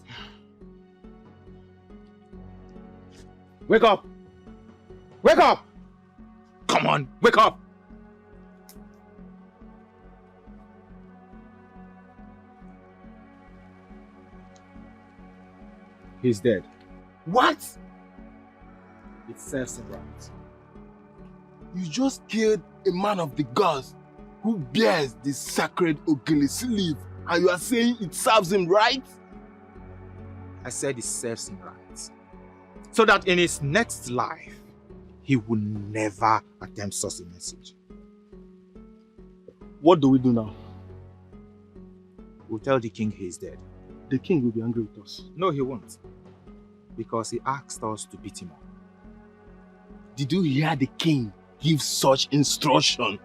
Wake up! Wake up! Come on, wake up! He's dead. What? It serves him right. You just killed a man of the gods who bears the sacred Ogele sleeve, and you are saying it serves him right? I said it serves him right. So that in his next life, he will never attempt such a message. What do we do now? We'll tell the king he is dead. The king will be angry with us. No, he won't. Because he asked us to beat him up. Did you hear the king give such instruction?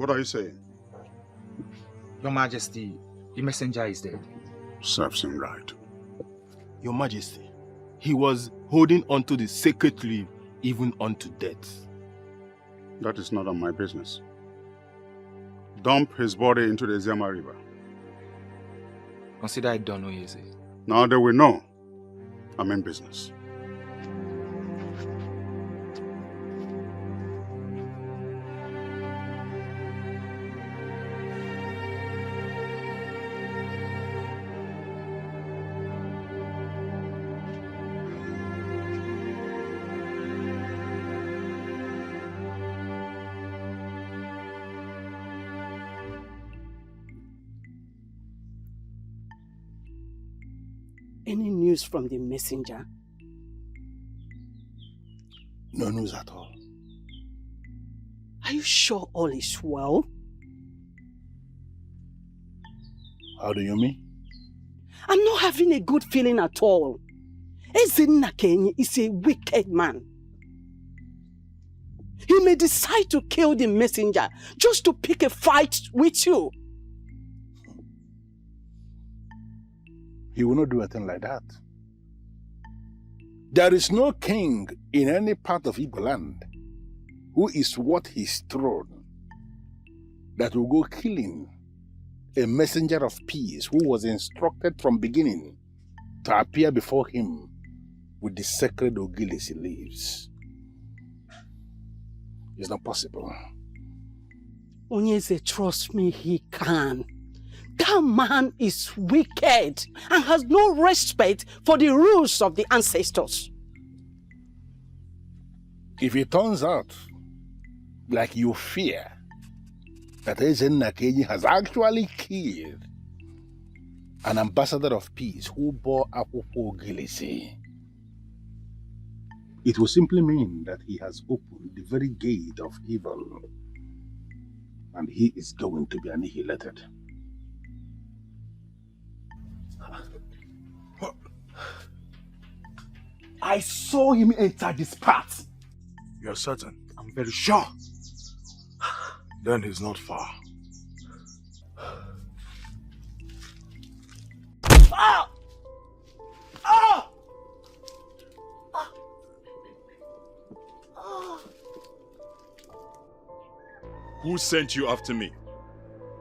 What are you saying? Your Majesty, the messenger is dead. Serves him right. Your Majesty, he was holding onto the sacred leaf even unto death. That is not on my business. Dump his body into the Zama River. Consider it done, Oyeze. Now they will know I'm in business. Any news from the messenger? No news at all. Are you sure all is well? How do you mean? I'm not having a good feeling at all. Ezinna Kenyi is a wicked man. He may decide to kill the messenger just to pick a fight with you. He will not do a thing like that. There is no king in any part of Igbo land who is worth his throne that will go killing a messenger of peace who was instructed from beginning to appear before him with the sacred Ogilisi leaves. It's not possible. Onyeze, trust me, he can. That man is wicked and has no respect for the rules of the ancestors. If it turns out, like you fear, that Ezenna Kenyi has actually killed an ambassador of peace who bore Akwụkwọ Ogilisi, it will simply mean that he has opened the very gate of evil, and he is going to be annihilated. I saw him enter this path. You're certain? I'm very sure. Then he's not far. Ah! Ah! Who sent you after me?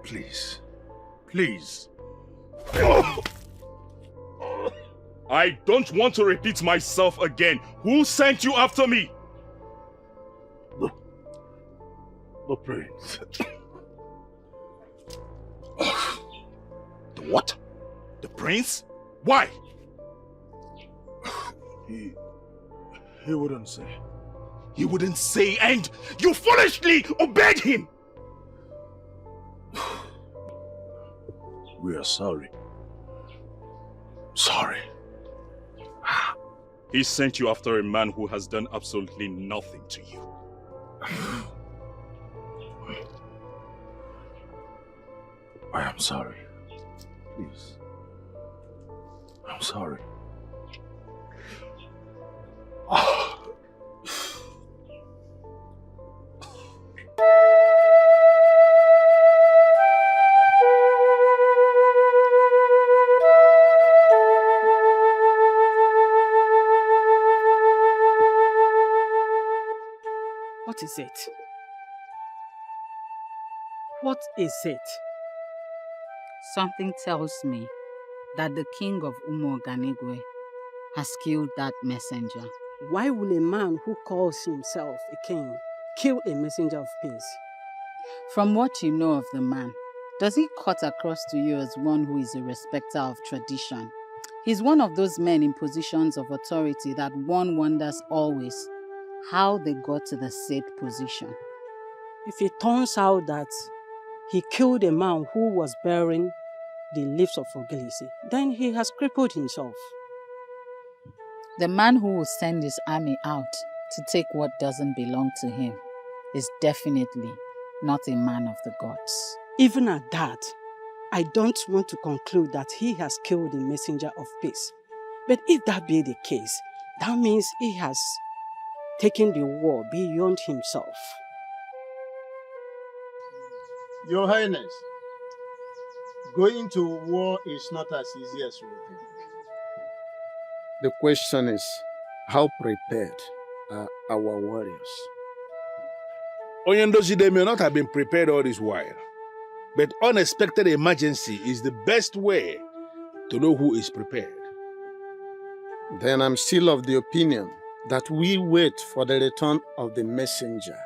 Please. Please. I don't want to repeat myself again. Who sent you after me? The prince. The what? The prince? Why? He wouldn't say. He wouldn't say, and you foolishly obeyed him! We are sorry. Sorry. He sent you after a man who has done absolutely nothing to you. I am sorry. Please. I'm sorry. What is it? What is it? Something tells me that the king of Umoganigwe has killed that messenger. Why will a man who calls himself a king kill a messenger of peace? From what you know of the man, does he cut across to you as one who is a respecter of tradition? He's one of those men in positions of authority that one wonders always how they got to the said position. If it turns out that he killed a man who was bearing the leaves of Ogilisi, then he has crippled himself. The man who will send his army out to take what doesn't belong to him is definitely not a man of the gods. Even at that, I don't want to conclude that he has killed the messenger of peace. But if that be the case, that means he has taken the war beyond himself. Your Highness, going to war is not as easy as we think. The question is, how prepared are our warriors? Onyendozi, they may not have been prepared all this while, but unexpected emergency is the best way to know who is prepared. Then I'm still of the opinion that we wait for the return of the messenger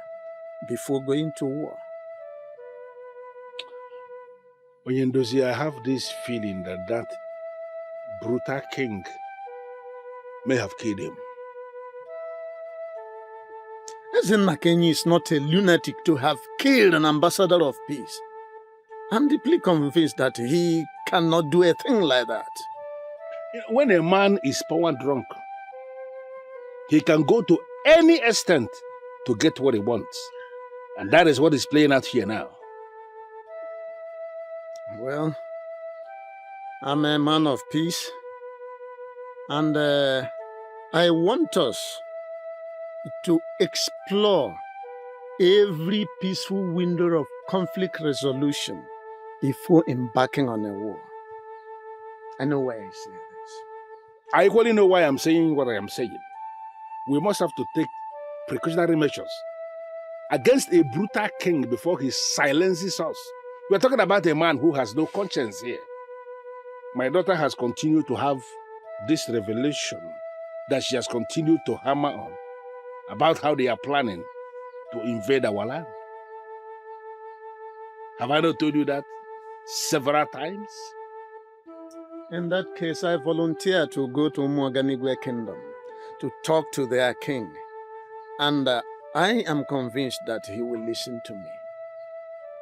before going to war. Onyendozi, I have this feeling that brutal king may have killed him. Ezennakenyi is not a lunatic to have killed an ambassador of peace. I'm deeply convinced that he cannot do a thing like that. When a man is power drunk, he can go to any extent to get what he wants. And that is what is playing out here now. Well, I'm a man of peace, and I want us to explore every peaceful window of conflict resolution before embarking on a war. I know why I say this. I equally know why I'm saying what I am saying. We must have to take precautionary measures against a brutal king before he silences us. We're talking about a man who has no conscience here. My daughter has continued to have this revelation that she has continued to hammer on about how they are planning to invade our land. Have I not told you that several times? In that case, I volunteer to go to Umuoganigwe Kingdom to talk to their king. And I am convinced that he will listen to me.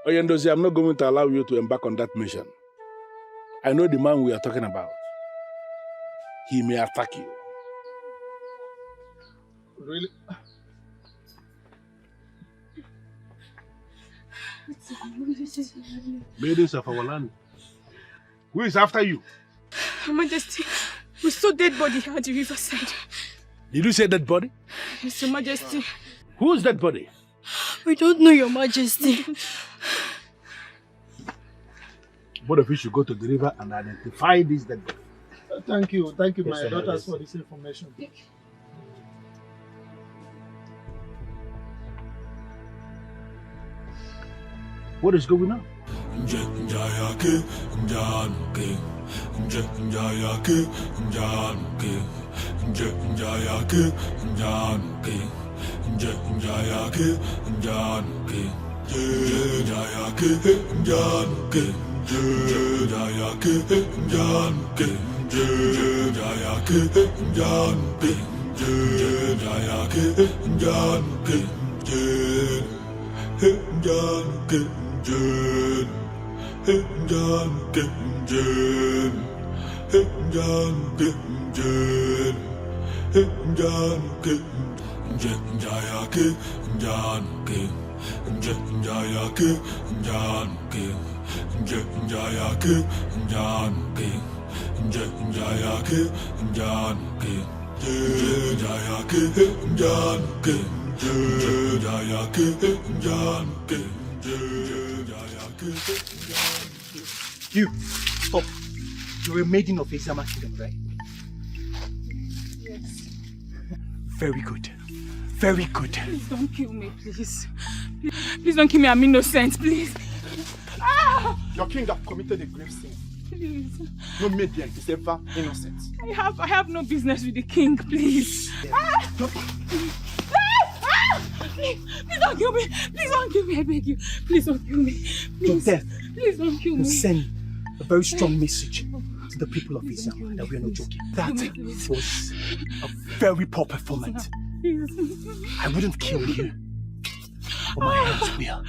Onyendozi, I'm not going to allow you to embark on that mission. I know the man we are talking about. He may attack you. Really? Maidens of our land. Who is after you? Your Majesty, we saw dead body at the riverside. Did you say dead body? Yes, Your Majesty. Who is dead body? We don't know, Your Majesty. Both of you should go to the river and identify this dead body. Thank you, Yes, my daughters, for this information. What is going on? You, stop. You're a maiden of Ezama Kingdom, right? Yes. Very good. Very good. Please don't kill me, please. Please don't kill me, I'm innocent, please. Ah! Your king have committed a grave sin. Please. No maiden is ever innocent. I have no business with the king, please. Ah! Please don't kill me. Please don't kill me, I beg you. Please don't kill me. Please. Your death Please don't kill will me. send a very strong message to the people of Islam that we are not joking. That was a very poor performance. I wouldn't kill you, but my hands will.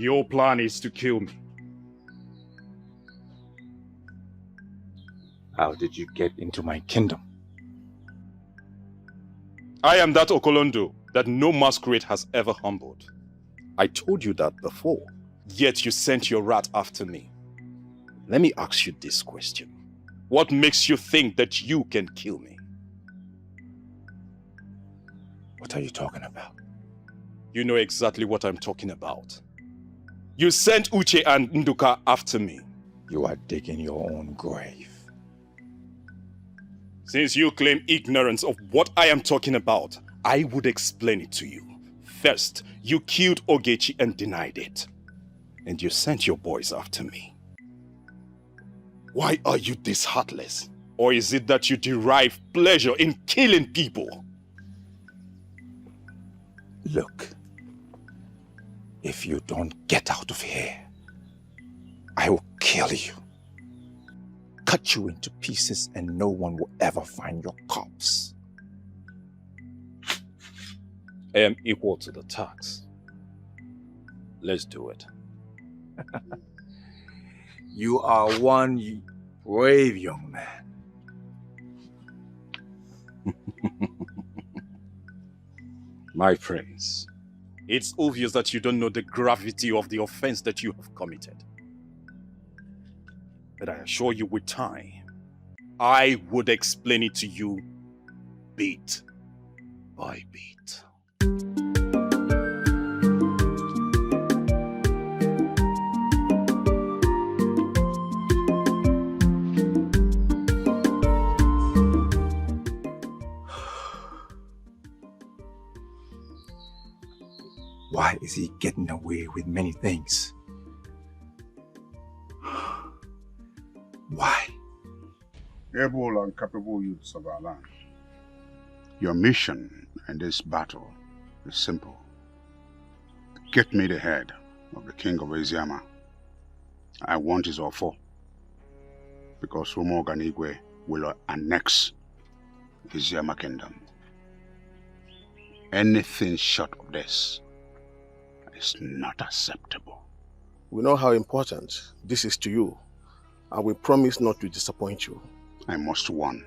Your plan is to kill me. How did you get into my kingdom? I am that Okolondo that no masquerade has ever humbled. I told you that before. Yet you sent your rat after me. Let me ask you this question. What makes you think that you can kill me? What are you talking about? You know exactly what I'm talking about. You sent Uche and Nduka after me. You are digging your own grave. Since you claim ignorance of what I am talking about, I would explain it to you. First, you killed Ogechi and denied it. And you sent your boys after me. Why are you this heartless? Or is it that you derive pleasure in killing people? Look, if you don't get out of here, I will kill you. Cut you into pieces and no one will ever find your corpse. I am equal to the task. Let's do it. You are one brave young man. My prince, it's obvious that you don't know the gravity of the offense that you have committed. But I assure you with time, I would explain it to you bit by bit. Why is he getting away with many things? Why? Able and capable youths of our land, your mission in this battle is simple. Get me the head of the king of Eziama. I want his offer, because Umoganigwe will annex Eziama kingdom. Anything short of this is not acceptable. We know how important this is to you, and we promise not to disappoint you. I must warn.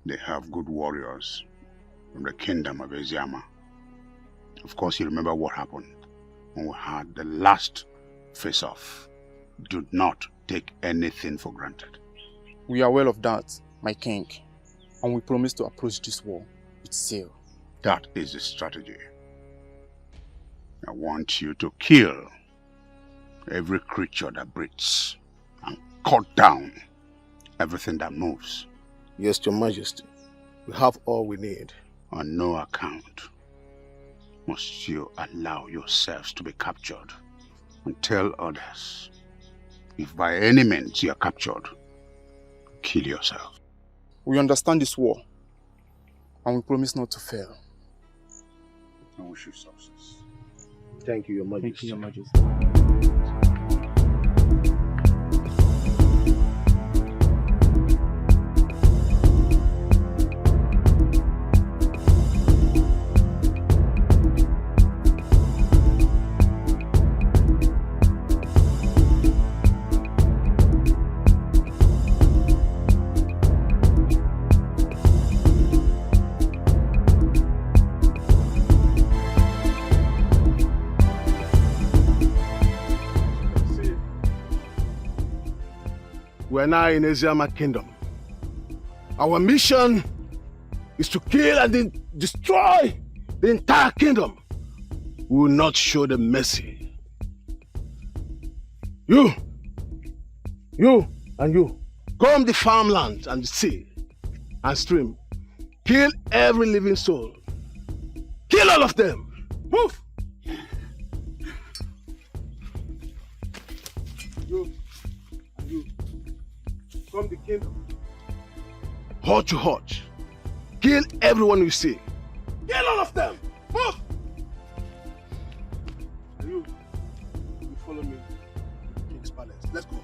They have good warriors from the kingdom of Eziama. Of course, you remember what happened when we had the last face-off. Do not take anything for granted. We are aware of that, my king, and we promise to approach this war with zeal. That is the strategy. I want you to kill every creature that breathes and cut down everything that moves. Yes, Your Majesty. We have all we need. On no account must you allow yourselves to be captured, and tell others, if by any means you are captured, kill yourself. We understand this war, and we promise not to fail. I wish you success. Thank you, Your Majesty. Thank you, Your Majesty. We are now in Eziama Kingdom. Our mission is to kill and destroy the entire kingdom. We will not show them mercy. You, and you, comb the farmland and the sea and stream. Kill every living soul. Kill all of them. Move! You, and you. From the kingdom. Hot to hot. Kill everyone you see. Kill all of them! Move! You follow me to the king's palace. Let's go.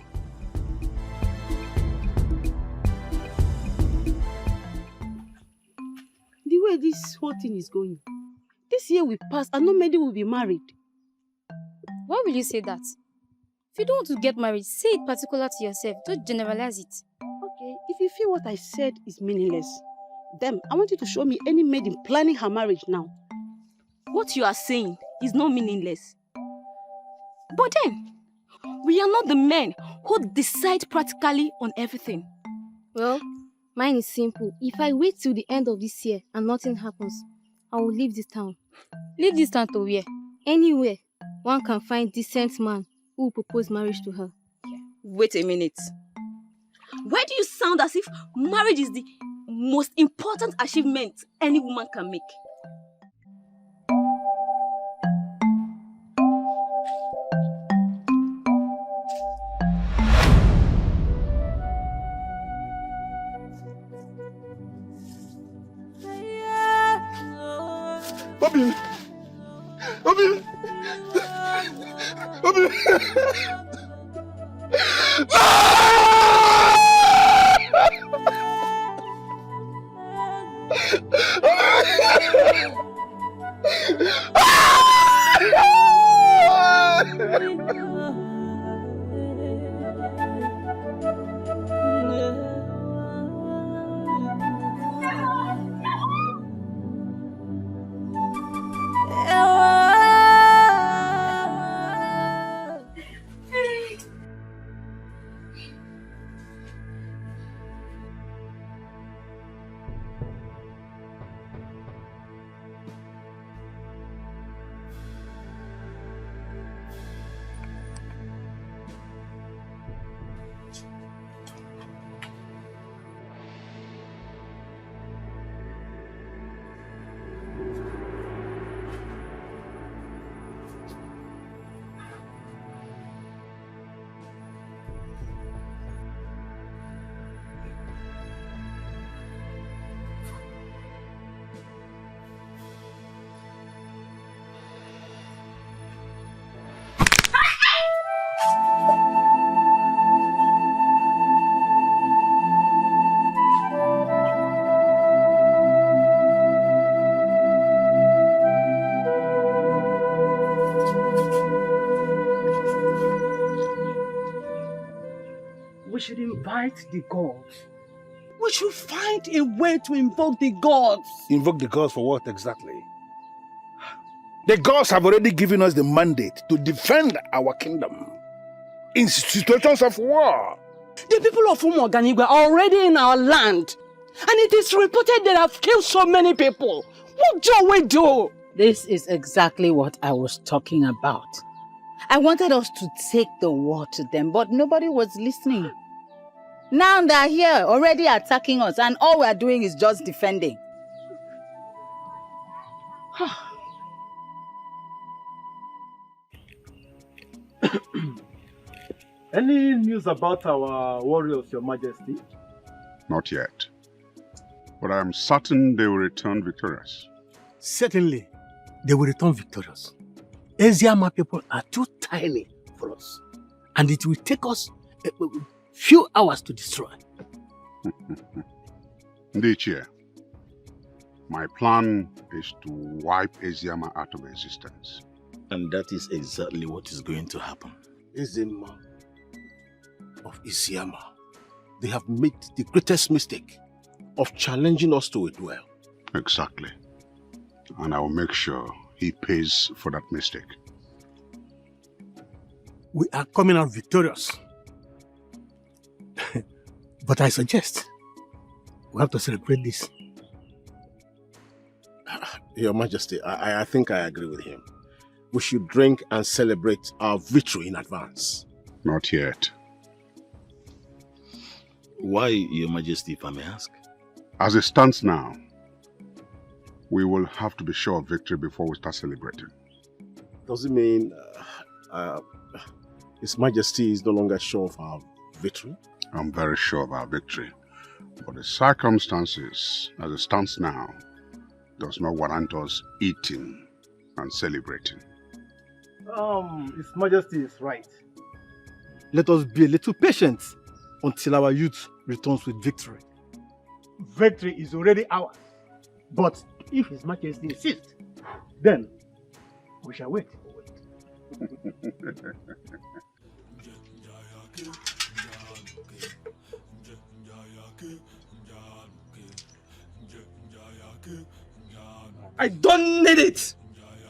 The way this whole thing is going, this year will pass and no many will be married. Why will you say that? If you don't want to get married, say it particular to yourself. Don't generalize it. Okay, if you feel what I said is meaningless, then I want you to show me any maiden planning her marriage now. What you are saying is not meaningless. But then, we are not the men who decide practically on everything. Well, mine is simple. If I wait till the end of this year and nothing happens, I will leave this town. Leave this town to where? Anywhere one can find decent man who will propose marriage to her. Wait a minute. Why do you sound as if marriage is the most important achievement any woman can make? Obi! Obi! Obi! We should invite the gods. We should find a way to invoke the gods. Invoke the gods for what exactly? The gods have already given us the mandate to defend our kingdom in situations of war. The people of Umuoganigwe are already in our land. And it is reported they have killed so many people. What do we do? This is exactly what I was talking about. I wanted us to take the war to them, but nobody was listening. Now they're here, already attacking us, and all we're doing is just defending. Any news about our warriors, Your Majesty? Not yet. But I am certain they will return victorious. Certainly, they will return victorious. Eziama people are too tiny for us. And it will take us a few hours to destroy. Ndichie, my plan is to wipe Eziama out of existence. And that is exactly what is going to happen. Ezema of Isiama, they have made the greatest mistake of challenging us to a duel. Exactly. And I will make sure he pays for that mistake. We are coming out victorious. But I suggest we have to celebrate this. Your Majesty, I think I agree with him. We should drink and celebrate our victory in advance. Not yet. Why, Your Majesty, if I may ask? As it stands now, we will have to be sure of victory before we start celebrating. Does it mean His Majesty is no longer sure of our victory? I'm very sure of our victory. But the circumstances, as it stands now, does not warrant us eating and celebrating. His Majesty is right. Let us be a little patient until our youth returns with victory. Victory is already ours. But if His Majesty insists, then we shall wait. I don't need it!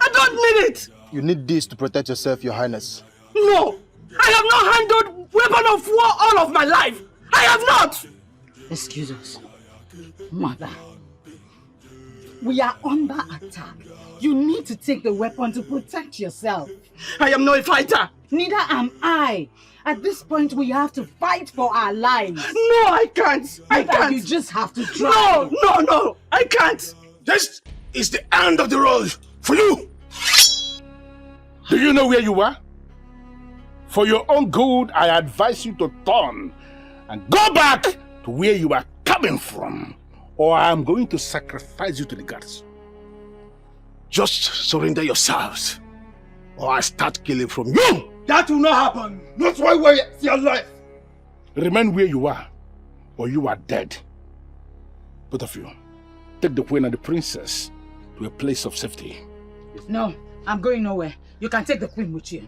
I don't need it! You need this to protect yourself, Your Highness. No! I have not handled weapon of war all of my life! I have not! Excuse us. Mother. We are under attack. You need to take the weapon to protect yourself. I am not a fighter! Neither am I. At this point, we have to fight for our lives. No, I can't! I can't! You just have to try. No! I can't! This is the end of the road for you! Do you know where you are? For your own good, I advise you to turn and go back to where you are coming from, or I am going to sacrifice you to the gods. Just surrender yourselves, or I start killing from you! That will not happen! Not why we waste your life! Remain where you are, or you are dead. Both of you, take the queen and the princess to a place of safety. No, I'm going nowhere. You can take the queen with you.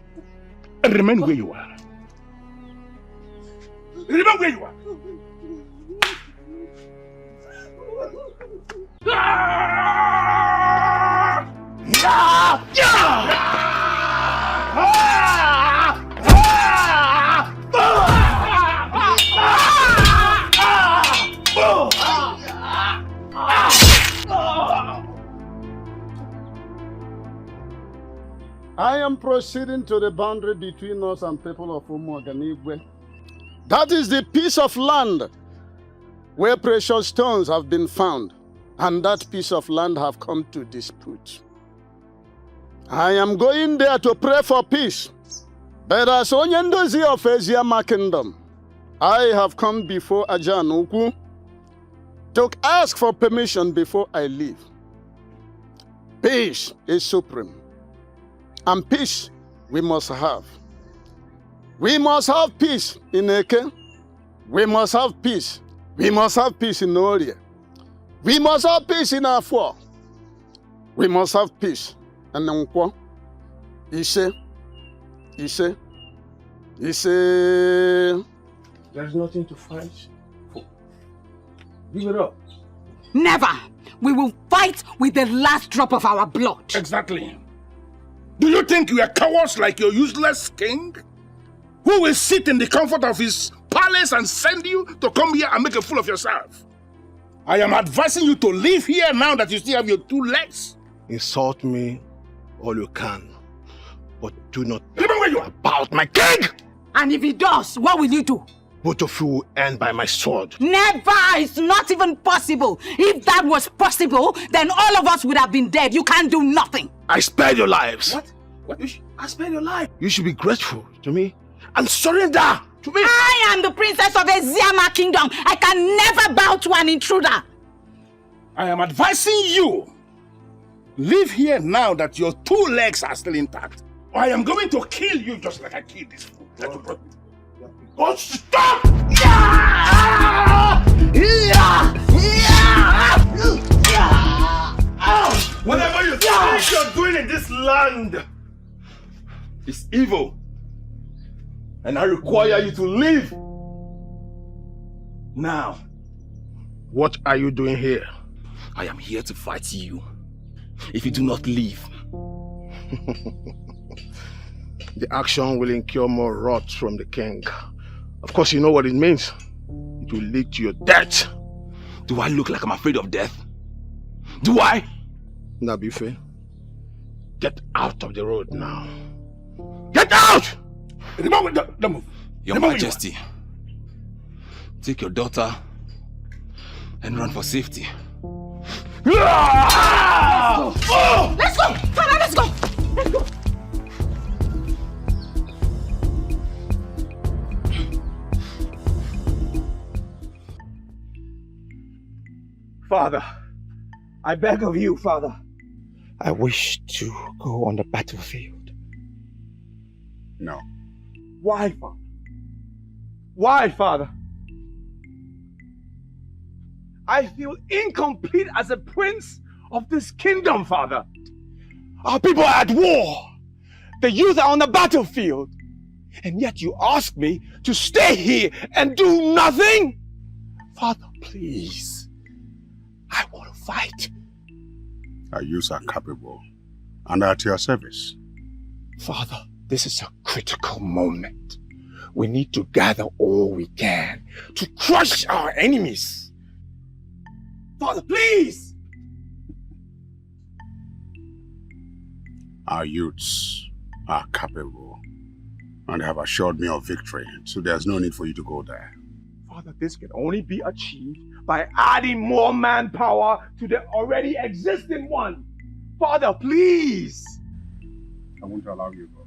And remain where you are. Remain where you are. I am proceeding to the boundary between us and people of Umuoganigwe. That is the piece of land where precious stones have been found, and that piece of land have come to dispute. I am going there to pray for peace. But as Onyendozi of Eziama Kingdom, I have come before Ajan Ukwu to ask for permission before I leave. Peace is supreme. And peace we must have. We must have peace in Eke. We must have peace. We must have peace in Oria. We must have peace in Afua. We must have peace in Nkwo. Ise. There's nothing to fight for. Give it up. Never! We will fight with the last drop of our blood. Exactly. Do you think you are cowards like your useless king? Who will sit in the comfort of his palace and send you to come here and make a fool of yourself? I am advising you to leave here now that you still have your 2 legs. Insult me all you can, but do not about my king! And if he does, what will you do? Both of you will end by my sword. Never! It's not even possible. If that was possible, then all of us would have been dead. You can't do nothing. I spared your lives. What? I spared your life. You should be grateful to me and surrender to me. I am the princess of Eziama Kingdom. I can never bow to an intruder. I am advising you, leave here now that your 2 legs are still intact. Or I am going to kill you just like I killed this fool that you brought me. Don't stop! Whatever you think you're doing in this land is evil. And I require you to leave. Now. What are you doing here? I am here to fight you. If you do not leave. The action will incur more wrath from the king. Of course, you know what it means. It will lead to your death. Do I look like I'm afraid of death? Do I? Nabife, get out of the road now. Get out! Don't move. Your Majesty, take your daughter and run for safety. Let's go! Let's go! Father, let's go! Let's go! Father, I beg of you, Father. I wish to go on the battlefield. No. Why, Father? Why, Father? I feel incomplete as a prince of this kingdom, Father. Our people are at war. The youth are on the battlefield. And yet you ask me to stay here and do nothing? Father, please. I want to fight. Our youths are capable and at your service. Father, this is a critical moment. We need to gather all we can to crush our enemies. Father, please! Our youths are capable and they have assured me of victory, so there's no need for you to go there. Father, this can only be achieved by adding more manpower to the already existing one. Father, please! I won't allow you to go.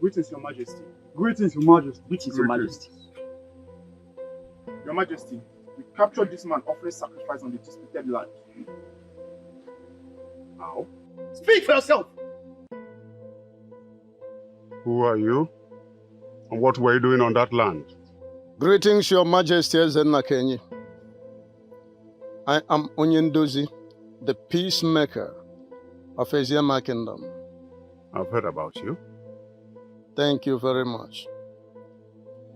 Greetings, Your Majesty. Greetings, Your Majesty. Greetings, Your Majesty. Your Majesty, we captured this man offering sacrifice on the disputed land. How? Speak for yourself! Who are you? And what were you doing on that land? Greetings, Your Majesty Ezenna Kenyi. I am Onyendozi, the peacemaker of Eziama Kingdom. I've heard about you. Thank you very much.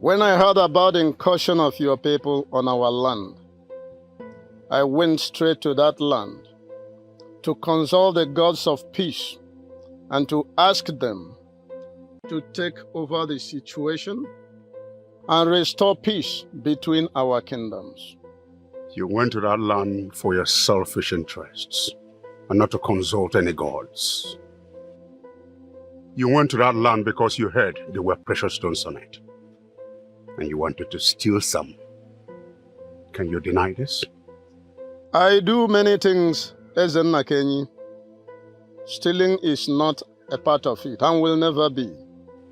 When I heard about the incursion of your people on our land, I went straight to that land to consult the gods of peace and to ask them to take over the situation and restore peace between our kingdoms. You went to that land for your selfish interests and not to consult any gods. You went to that land because you heard there were precious stones on it. And you wanted to steal some. Can you deny this? I do many things, Ezenna Kenyi. Stealing is not a part of it and will never be.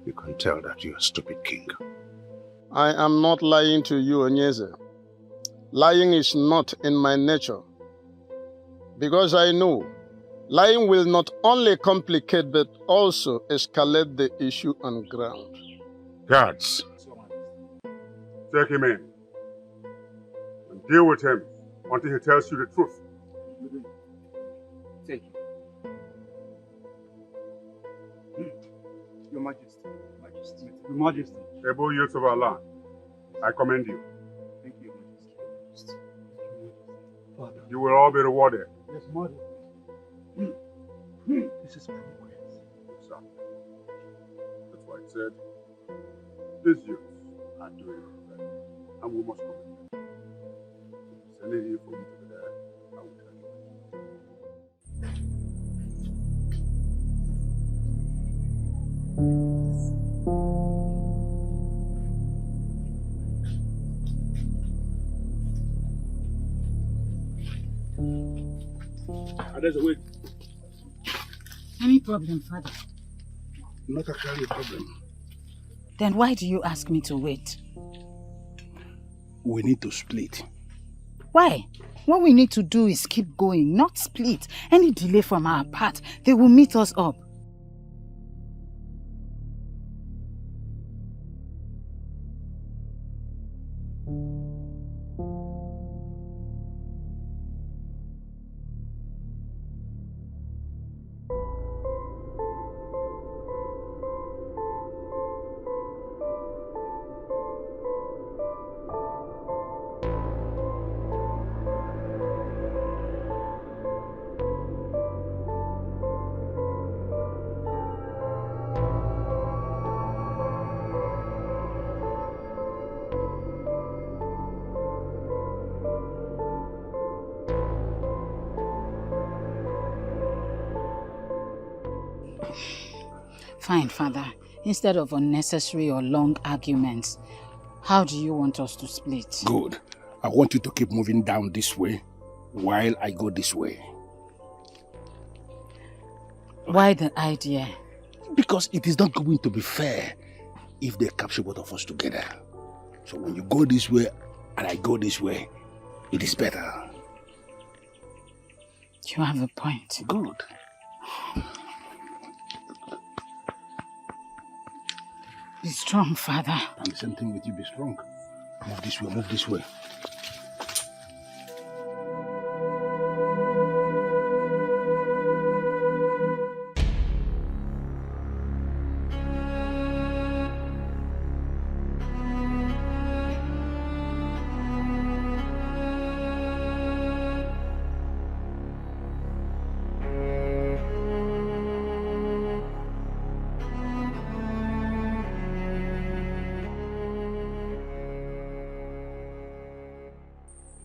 You can tell that you're a stupid king. I am not lying to you, Onyeze. Lying is not in my nature. Because I know lying will not only complicate but also escalate the issue on ground. Guards, take him in and deal with him until he tells you the truth. Take him. Your Majesty. Your Majesty. Able youths of our land, I commend you. Thank you, Your Majesty. Father. You will all be rewarded. Yes, Majesty. This is progress. Exactly. That's why it said, these youths are doing well, and we must commend them. Sending you for you to be there, I will tell There's a way. Any problem, Father? Not actually a problem. Then why do you ask me to wait? We need to split. Why? What we need to do is keep going, not split. Any delay from our part, they will meet us up. Fine, Father. Instead of unnecessary or long arguments, how do you want us to split? Good. I want you to keep moving down this way while I go this way. Why the idea? Because it is not going to be fair if they capture both of us together. So when you go this way and I go this way, it is better. You have a point. Good. Be strong, Father. And the same thing with you, be strong. Move this way, move this way.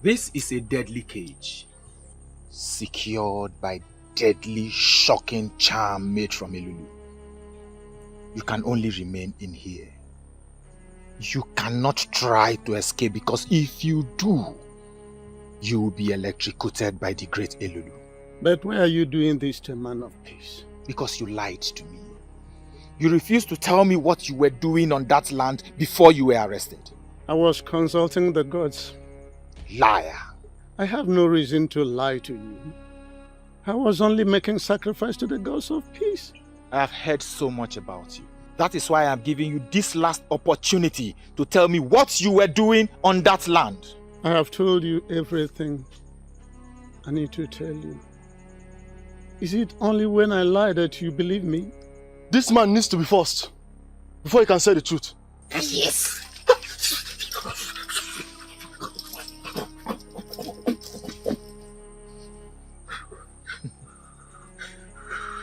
This is a deadly cage, secured by deadly, shocking charm made from Elulu. You can only remain in here. You cannot try to escape, because if you do, you will be electrocuted by the great Elulu. But why are you doing this to a man of peace? Because you lied to me. You refused to tell me what you were doing on that land before you were arrested. I was consulting the gods. Liar. I have no reason to lie to you. I was only making sacrifice to the gods of peace. I have heard so much about you. That is why I am giving you this last opportunity to tell me what you were doing on that land. I have told you everything I need to tell you. Is it only when I lie that you believe me? This man needs to be forced before he can say the truth. Yes.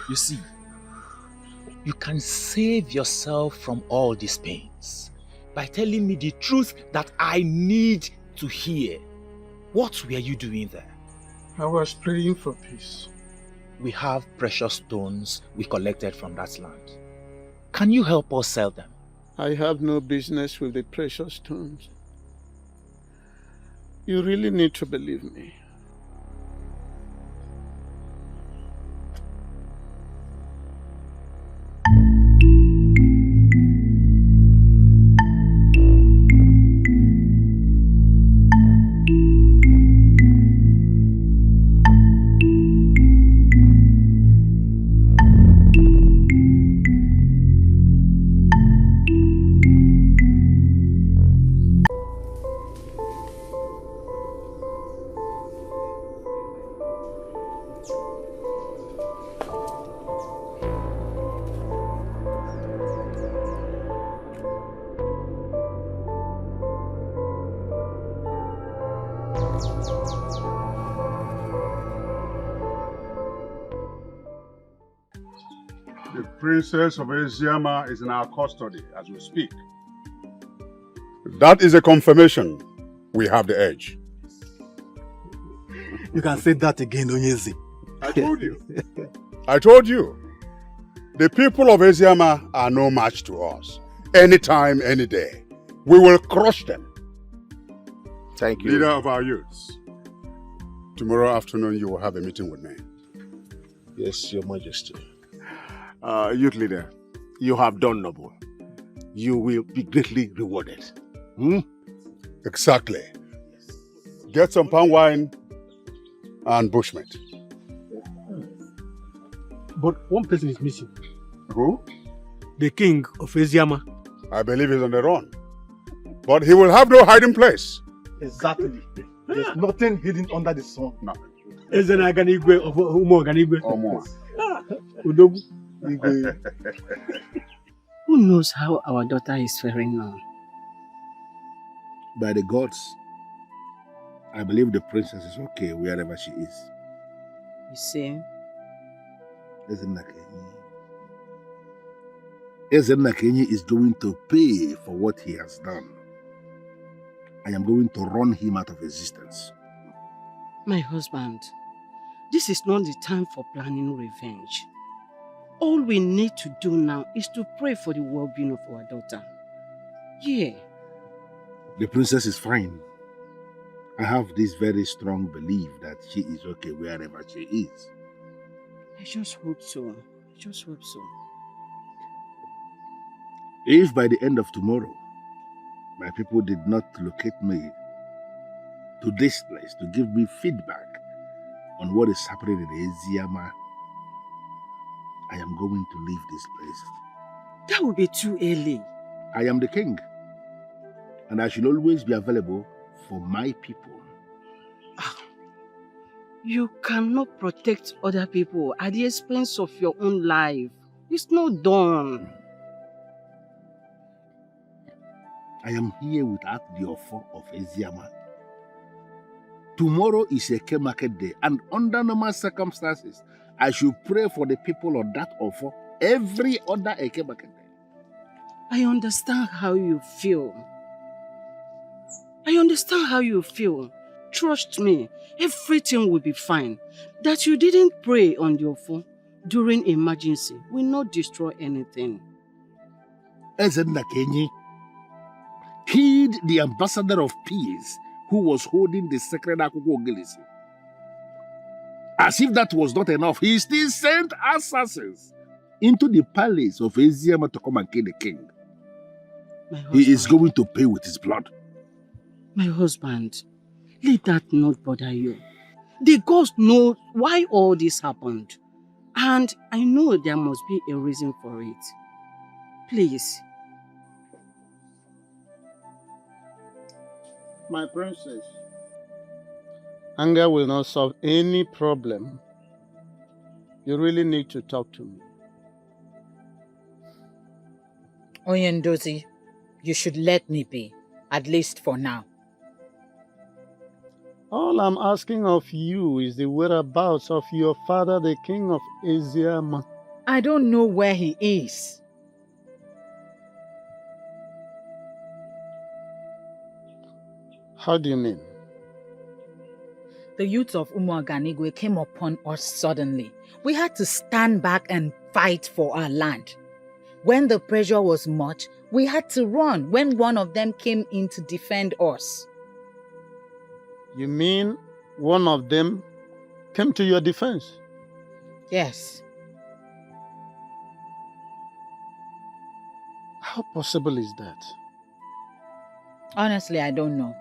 You see, you can save yourself from all these pains by telling me the truth that I need to hear. What were you doing there? I was praying for peace. We have precious stones we collected from that land. Can you help us sell them? I have no business with the precious stones. You really need to believe me. The Princess of Eziama is in our custody as we speak. That is a confirmation we have the edge. You can say that again, Onyezi. I told you. I told you. The people of Eziama are no match to us. Anytime, any day. We will crush them. Thank you. Leader of our youths. Tomorrow afternoon you will have a meeting with me. Yes, Your Majesty. Youth leader, you have done noble. You will be greatly rewarded. Exactly. Get some palm wine and bushmeat. But one person is missing. Who? The king of Eziama. I believe he's on the run. But he will have no hiding place. Exactly. There's nothing hidden under the sun. Nothing. Ezenaganigwe of Umoganigwe. Udogu. Who knows how our daughter is faring now? By the gods, I believe the princess is okay wherever she is. You see? Ezenakenyi is going to pay for what he has done. I am going to run him out of existence. My husband, this is not the time for planning revenge. All we need to do now is to pray for the well-being of our daughter. Yeah. The princess is fine. I have this very strong belief that she is okay wherever she is. I just hope so. I just hope so. If by the end of tomorrow, my people did not locate me to this place to give me feedback on what is happening in Eziama, I am going to leave this place. That would be too early. I am the king, and I should always be available for my people. You cannot protect other people at the expense of your own life. It's not done. I am here without the offer of Eziama. Tomorrow is a Eke market day, and under normal circumstances, I should pray for the people of that offer every other Eke market day. I understand how you feel. Trust me, everything will be fine. That you didn't pray on your phone during emergency will not destroy anything. Ezenna Kenyi killed the ambassador of peace who was holding the sacred Akuko Ogilisi. As if that was not enough, he still sent assassins into the palace of Eziama to come and kill the king. He is going to pay with his blood. My husband, let that not bother you. The gods know why all this happened. And I know there must be a reason for it. Please. My princess, anger will not solve any problem. You really need to talk to me. Oyendozi, you should let me be, at least for now. All I'm asking of you is the whereabouts of your father, the king of Eziama. I don't know where he is. How do you mean? The youth of Umuaganigwe came upon us suddenly. We had to stand back and fight for our land. When the pressure was much, we had to run when one of them came in to defend us. You mean one of them came to your defense? Yes. How possible is that? Honestly, I don't know.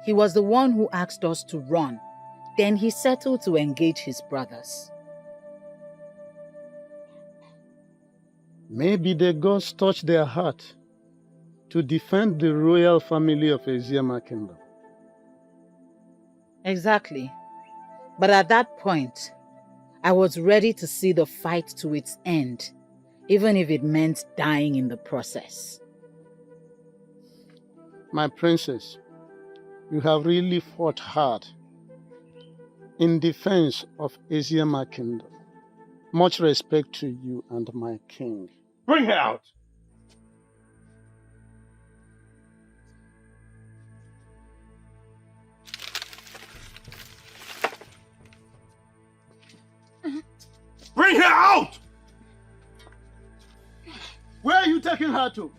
He was the one who asked us to run. Then he settled to engage his brothers. Maybe the gods touched their heart to defend the royal family of Eziama Kingdom. Exactly. But at that point, I was ready to see the fight to its end, even if it meant dying in the process. My princess, you have really fought hard in defense of Eziama Kingdom. Much respect to you and my king. Bring her out! Bring her out! Where are you taking her to?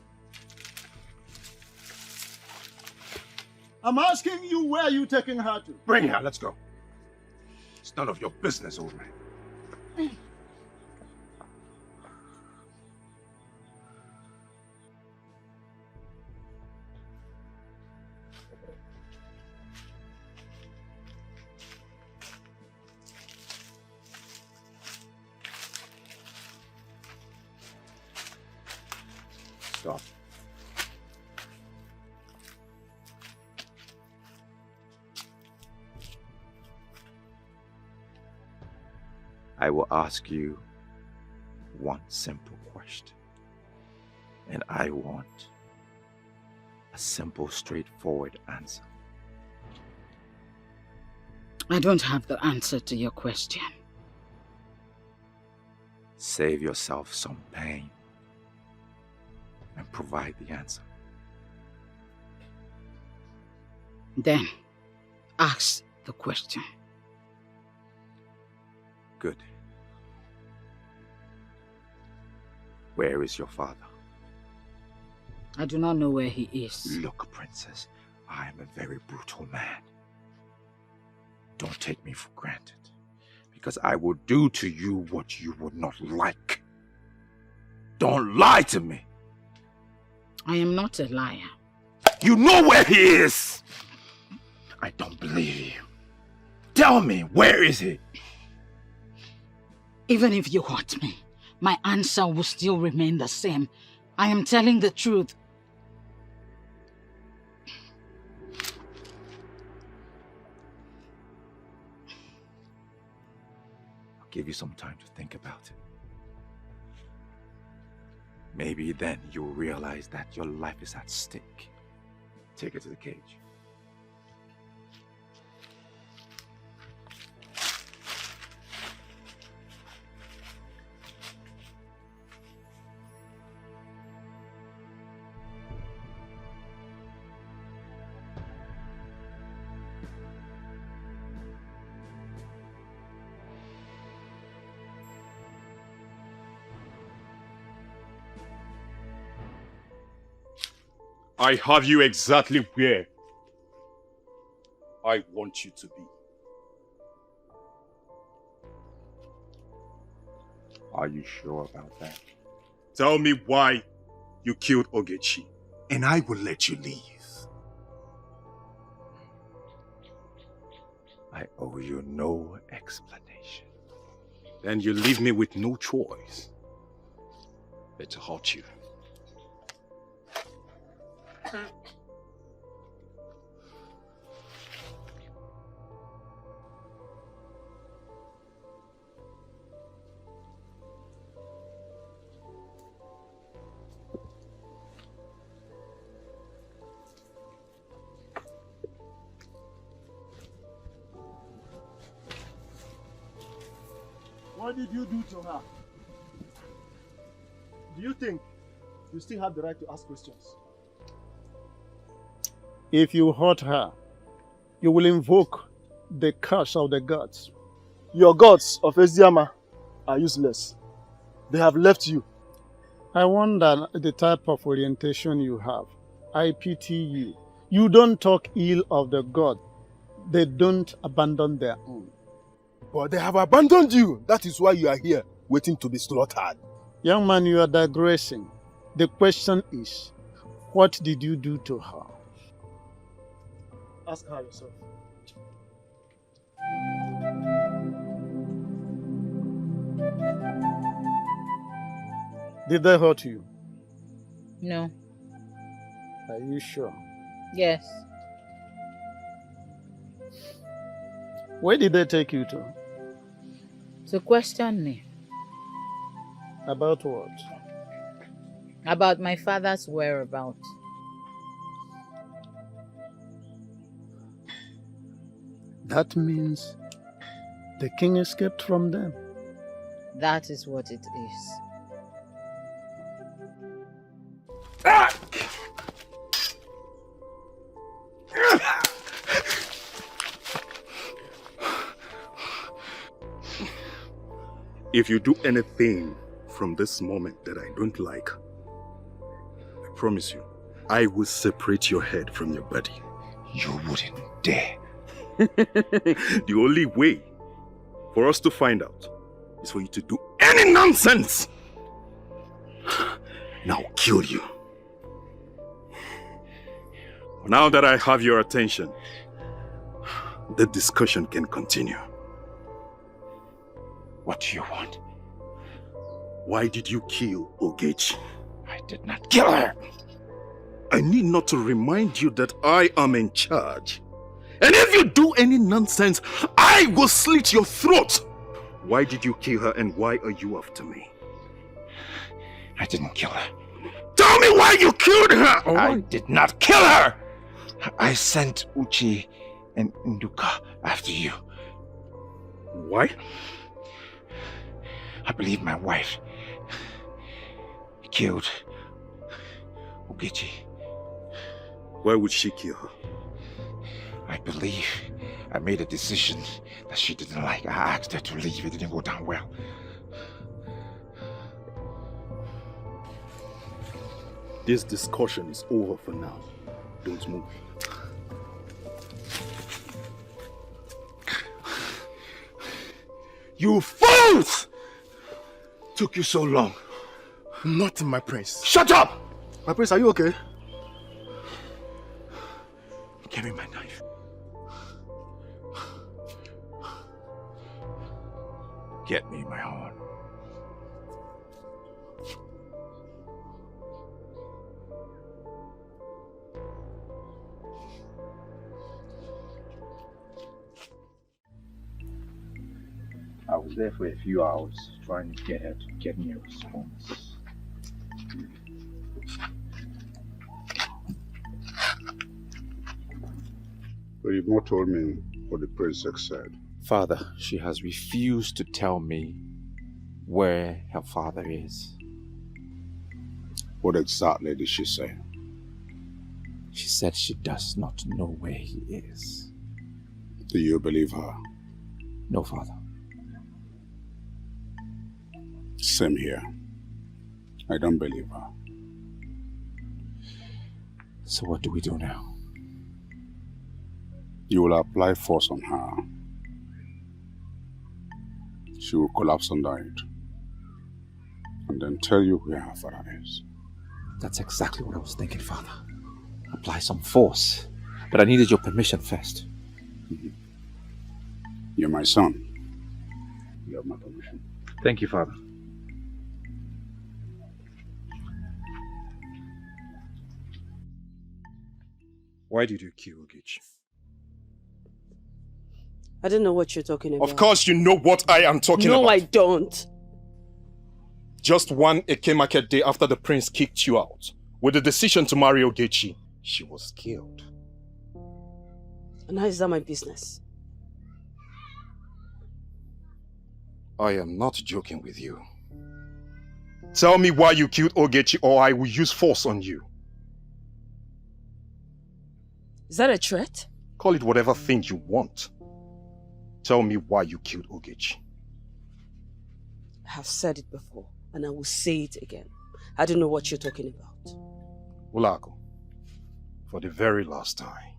I'm asking you, where are you taking her to? Bring her, let's go. It's none of your business, old man. Stop. I will ask you one simple question. And I want a simple, straightforward answer. I don't have the answer to your question. Save yourself some pain and provide the answer. Then, ask the question. Good. Where is your father? I do not know where he is. Look, princess, I am a very brutal man. Don't take me for granted, because I will do to you what you would not like. Don't lie to me. I am not a liar. You know where he is! I don't believe you. Tell me, where is he? Even if you hurt me, my answer will still remain the same. I am telling the truth. give you some time to think about it. Maybe then you'll realize that your life is at stake. Take it to the cage. I have you exactly where I want you to be. Are you sure about that? Tell me why you killed Ogechi, and I will let you leave. I owe you no explanation. Then you leave me with no choice but to hurt you. What did you do to her? Do you think you still have the right to ask questions? If you hurt her, you will invoke the curse of the gods. Your gods of Eziama are useless. They have left you. I wonder the type of orientation you have. I pity you. You don't talk ill of the god. They don't abandon their own. But they have abandoned you. That is why you are here, waiting to be slaughtered. Young man, you are digressing. The question is, what did you do to her? Ask her yourself. Did they hurt you? No. Are you sure? Yes. Where did they take you to? To question me. About what? About my father's whereabouts. That means the king escaped from them. That is what it is. If you do anything from this moment that I don't like, I promise you, I will separate your head from your body. You wouldn't dare. The only way for us to find out is for you to do any nonsense. Now I'll kill you. Now that I have your attention, the discussion can continue. What do you want? Why did you kill Ogechi? I did not kill her. I need not to remind you that I am in charge. And if you do any nonsense, I will slit your throat. Why did you kill her and why are you after me? I didn't kill her. Tell me why you killed her! I did not kill her! I sent Uchi and Nduka after you. Why? I believe my wife killed Ogechi. Why would she kill her? I believe I made a decision that she didn't like. I asked her to leave. It didn't go down well. This discussion is over for now. Don't move. You fools! Took you so long. Nothing, my prince. Shut up! My prince, are you okay? Give me my knife. Get me my horn. I will was there for a few hours trying to get her to get me a response. But you've not told me what the princess said. Father, she has refused to tell me where her father is. What exactly did she say? She said she does not know where he is. Do you believe her? No, Father. Same here. I don't believe her. So what do we do now? You will apply force on her. She will collapse under it. And then tell you where her father is. That's exactly what I was thinking, Father. Apply some force. But I needed your permission first. You're my son. You have my permission. Thank you, Father. Why did you kill Ogechi? I don't know what you're talking about. Of course you know what I am talking about. No, I don't. Just one Eke market day after the prince kicked you out, with the decision to marry Ogechi, she was killed. And how is that my business? I am not joking with you. Tell me why you killed Ogechi or I will use force on you. Is that a threat? Call it whatever thing you want. Tell me why you killed Ogechi. I have said it before, and I will say it again. I don't know what you're talking about. Ulago, for the very last time,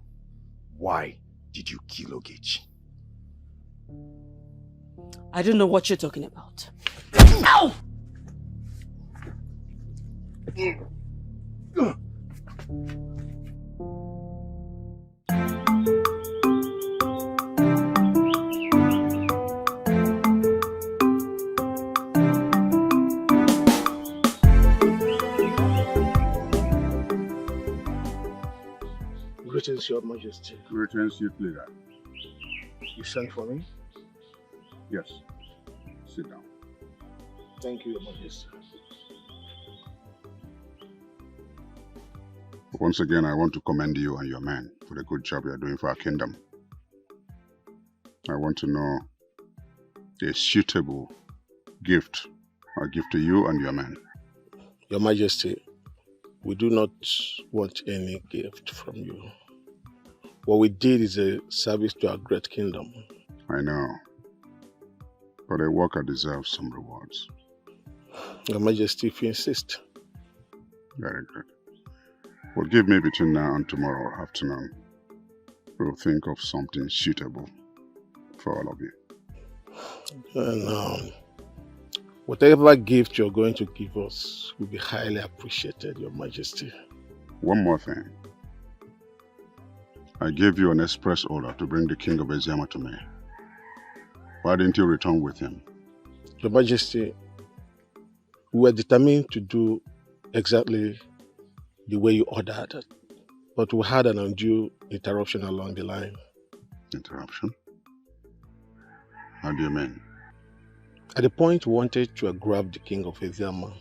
why did you kill Ogechi? I don't know what you're talking about. Ow! Greetings, Your Majesty. Greetings, youth leader. You sent for me? Yes. Sit down. Thank you, Your Majesty. Once again, I want to commend you and your men for the good job you are doing for our kingdom. I want to know a suitable gift I give to you and your men. Your Majesty, we do not want any gift from you. What we did is a service to our great kingdom. I know, but a worker deserves some rewards. Your Majesty, if you insist. Very good. Well, give me between now and tomorrow afternoon. We'll think of something suitable for all of you. And whatever gift you're going to give us will be highly appreciated, Your Majesty. One more thing. I gave you an express order to bring the king of Eziama to me. Why didn't you return with him? Your Majesty, we were determined to do exactly the way you ordered, but we had an undue interruption along the line. Interruption? How do you mean? At the point we wanted to grab the king of Eziama,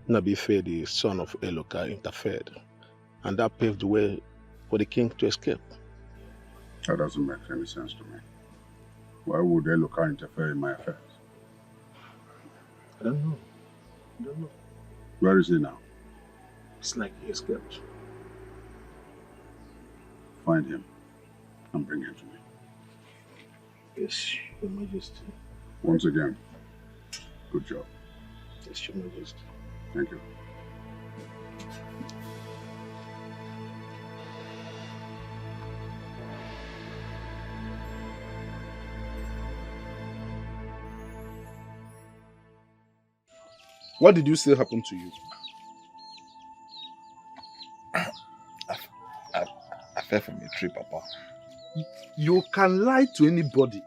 Nabife, the son of Eloka, interfered, and that paved the way for the king to escape. That doesn't make any sense to me. Why would Eloka interfere in my affairs? I don't know. Where is he now? It's like he escaped. Find him and bring him to me. Yes, Your Majesty. Once again, good job. Yes, Your Majesty. Thank you. What did you say happened to you? I fell from a tree, Papa. You can lie to anybody,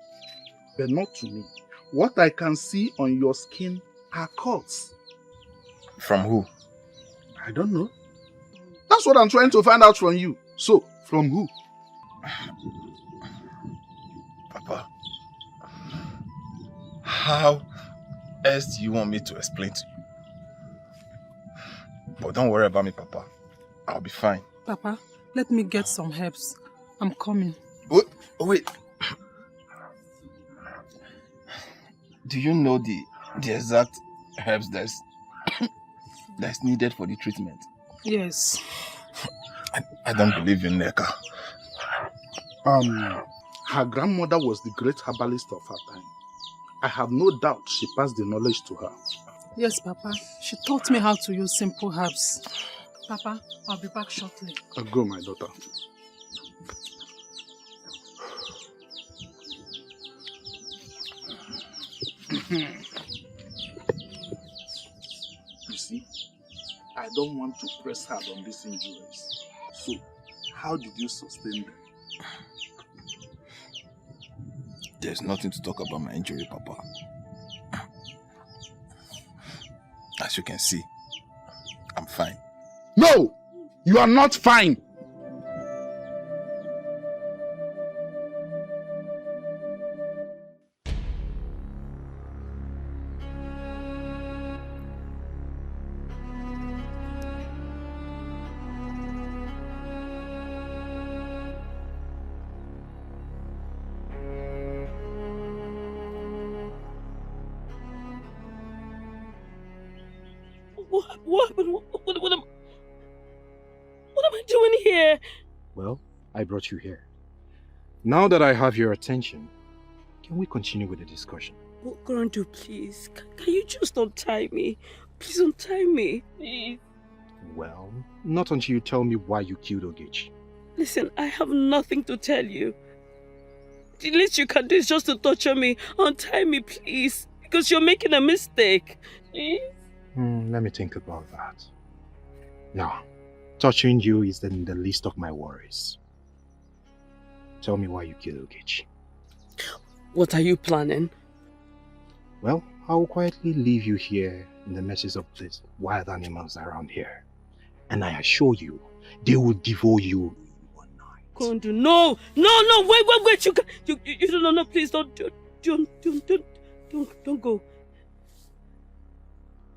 but not to me. What I can see on your skin are cuts. From who? I don't know. That's what I'm trying to find out from you. So, from who? Papa, How else do you want me to explain to you? But don't worry about me, Papa. I'll be fine. Papa, let me get some herbs. I'm coming. Wait. Do you know the exact herbs that's needed for the treatment? Yes. I don't believe in Neka. Her grandmother was the great herbalist of her time. I have no doubt she passed the knowledge to her. Yes, Papa. She taught me how to use simple herbs. Papa, I'll be back shortly. Go, my daughter. You see, I don't want to press hard on these injuries. So, how did you sustain them? There's nothing to talk about my injury, Papa. As you can see, I'm fine. No! You are not fine! What am I doing here? Well, I brought you here. Now that I have your attention, can we continue with the discussion? Oh, Grandpa, please. Can you just untie me? Please untie me. Please. Well, not until you tell me why you killed Ogechi. Listen, I have nothing to tell you. The least you can do is just to torture me. Untie me, please. Because you're making a mistake. Please. Let me think about that. Now, touching you is in the list of my worries. Tell me why you killed Ogechi. What are you planning? Well, I will quietly leave you here in the messes of these wild animals around here. And I assure you, they will devour you in one night. Kondu, no! No, wait! You no, please don't go.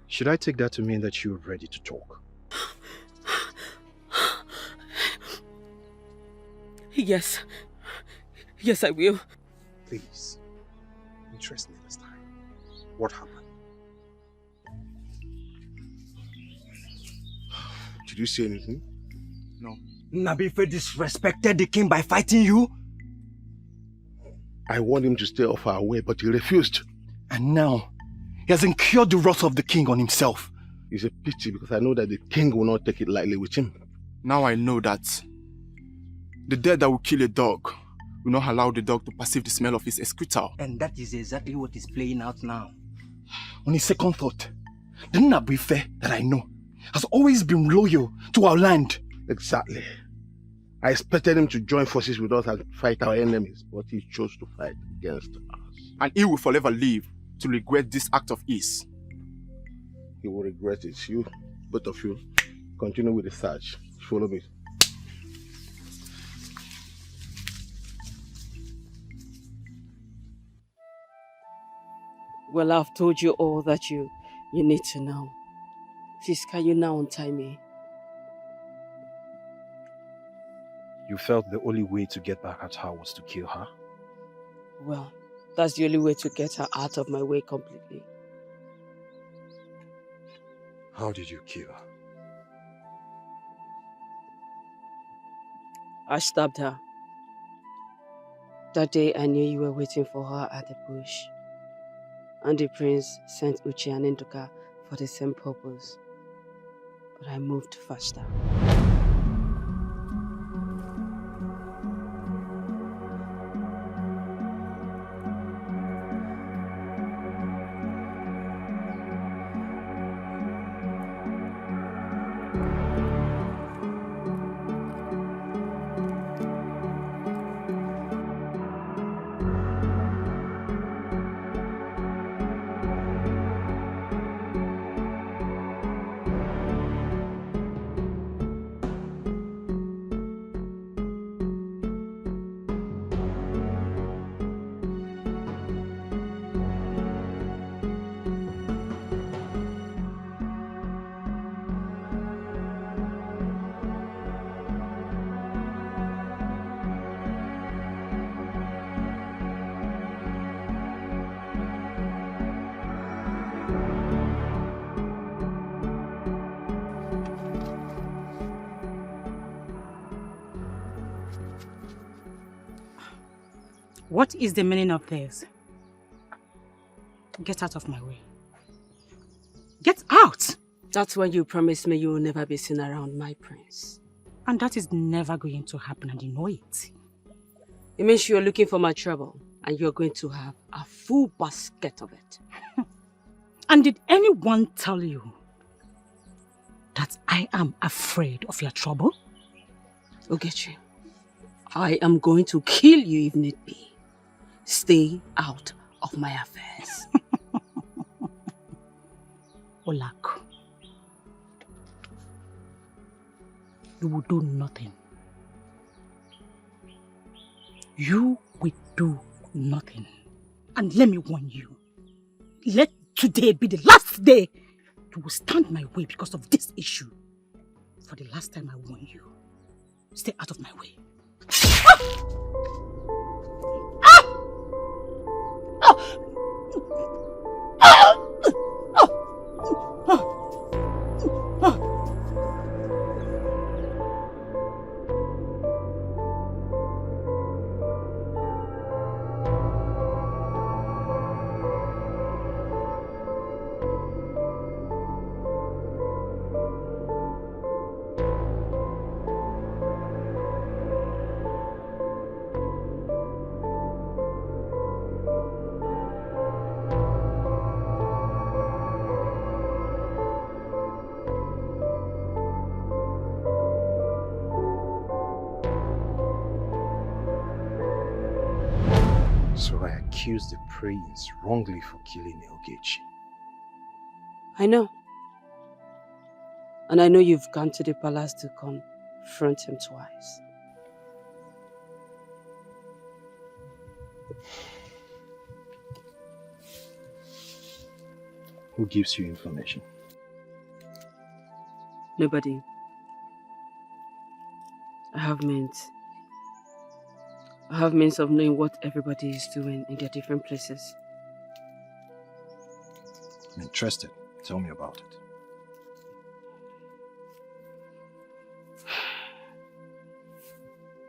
Should I take that to mean that you're ready to talk? Yes, I will. Please, interest me this time. What happened? Did you say anything? No. Nabife disrespected the king by fighting you? I warned him to stay off our way, but he refused. And now, he has incurred the wrath of the king on himself. It's a pity because I know that the king will not take it lightly with him. Now I know that the dead that will kill a dog will not allow the dog to perceive the smell of his excreta. And that is exactly what is playing out now. On a second thought, the Nabife that I know has always been loyal to our land. Exactly. I expected him to join forces with us and fight our enemies, but he chose to fight against us. And he will forever live to regret this act of his. He will regret it. You, both of you, continue with the search. Follow me. Well, I've told you all that you need to know. Please, can you now untie me? You felt the only way to get back at her was to kill her? Well, that's the only way to get her out of my way completely. How did you kill her? I stabbed her. That day I knew you were waiting for her at the bush. And the prince sent Uchi and Nduka for the same purpose. But I moved faster. What is the meaning of this? Get out of my way. Get out! That's when you promised me you will never be seen around my prince. And that is never going to happen, and you know it. It means you're looking for my trouble, and you're going to have a full basket of it. And did anyone tell you that I am afraid of your trouble? Ogechi, I am going to kill you if need be. Stay out of my affairs. Olak, you will do nothing. You will do nothing. And let me warn you, let today be the last day you will stand my way because of this issue. For the last time I warn you, stay out of my way. So I accused the prince wrongly for killing Ogechi. I know. And I know you've gone to the palace to confront him twice. Who gives you information? Nobody. I have means of knowing what everybody is doing in their different places. I'm interested. Tell me about it.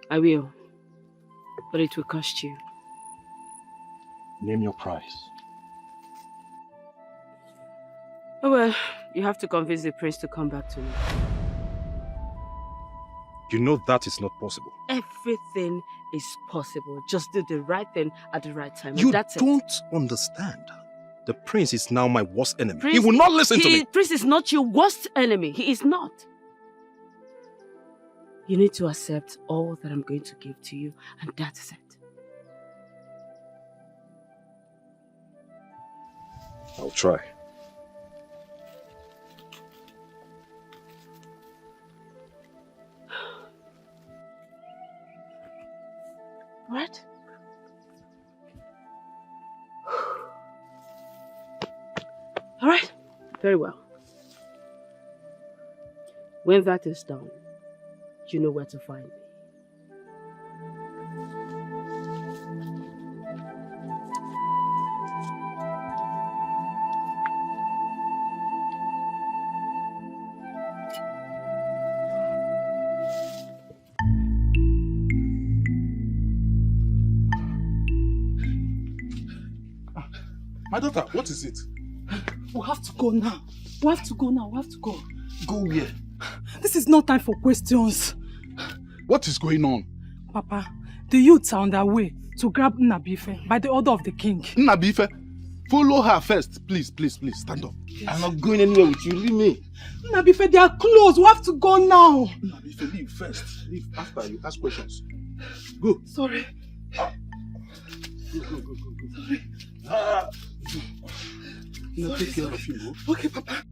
I will. But it will cost you. Name your price. Oh well, you have to convince the prince to come back to me. You know that is not possible. Everything is possible. Just do the right thing at the right time. You and that's don't understand. The prince is now my worst enemy. Prince, he will not listen to me. Prince is not your worst enemy. He is not. You need to accept all that I'm going to give to you, and that's it. I'll try. What? All right. Very well. When that is done, you know where to find me. My daughter, what is it? We have to go now. We have to go now. We have to go. Go where? This is no time for questions. What is going on? Papa, the youths are on their way to grab Nnabife by the order of the king. Nnabife? Follow her first. Please, please, please, stand up. I'm not going anywhere with you. Leave me. Nnabife, they are close. We have to go now. Nnabife, leave first. Leave after you ask questions. Go. Sorry. Go. Sorry. Now take care of you. Okay, Papa.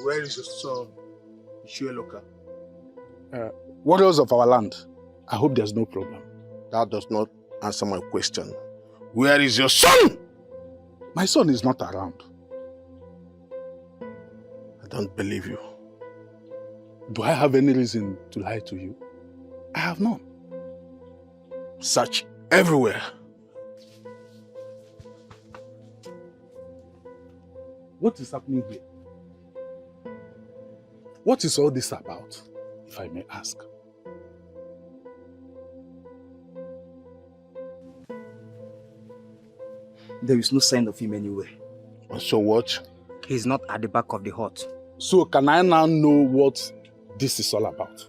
Where is your son, Ishueloka? Warriors of our land. I hope there's no problem. That does not answer my question. Where is your son? My son is not around. don't believe you. Do I have any reason to lie to you? I have none. Search everywhere. What is happening here? What is all this about, if I may ask? There is no sign of him anywhere. So what? He's not at the back of the hut. So can I now know what this is all about?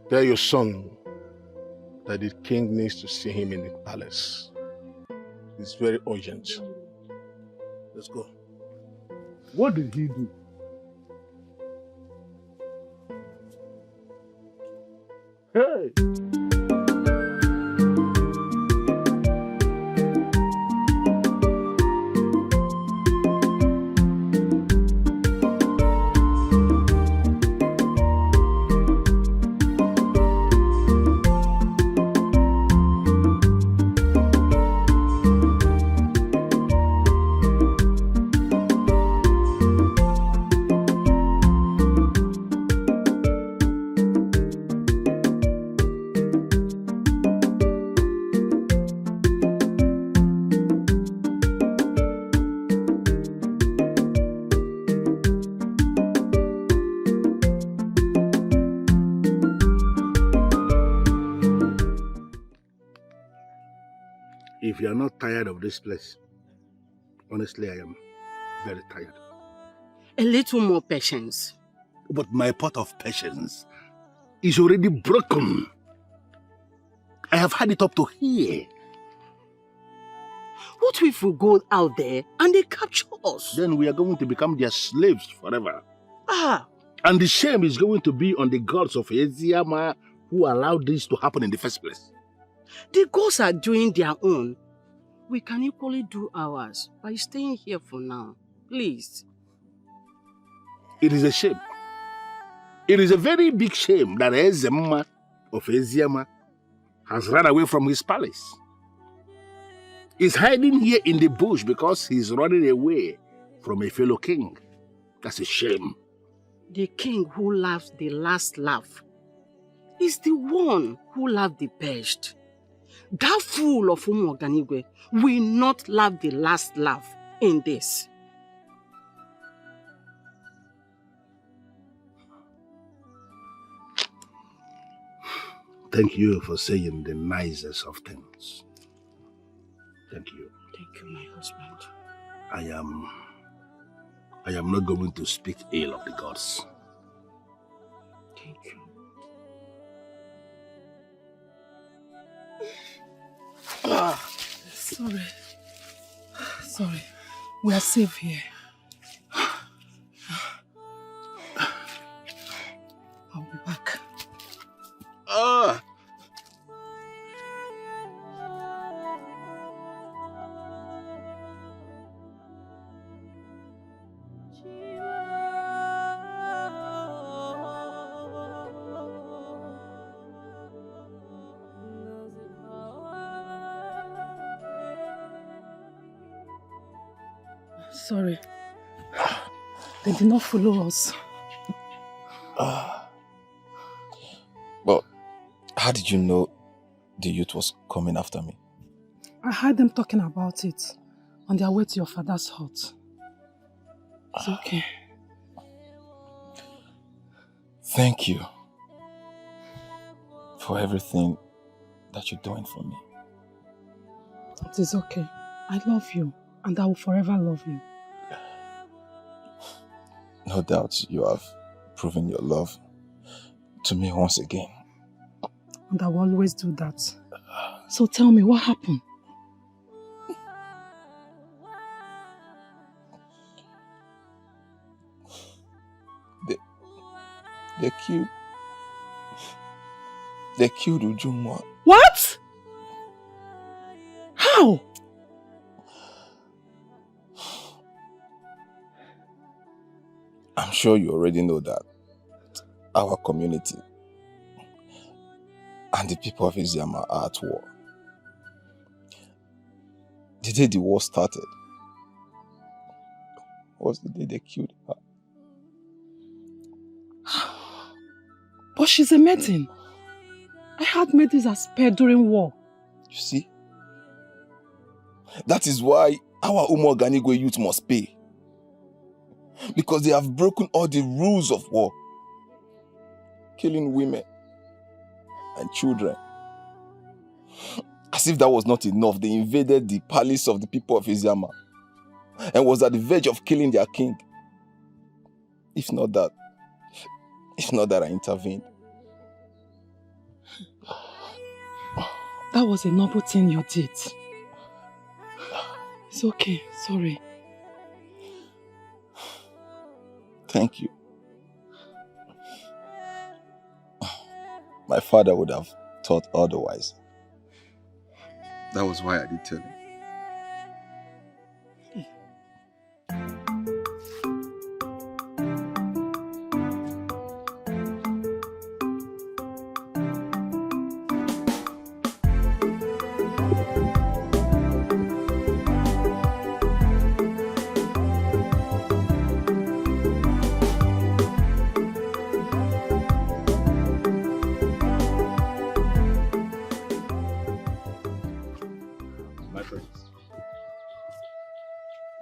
Tell your son that the king needs to see him in the palace. It's very urgent. Let's go. What did he do? Hey! If you are not tired of this place, honestly, I am very tired. A little more patience. But my pot of patience is already broken. I have had it up to here. What if we go out there and they capture us? Then we are going to become their slaves forever. Ah! And the shame is going to be on the gods of Eziyama who allowed this to happen in the first place. The gods are doing their own. We can equally do ours by staying here for now. Please. It is a shame. It is a very big shame that Ezema of Eziyama has run away from his palace. He's hiding here in the bush because he's running away from a fellow king. That's a shame. The king who laughs the last laugh is the one who laughed the best. That fool of Umuoganigwe will not laugh the last laugh in this. Thank you for saying the nicest of things. Thank you. Thank you, my husband. I am not going to speak ill of the gods. Thank you. Sorry. Sorry. We are safe here. I'll be back. Sorry. They did not follow us. Well, how did you know the youth was coming after me? I heard them talking about it on their way to your father's hut. It's okay. Thank you for everything that you're doing for me. It is okay. I love you, and I will forever love you. No doubt you have proven your love to me once again. And I will always do that. So tell me, what happened? They killed Ujunwa. What? How? I'm sure you already know that our community and the people of Eziyama are at war. The day the war started was the day they killed her. But she's a maiden. I had maidens as spared during war. You see? That is why our Umuoganigwe youth must pay. Because they have broken all the rules of war. Killing women and children. As if that was not enough, they invaded the palace of the people of Iziama and was at the verge of killing their king. If not that I intervened. That was a noble thing you did. It's okay, sorry. Thank you. My father would have thought otherwise. That was why I did tell him.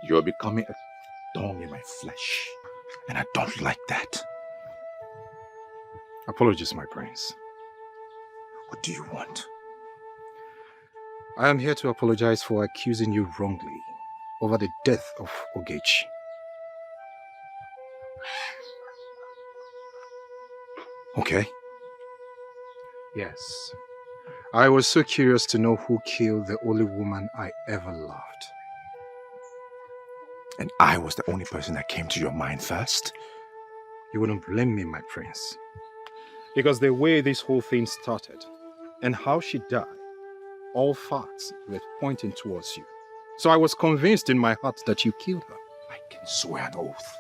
You're becoming a thorn in my flesh, and I don't like that. Apologies, my prince. What do you want? I am here to apologize for accusing you wrongly over the death of Ogechi. Okay. Yes. I was so curious to know who killed the only woman I ever loved. And I was the only person that came to your mind first? You wouldn't blame me, my prince. Because the way this whole thing started and how she died, all facts were pointing towards you. So I was convinced in my heart that you killed her. I can swear an oath.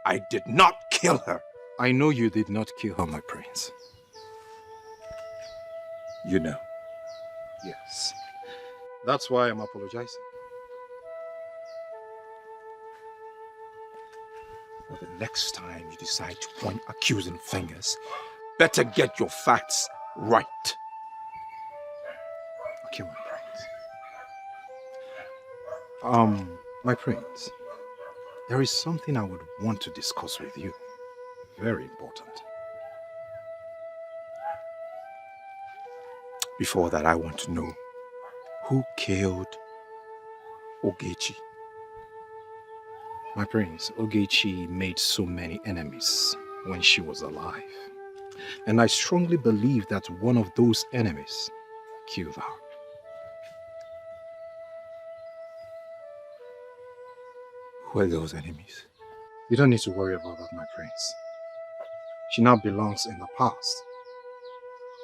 I did not kill her. I know you did not kill her, my prince. You know. Yes. That's why I'm apologizing. For the next time you decide to point accusing fingers, better get your facts right. Okay, my prince. My prince, there is something I would want to discuss with you. Very important. Before that, I want to know who killed Ogechi. My prince, Ogechi made so many enemies when she was alive. And I strongly believe that one of those enemies killed her. Who are those enemies? You don't need to worry about that, my prince. She now belongs in the past.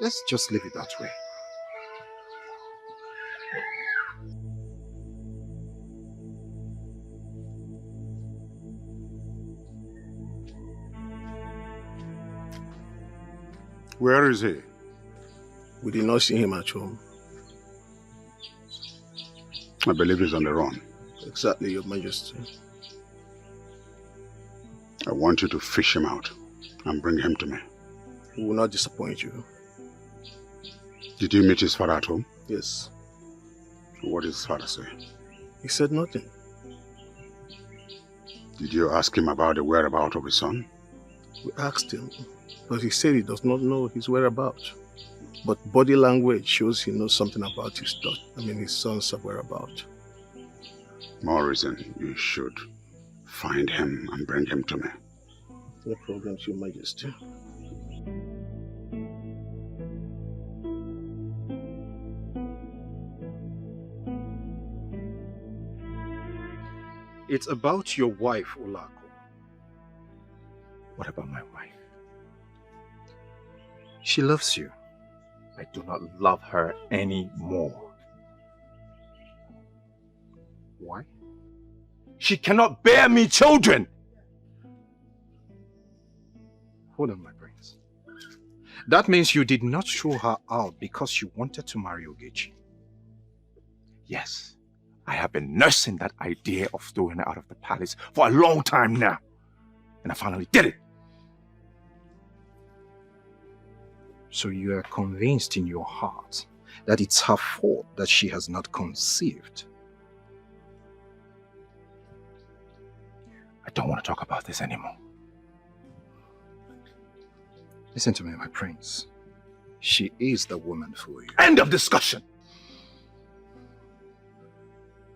Let's just leave it that way. Where is he? We did not see him at home. I believe he's on the run. Exactly, Your Majesty. I want you to fish him out and bring him to me. We will not disappoint you. Did you meet his father at home? Yes. What did his father say? He said nothing. Did you ask him about the whereabouts of his son? We asked him, but he said he does not know his whereabouts. But body language shows he knows something about his son's whereabouts. More reason you should find him and bring him to me. No problem, Your Majesty. It's about your wife, Olako. What about my wife? She loves you. I do not love her anymore. Why? She cannot bear me children! Hold on, my prince. That means you did not show her out because you wanted to marry Ogechi. Yes. I have been nursing that idea of throwing her out of the palace for a long time now. And I finally did it. So you are convinced in your heart that it's her fault that she has not conceived. I don't want to talk about this anymore. Listen to me, my prince. She is the woman for you. End of discussion.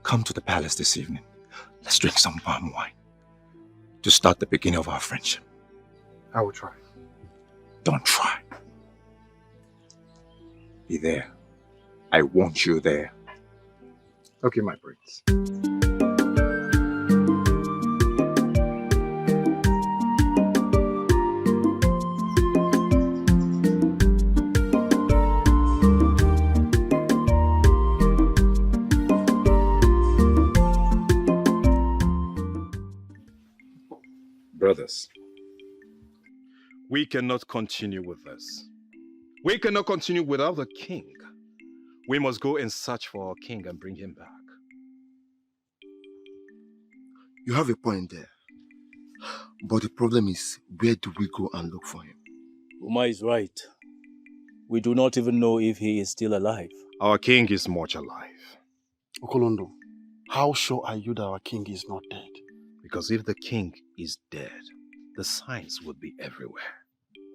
Come to the palace this evening. Let's drink some palm wine to start the beginning of our friendship. I will try. Don't try. Be there. I want you there. Okay, my prince. Brothers, we cannot continue with this. We cannot continue without the king. We must go and search for our king and bring him back. You have a point there. But the problem is, where do we go and look for him? Uma is right. We do not even know if he is still alive. Our king is much alive. Okolondo, how sure are you that our king is not dead? Because if the king is dead, the signs would be everywhere.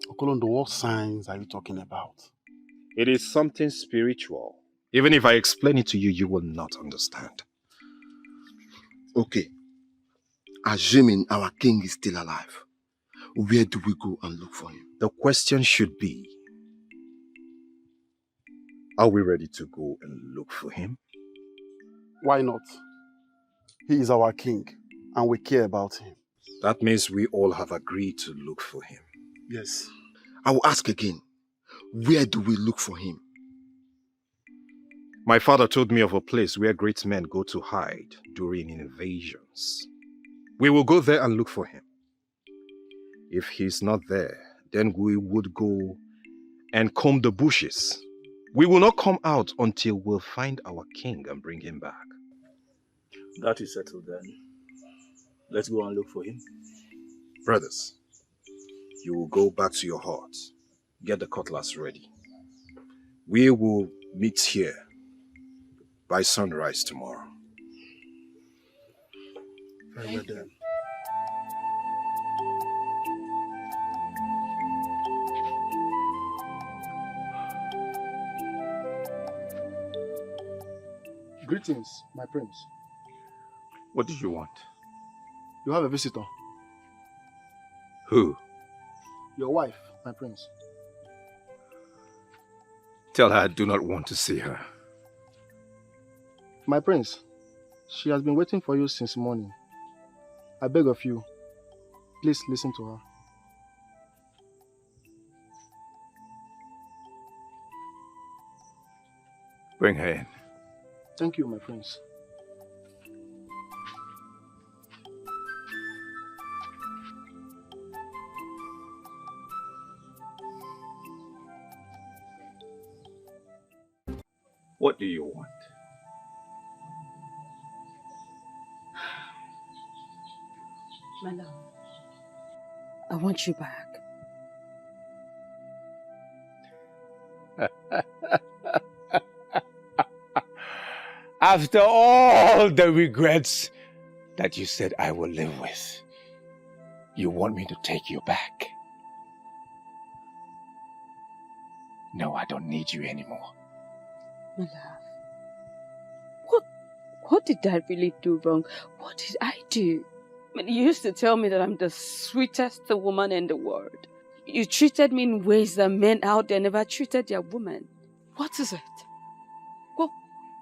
Okolondo, what signs are you talking about? It is something spiritual. Even if I explain it to you, you will not understand. Okay. Assuming our king is still alive, where do we go and look for him? The question should be, are we ready to go and look for him? Why not? He is our king, and we care about him. That means we all have agreed to look for him. Yes. I will ask again, where do we look for him? My father told me of a place where great men go to hide during invasions. We will go there and look for him. If he's not there, then we would go and comb the bushes. We will not come out until we'll find our king and bring him back. That is settled then. Let's go and look for him. Brothers, you will go back to your hearts. Get the cutlass ready. We will meet here by sunrise tomorrow. Very well then. Greetings, my prince. What do you want? You have a visitor. Who? Your wife, my prince. Tell her I do not want to see her. My prince, she has been waiting for you since morning. I beg of you, please listen to her. Bring her in. Thank you, my prince. What do you want? My love, I want you back. After all the regrets that you said I will live with, you want me to take you back? No, I don't need you anymore. My love, what did I really do wrong? What did I do? I mean, you used to tell me that I'm the sweetest woman in the world. You treated me in ways that men out there never treated their women. What is it?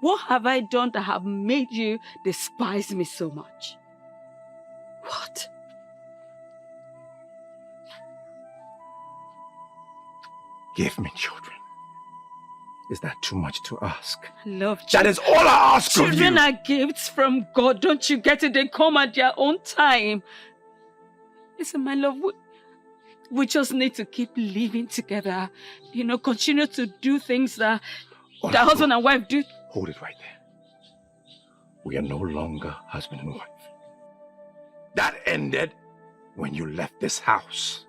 What have I done that have made you despise me so much? What? Give me children. Is that too much to ask? I love That is all I ask of you! Children are gifts from God. Don't you get it? They come at their own time. Listen, my love, we just need to keep living together. You know, continue to do things that the husband and wife do. Hold it right there. We are no longer husband and wife. That ended when you left this house.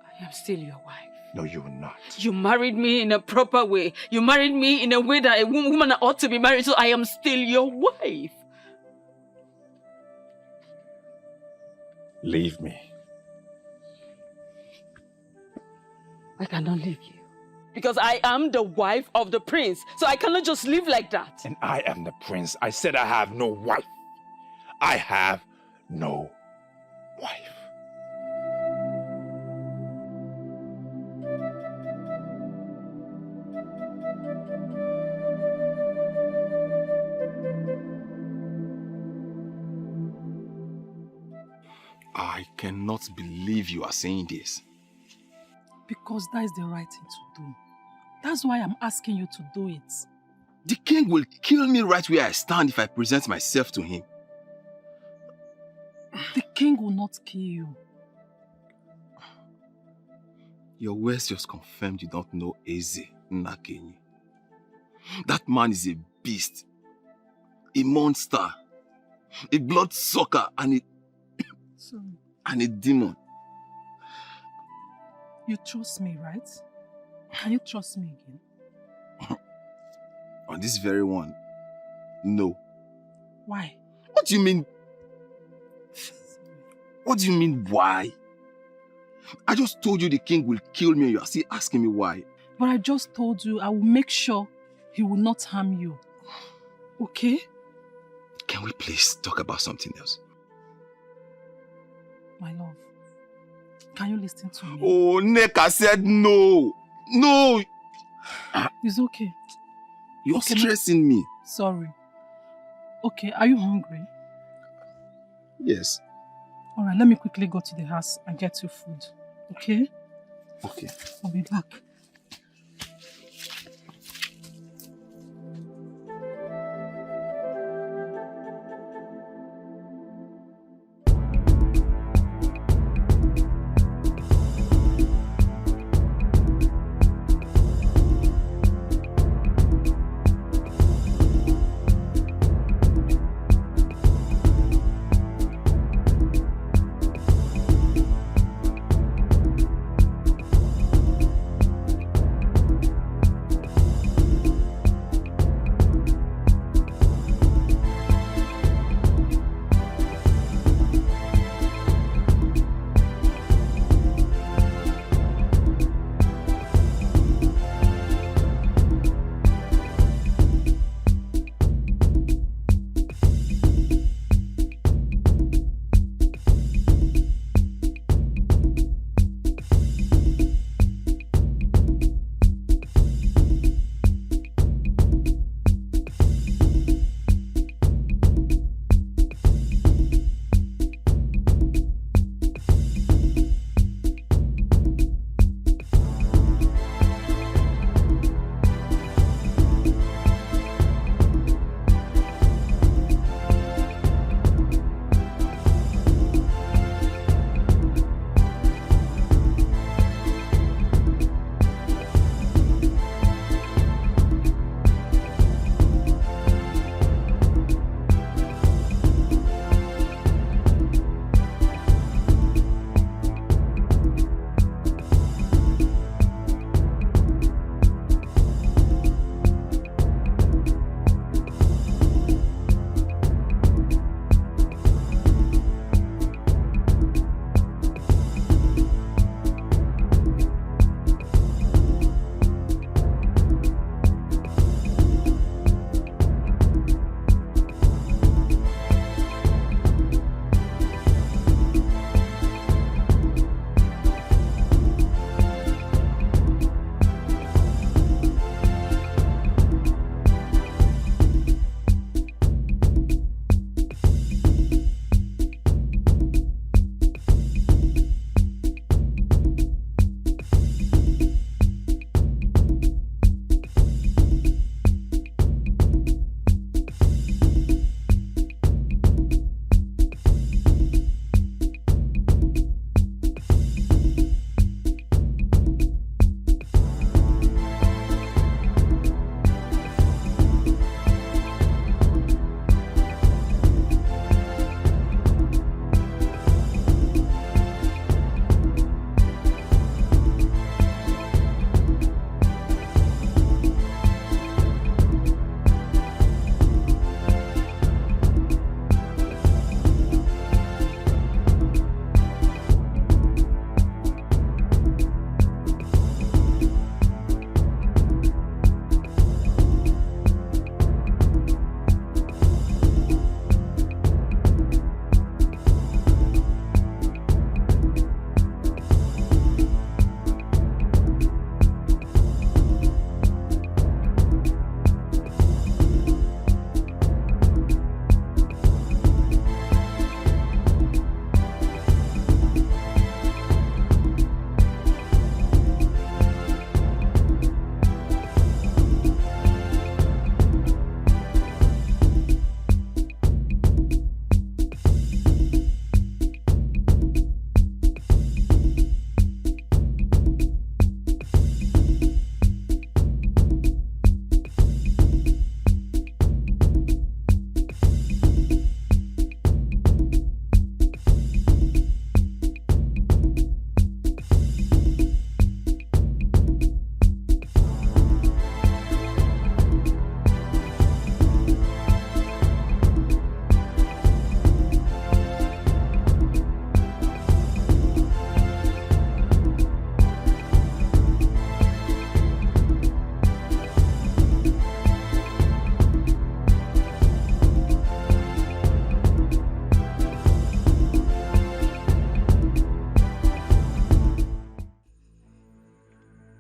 I I am still your wife. No, you will not. You married me in a proper way. You married me in a way that a woman ought to be married, so I am still your wife. Leave me. I cannot leave you. Because I am the wife of the prince, so I cannot just live like that. And I am the prince. I said I have no wife. I have no wife. I cannot believe you are saying this. Because that is the right thing to do. That's why I'm asking you to do it. The king will kill me right where I stand if I present myself to him. The king will not kill you. Your words just confirmed you don't know Eze Nnakenyi. That man is a beast, a monster, a bloodsucker, and a demon. You trust me, right? Can you trust me again? On this very one, no. Why? What do you mean? What do you mean, why? I just told you the king will kill me and you are still asking me why. But I just told you I will make sure he will not harm you. Okay? Can we please talk about something else? My love, can you listen to me? Oh, Neka said no. No. It's okay. You're stressing me. Sorry. Okay, are you hungry? Yes. Alright, let me quickly go to the house and get you food. Okay? Okay. I'll be back.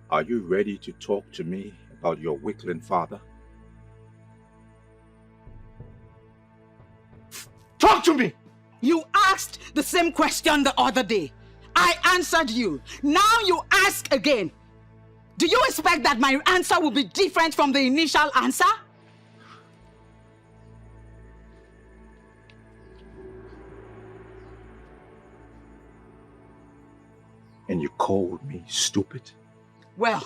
Are you ready to talk to me about your weakling father? Talk to me! You asked the same question the other day. I answered you. Now you ask again. Do you expect that my answer will be different from the initial answer? And you called me stupid? Well,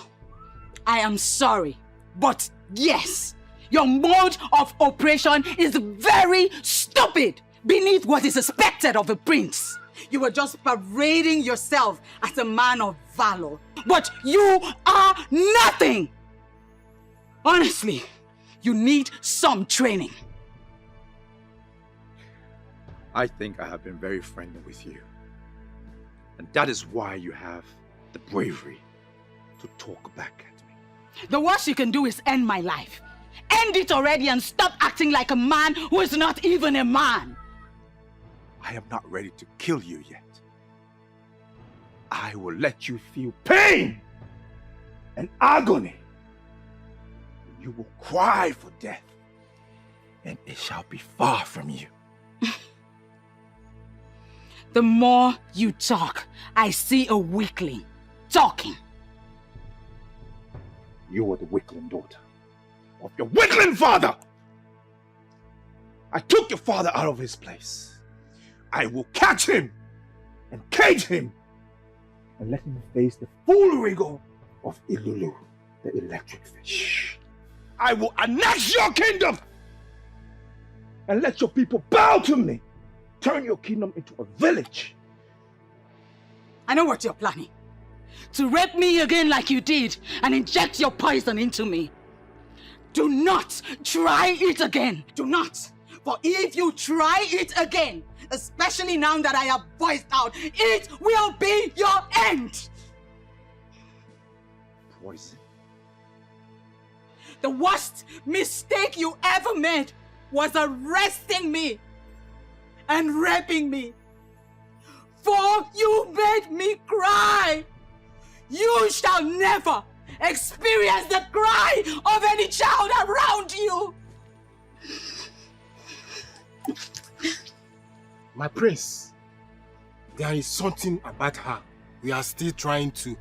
I am sorry, but yes, your mode of operation is very stupid beneath what is expected of a prince. You were just parading yourself as a man of valor, but you are nothing. Honestly, you need some training. I think I have been very friendly with you. And that is why you have the bravery to talk back at me. The worst you can do is end my life. End it already and stop acting like a man who is not even a man. I am not ready to kill you yet. I will let you feel pain and agony. You will cry for death, and it shall be far from you. The more you talk, I see a weakling talking. You are the weakling daughter of your weakling father. I took your father out of his place. I will catch him and cage him and let him face the full rigor of Ilulu, the electric fish. I will annex your kingdom and let your people bow to me. Turn your kingdom into a village. I know what you're planning. To rape me again like you did and inject your poison into me. Do not try it again. Do not. For if you try it again, especially now that I have voiced out, it will be your end. Poison. The worst mistake you ever made was arresting me and raping me. For you made me cry. You shall never experience the cry of any child around you. My prince, there is something about her we are still trying to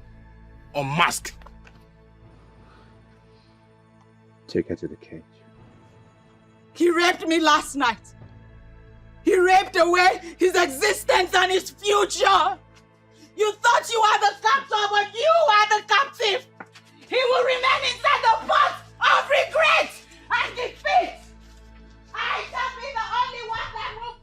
unmask. Take her to the cage. He raped me last night. He raped away his existence and his future. You thought you were the captor, but you are the captive. He will remain inside the pot of regret and defeat. I shall be the only one that will.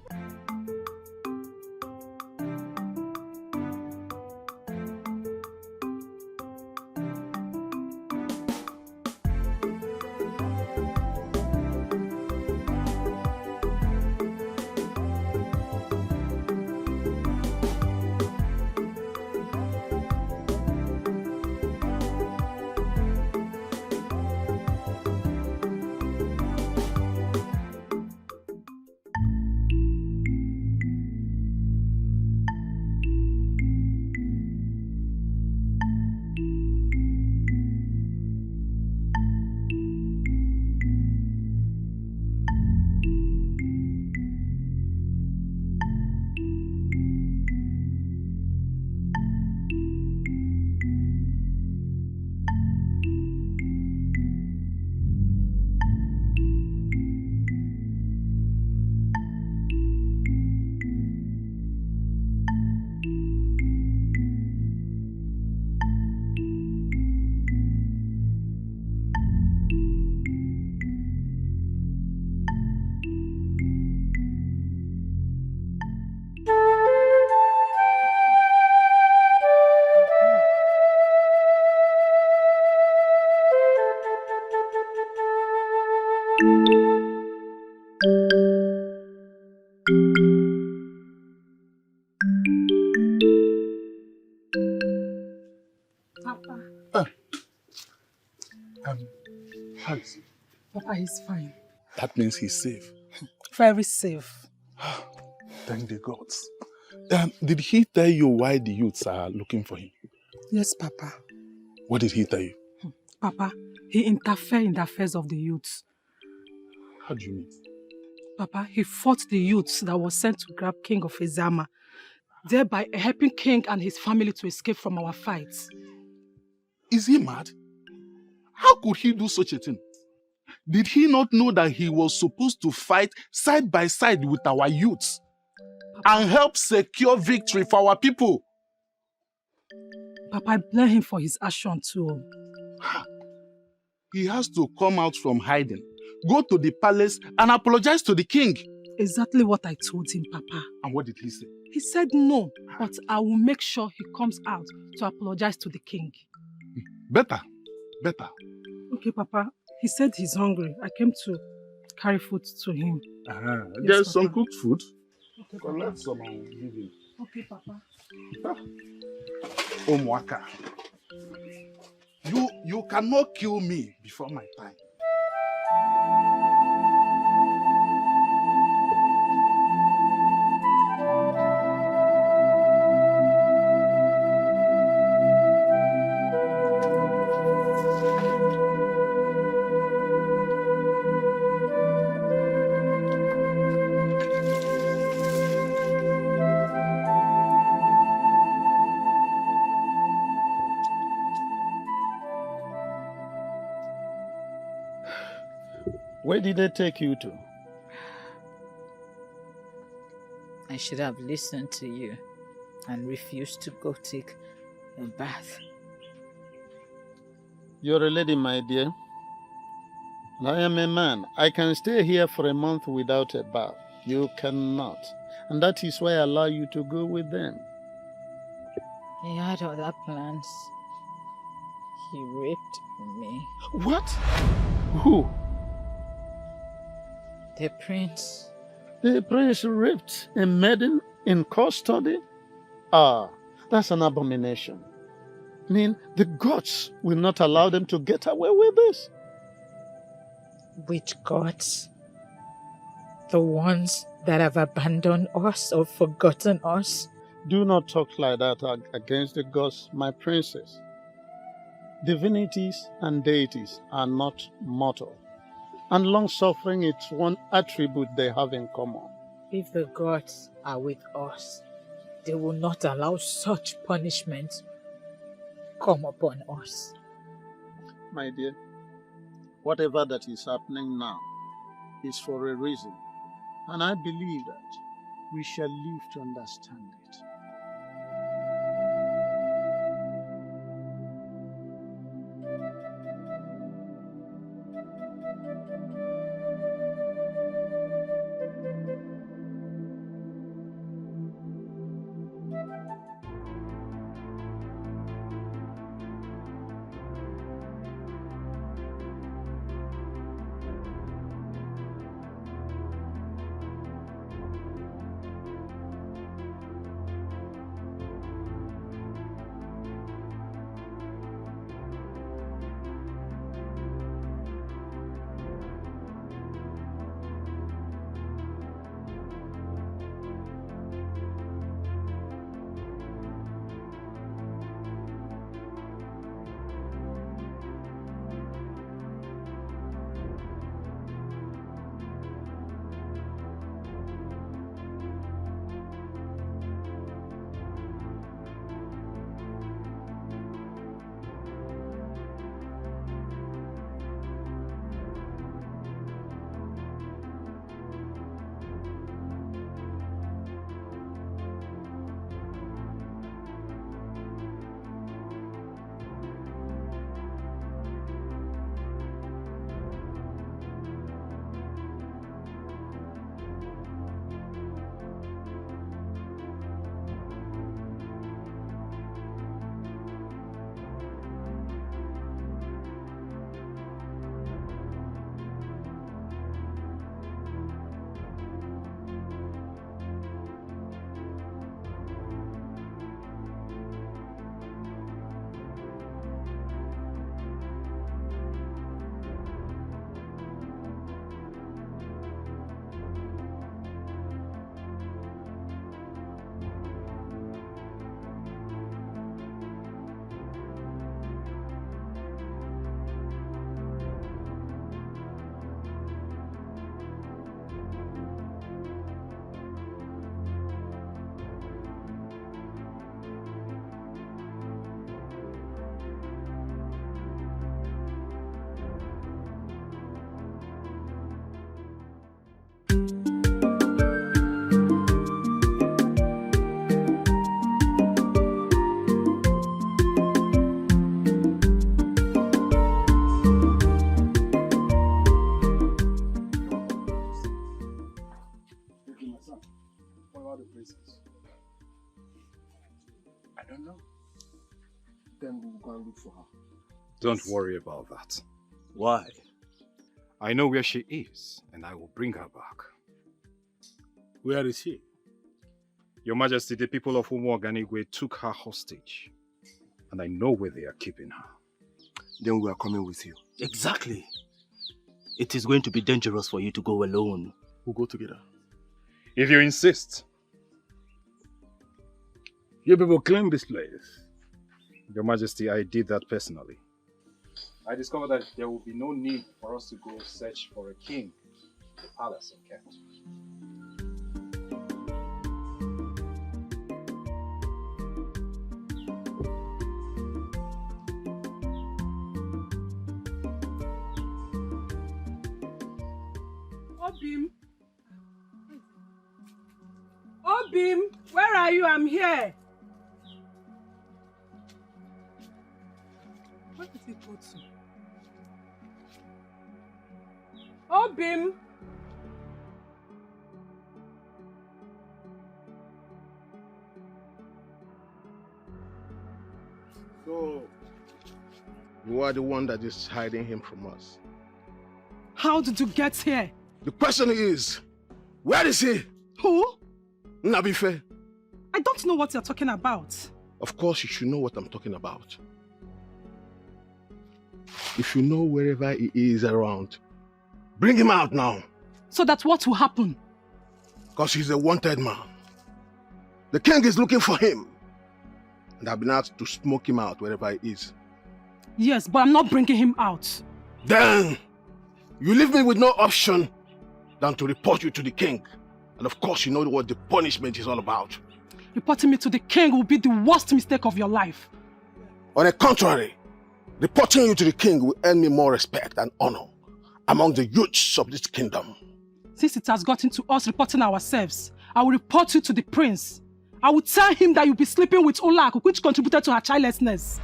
Hans. Papa, he's fine. That means he's safe. Very safe. Thank the gods. Did he tell you why the youths are looking for him? Yes, Papa. What did he tell you? Papa, he interfered in the affairs of the youths. How do you mean? Papa, he fought the youths that were sent to grab King of Ezama, thereby helping King and his family to escape from our fights. Is he mad? How could he do such a thing? Did he not know that he was supposed to fight side by side with our youths and help secure victory for our people? Papa, I blame him for his action too. He has to come out from hiding, go to the palace and apologize to the king. Exactly what I told him, Papa. And what did he say? He said no, but I will make sure he comes out to apologize to the king. Better. Okay, Papa. He said he's hungry. I came to carry food to him. There's some cooked food. Okay, collect some and give him. Okay, Papa. Omwaka. You cannot kill me before my time. Where did they take you to? I should have listened to you and refused to go take a bath. You're a lady, my dear. And I am a man. I can stay here for a month without a bath. You cannot. And that is why I allow you to go with them. He had other plans. He raped me. What? Who? The prince. The prince raped a maiden in custody? Ah, that's an abomination. I mean, the gods will not allow them to get away with this. Which gods? The ones that have abandoned us or forgotten us? Do not talk like that against the gods, my princess. Divinities and deities are not mortal. And long-suffering is one attribute they have in common. If the gods are with us, they will not allow such punishment come upon us. My dear, whatever that is happening now is for a reason. And I believe that we shall live to understand it. look for her. Don't worry about that. Why? I know where she is, and I will bring her back. Where is she? Your Majesty, the people of Umuoganigwe took her hostage, and I know where they are keeping her. Then we are coming with you. Exactly. It is going to be dangerous for you to go alone. We'll go together. If you insist. You people claim this place. Your Majesty, I did that personally. I discovered that there will be no need for us to go search for a king in the palace in Kent. Obim! Obim! Where are you? I'm here! Where did he go to? Obim! So, you are the one that is hiding him from us. How did you get here? The question is, where is he? Who? Nabife. I don't know what you're talking about. Of course you should know what I'm talking about. If you know wherever he is around, bring him out now. So that what will happen? Because he's a wanted man. The king is looking for him. And I've been asked to smoke him out wherever he is. Yes, but I'm not bringing him out. Then, you leave me with no option than to report you to the king. And of course you know what the punishment is all about. Reporting me to the king will be the worst mistake of your life. On the contrary, reporting you to the king will earn me more respect and honor among the youths of this kingdom. Since it has gotten to us reporting ourselves, I will report you to the prince. I will tell him that you'll be sleeping with Olak, which contributed to her childlessness.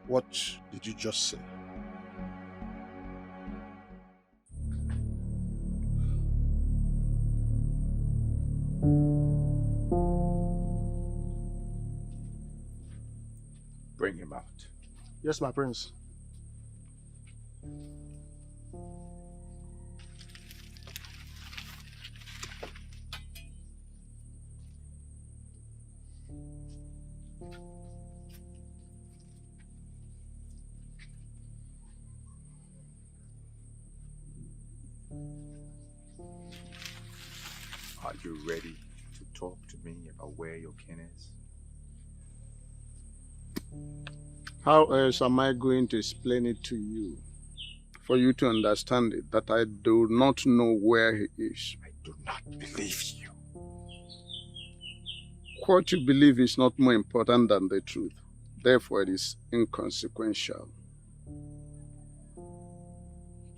What did you just say? Bring him out. Yes, my prince. Are you ready to talk to me about where your kin is? How else am I going to explain it to you? For you to understand it, that I do not know where he is. I do not believe you. What you believe is not more important than the truth. Therefore, it is inconsequential.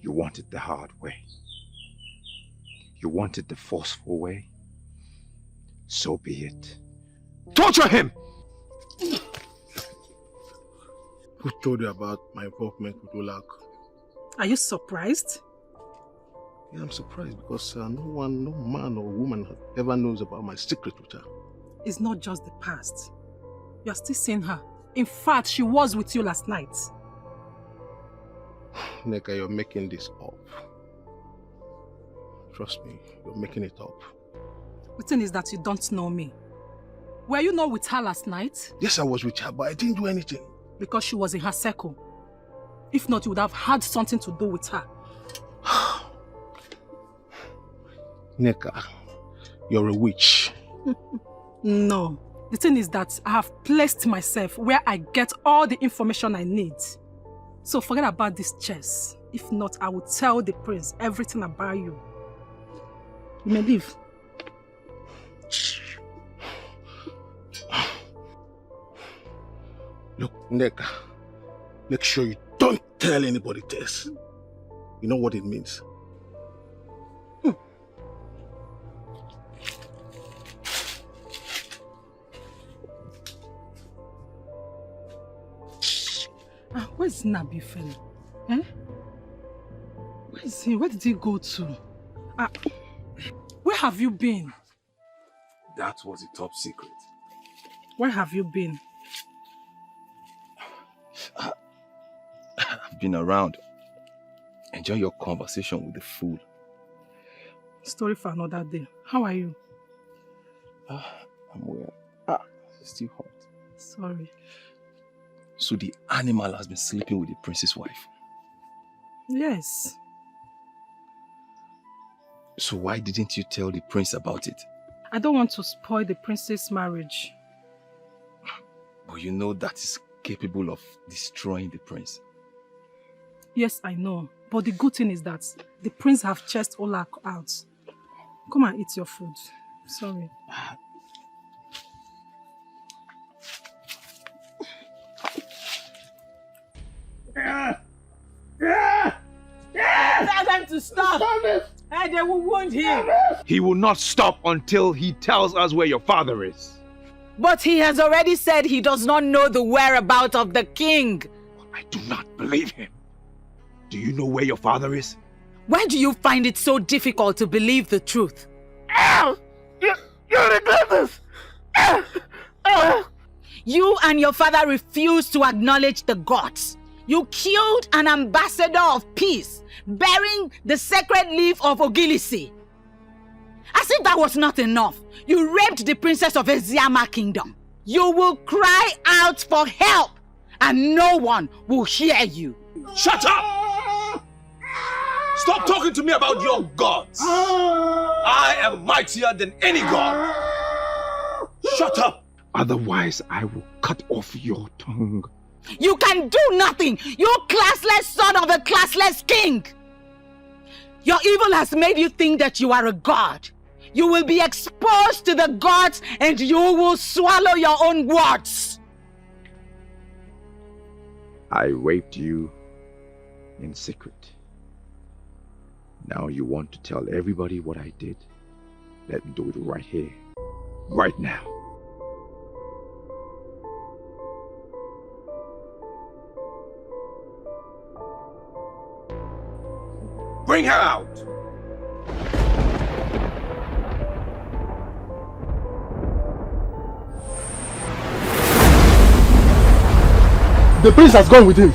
You want it the hard way. You want it the forceful way. So be it. Torture him! Who told you about my involvement with Olak? Are you surprised? Yeah, I'm surprised because no man or woman ever knows about my secret with her. It's not just the past. You're still seeing her. In fact, she was with you last night. Neka, you're making this up. Trust me, you're making it up. The thing is that you don't know me. Were you not with her last night? Yes, I was with her, but I didn't do anything. Because she was in her circle. If not, you would have had something to do with her. Neka, you're a witch. No. The thing is that I have placed myself where I get all the information I need. So forget about this chess. If not, I will tell the prince everything about you. You may leave. Look, Neka, make sure you don't tell anybody this. You know what it means. Where's Nabife? Where is he? Where did he go to? Where have you been? That was a top secret. Where have you been? I've been around. Enjoy your conversation with the fool. Story for another day. How are you? I'm well. It's still hot. Sorry. So the animal has been sleeping with the prince's wife? Yes. So why didn't you tell the prince about it? I don't want to spoil the prince's marriage. But you know that is capable of destroying the prince. Yes, I know. But the good thing is that the prince have chased Ola out. Come and eat your food. Sorry. Tell them to stop. And they will wound him. He will not stop until he tells us where your father is. But he has already said he does not know the whereabouts of the king. I do not believe him. Do you know where your father is? Why do you find it so difficult to believe the truth? You regret this! You and your father refused to acknowledge the gods. You killed an ambassador of peace, bearing the sacred leaf of Ogilisi. As if that was not enough, you raped the princess of Eziama kingdom. You will cry out for help, and no one will hear you. Shut up! Stop talking to me about your gods. I am mightier than any god. Shut up! Otherwise, I will cut off your tongue. You can do nothing, you classless son of a classless king. Your evil has made you think that you are a god. You will be exposed to the gods and you will swallow your own words. I raped you in secret. Now you want to tell everybody what I did? Let me do it right here, right now. Bring her out! The prince has gone with him.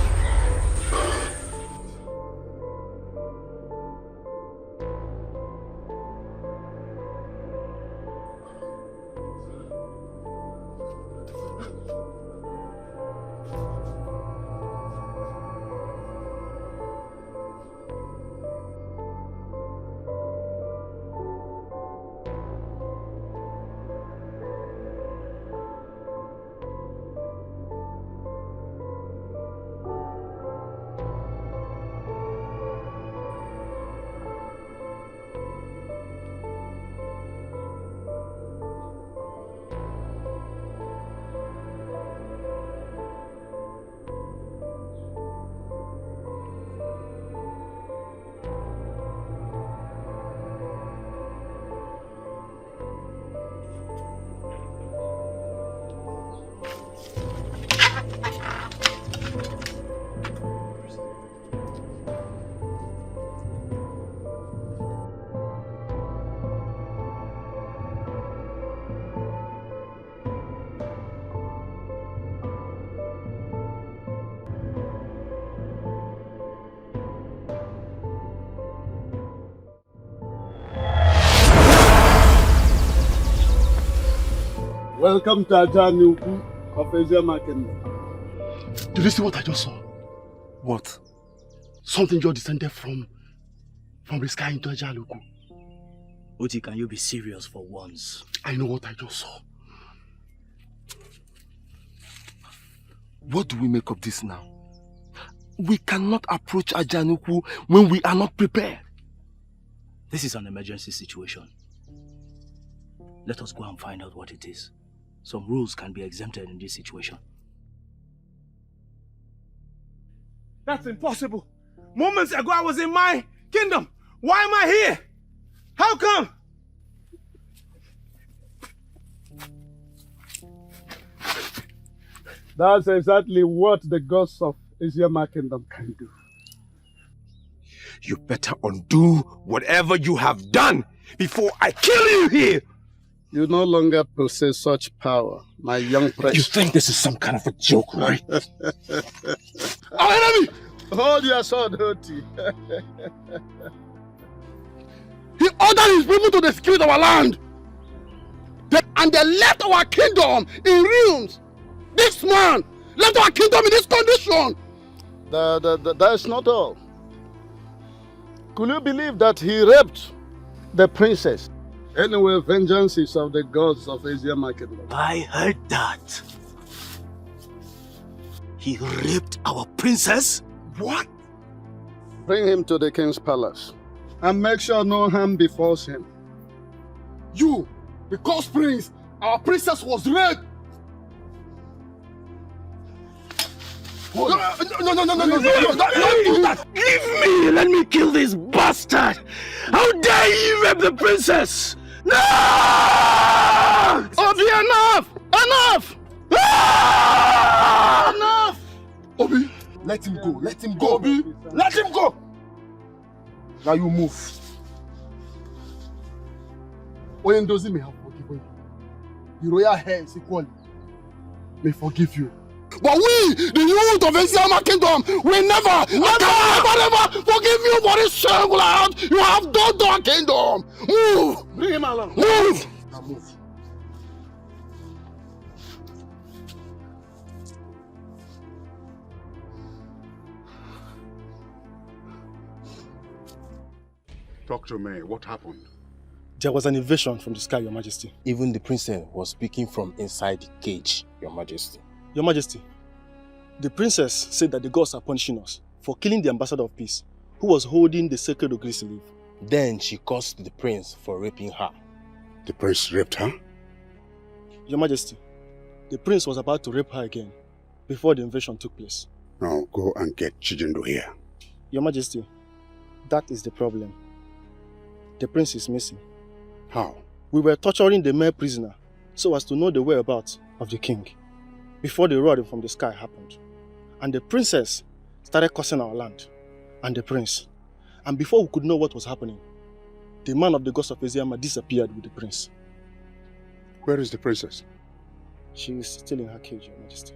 Welcome to Ajanuku of Eziama Kingdom. Did you see what I just saw? What? Something just descended from the sky into Ajanuku. Oti, can you be serious for once? I know what I just saw. What do we make of this now? We cannot approach Ajanuku when we are not prepared. This is an emergency situation. Let us go and find out what it is. Some rules can be exempted in this situation. That's impossible. Moments ago I was in my kingdom. Why am I here? How come? That's exactly what the gods of Eziama Kingdom can do. You better undo whatever you have done before I kill you here! You no longer possess such power, my young prince. You think this is some kind of a joke, right? Our enemy! Hold your sword, Hoti. He ordered his people to desecrate our land. And they left our kingdom in ruins. This man left our kingdom in this condition. That is not all. Could you believe that he raped the princess? Anyway, vengeance is of the gods of Asia Market. I heard that. He raped our princess? What? Bring him to the king's palace and make sure no harm befalls him. You, the ghost prince, our princess was raped. No, don't do that! Leave me! Let me kill this bastard! How dare you rape the princess! No! Obi, enough! Enough! Ah! Enough! Obi, let him go. Let him go. Obi, let him go. Now you move. Oyendozi may have forgiven you. The royal hands equally may forgive you. But we, the youth of Asia Kingdom, will never forgive you for this shameful act you have done to our kingdom. Move! Bring him along. Move! Now move. Talk to me. What happened? There was an invasion from the sky, Your Majesty. Even the princess was speaking from inside the cage, Your Majesty. Your Majesty, the princess said that the gods are punishing us for killing the ambassador of peace, who was holding the sacred Ogilisi leaf. Then she cursed the prince for raping her. The prince raped her? Your Majesty, the prince was about to rape her again before the invasion took place. Now go and get Chijindo here. Your Majesty, that is the problem. The prince is missing. How? We were torturing the male prisoner so as to know the whereabouts of the king before the roaring from the sky happened. And the princess started cursing our land and the prince. And before we could know what was happening, the man of the gods of Aziama disappeared with the prince. Where is the princess? She is still in her cage, Your Majesty.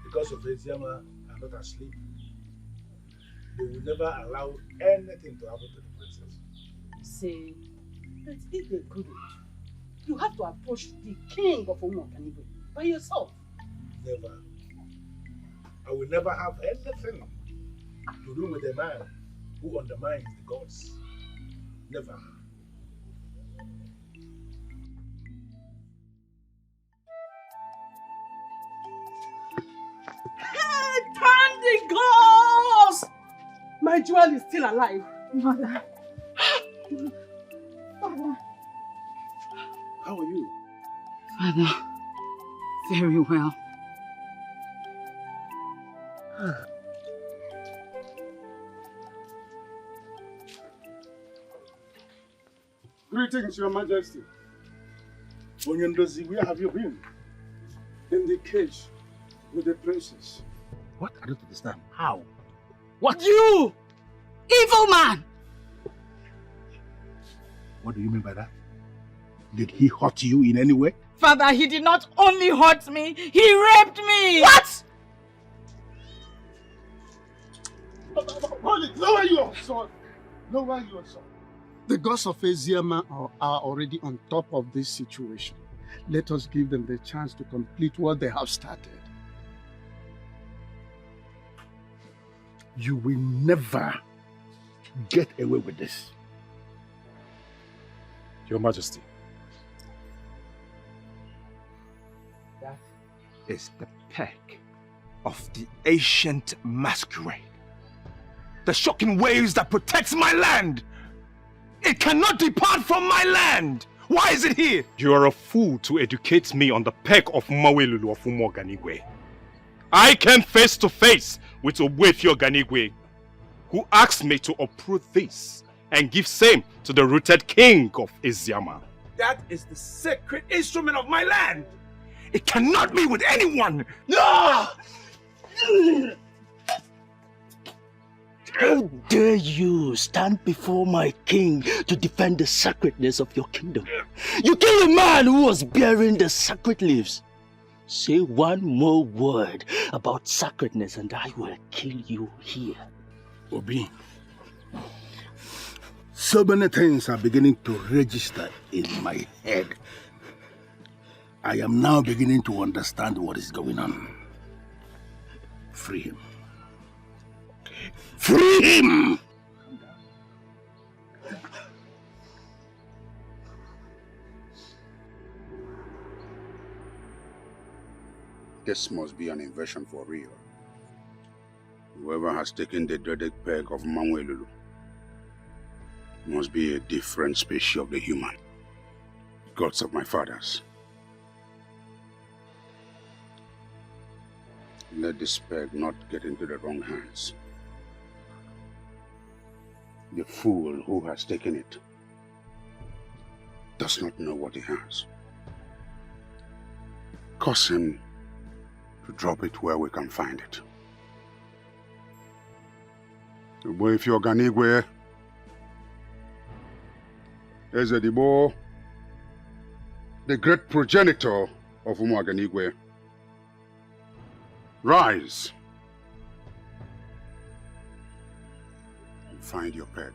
Because of Eziama are not asleep, they will never allow anything to happen to the princess. Say that if they couldn't, you have to approach the king of Umuokanibo by yourself. Never. I will never have anything to do with a man who undermines the gods. Never. Turn the ghost! My jewel is still alive. Mother. Father. How are you? Father, very well. Greetings, Your Majesty. Onyendozi, where have you been? In the cage with the princess. What? I don't understand. How? What? You! Evil man! What do you mean by that? Did he hurt you in any way? Father, he did not only hurt me, he raped me! What? Hold it! Lower your sword! Lower your sword. The gods of Aziama are already on top of this situation. Let us give them the chance to complete what they have started. You will never get away with this. Your Majesty. That is the peck of the ancient masquerade. The shocking waves that protects my land. It cannot depart from my land. Why is it here? You are a fool to educate me on the peg of Mawelulu of Umoganigwe. I came face to face with Obwefio Ganigwe, who asked me to uproot this and give same to the rooted king of Eziama. That is the sacred instrument of my land. It cannot be with anyone. No! How dare you stand before my king to defend the sacredness of your kingdom? You killed a man who was bearing the sacred leaves. Say one more word about sacredness and I will kill you here. Obi, so many things are beginning to register in my head. I am now beginning to understand what is going on. Free him. Free him! This must be an invasion for real. Whoever has taken the dreaded peg of Mawelulu must be a different species of the human. Gods of my fathers. Let this peg not get into the wrong hands. The fool who has taken it does not know what he has. Cause him to drop it where we can find it. If you're Ganigwe, Ezedibo, the great progenitor of Umuaganigwe, rise and find your peg.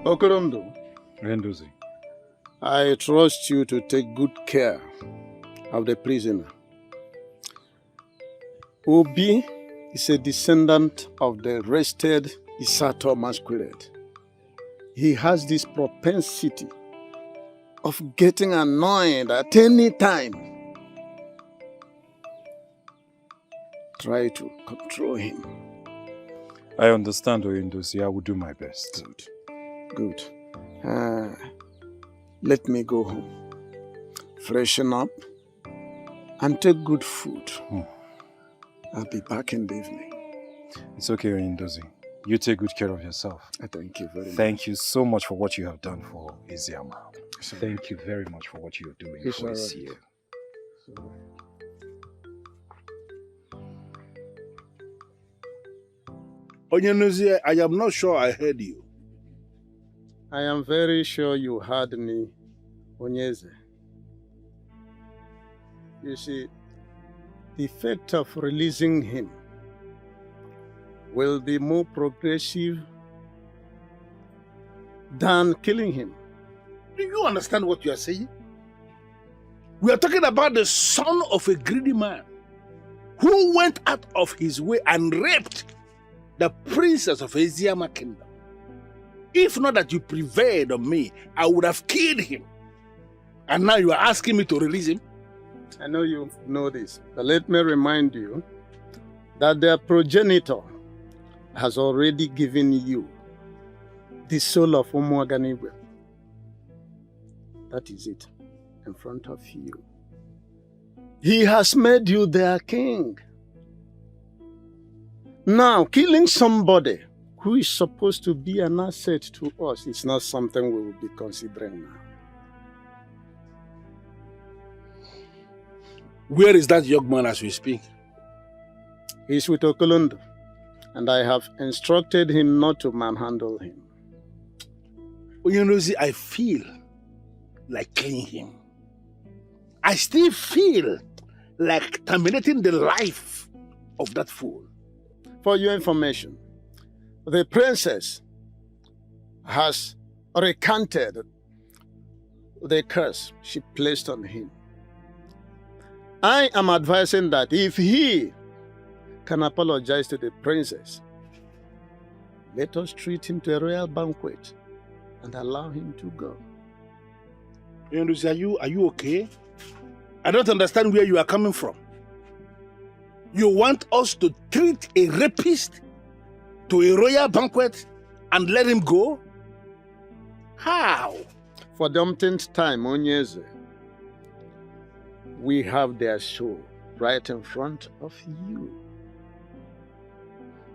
Okorondo, Rendozi, I trust you to take good care of the prisoner. Obi is a descendant of the wrested Isato masquerade. He has this propensity of getting annoyed at any time. Try to control him. I understand, Oyendozi. I will do my best. Good. Let me go home, freshen up, and take good food. I'll be back in the evening. It's okay, Oyendozi. You take good care of yourself. Thank you very much. Thank you so much for what you have done for Eziama. Thank you very much for what you're doing It's for all us right. here. Onyenuzie, I am not sure I heard you. I am very sure you heard me, Onyeze. You see, the effect of releasing him will be more progressive than killing him. Do you understand what you are saying? We are talking about the son of a greedy man who went out of his way and raped the princess of Eziama kingdom. If not that you prevailed on me, I would have killed him. And now you are asking me to release him? I know you know this, but let me remind you that their progenitor has already given you the soul of Umuaganigwe. That is it, in front of you. He has made you their king. Now, killing somebody who is supposed to be an asset to us is not something we will be considering now. Where is that young man as we speak? He's with Okolondo, and I have instructed him not to manhandle him. Onyenuzi, I feel like killing him. I still feel like terminating the life of that fool. For your information, the princess has recanted the curse she placed on him. I am advising that if he can apologize to the princess, Let us treat him to a royal banquet and allow him to go. Yenduzi, are you okay? I don't understand where you are coming from. You want us to treat a rapist to a royal banquet and let him go? How? For the umpteenth time, Onyeze, we have their show right in front of you.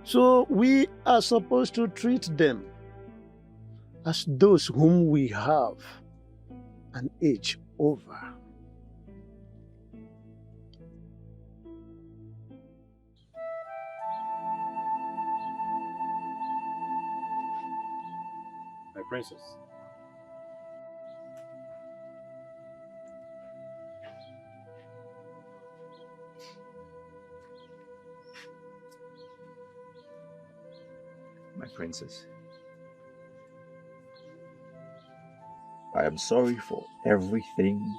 So we are supposed to treat them as those whom we have an edge over. My princess. My princess, I am sorry for everything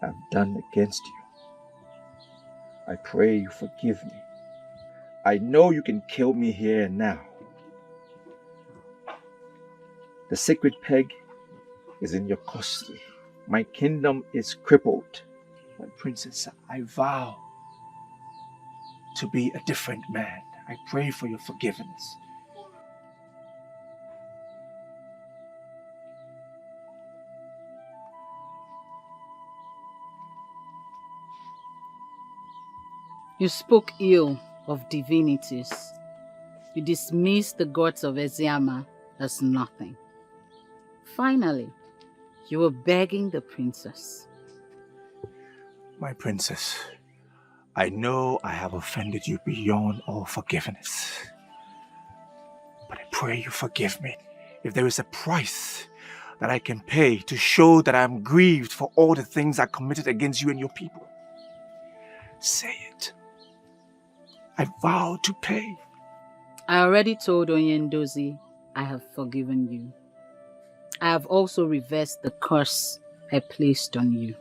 I've done against you. I pray you forgive me. I know you can kill me here and now. The sacred peg is in your custody. My kingdom is crippled. My princess, I vow to be a different man. I pray for your forgiveness. You spoke ill of divinities. You dismissed the gods of Eziama as nothing. Finally, you were begging the princess. My princess, I know I have offended you beyond all forgiveness. But I pray you forgive me. If there is a price that I can pay to show that I am grieved for all the things I committed against you and your people, say it. I vow to pay. I already told Onyendozi I have forgiven you. I have also reversed the curse I placed on you.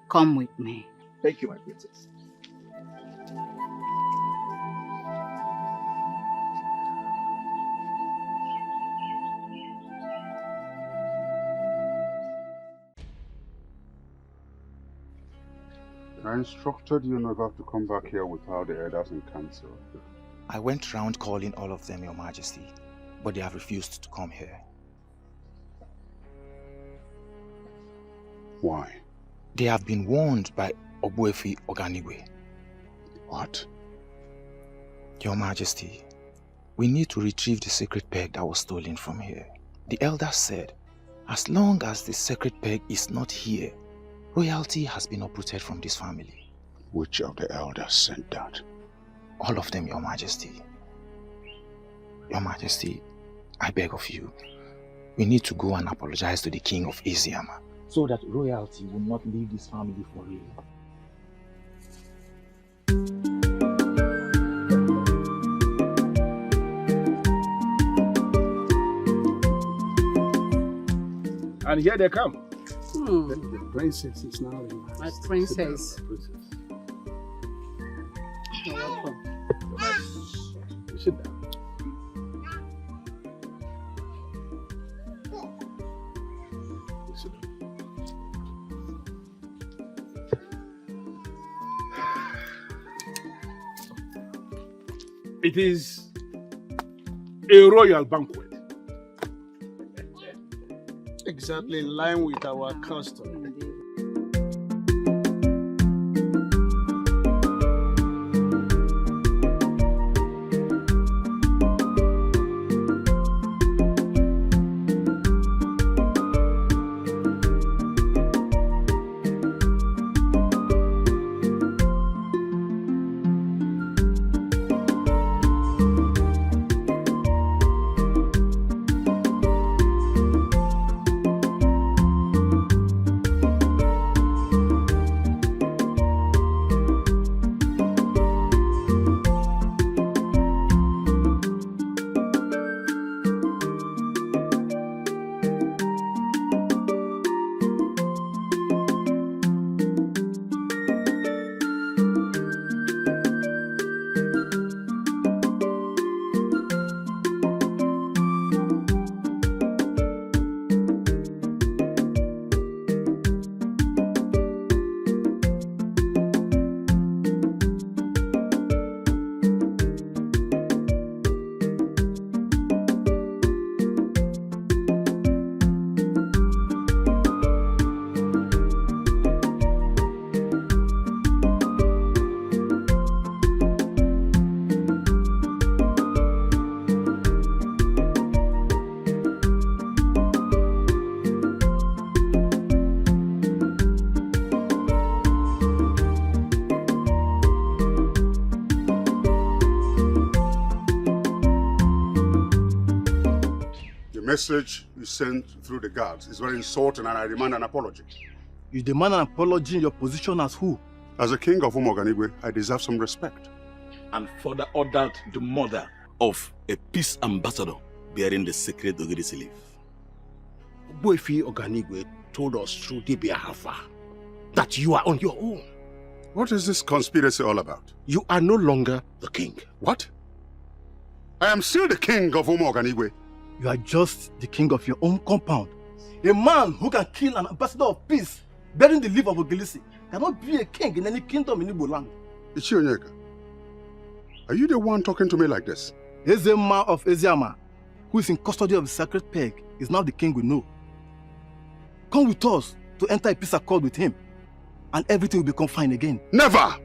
Come with me. Thank you, my princess. I instructed you never to come back here without the elders in council. I went round calling all of them, Your Majesty, but they have refused to come here. Why? They have been warned by Ogbuefi Oganigwe. What? Your Majesty, we need to retrieve the sacred peg that was stolen from here. The elders said, as long as the sacred peg is not here, royalty has been uprooted from this family. Which of the elders said that? All of them, Your Majesty. Your Majesty, I beg of you, we need to go and apologize to the king of Eziama, so that royalty will not leave this family for real. And here they come. The princess is now in my princess. You're welcome. Sit down. It is a royal banquet. Exactly in line with our custom. message you sent through the guards is very insulting and I demand an apology. You demand an apology in your position as who? As a king of Umoganigwe, I deserve some respect. And further ordered the murder of a peace ambassador bearing the sacred Ogirisi leaf. Boifi Oganigwe told us through Dibia Hafa that you are on your own. What is this conspiracy all about? You are no longer the king. What? I am still the king of Umoganigwe. You are just the king of your own compound. A man who can kill an ambassador of peace bearing the leaf of Ogilisi cannot be a king in any kingdom in Igbo land. Ichionyeka, are you the one talking to me like this? Ezema of Eziama, who is in custody of the sacred peg, is now the king we know. Come with us to enter a peace accord with him, and everything will become fine again. Never!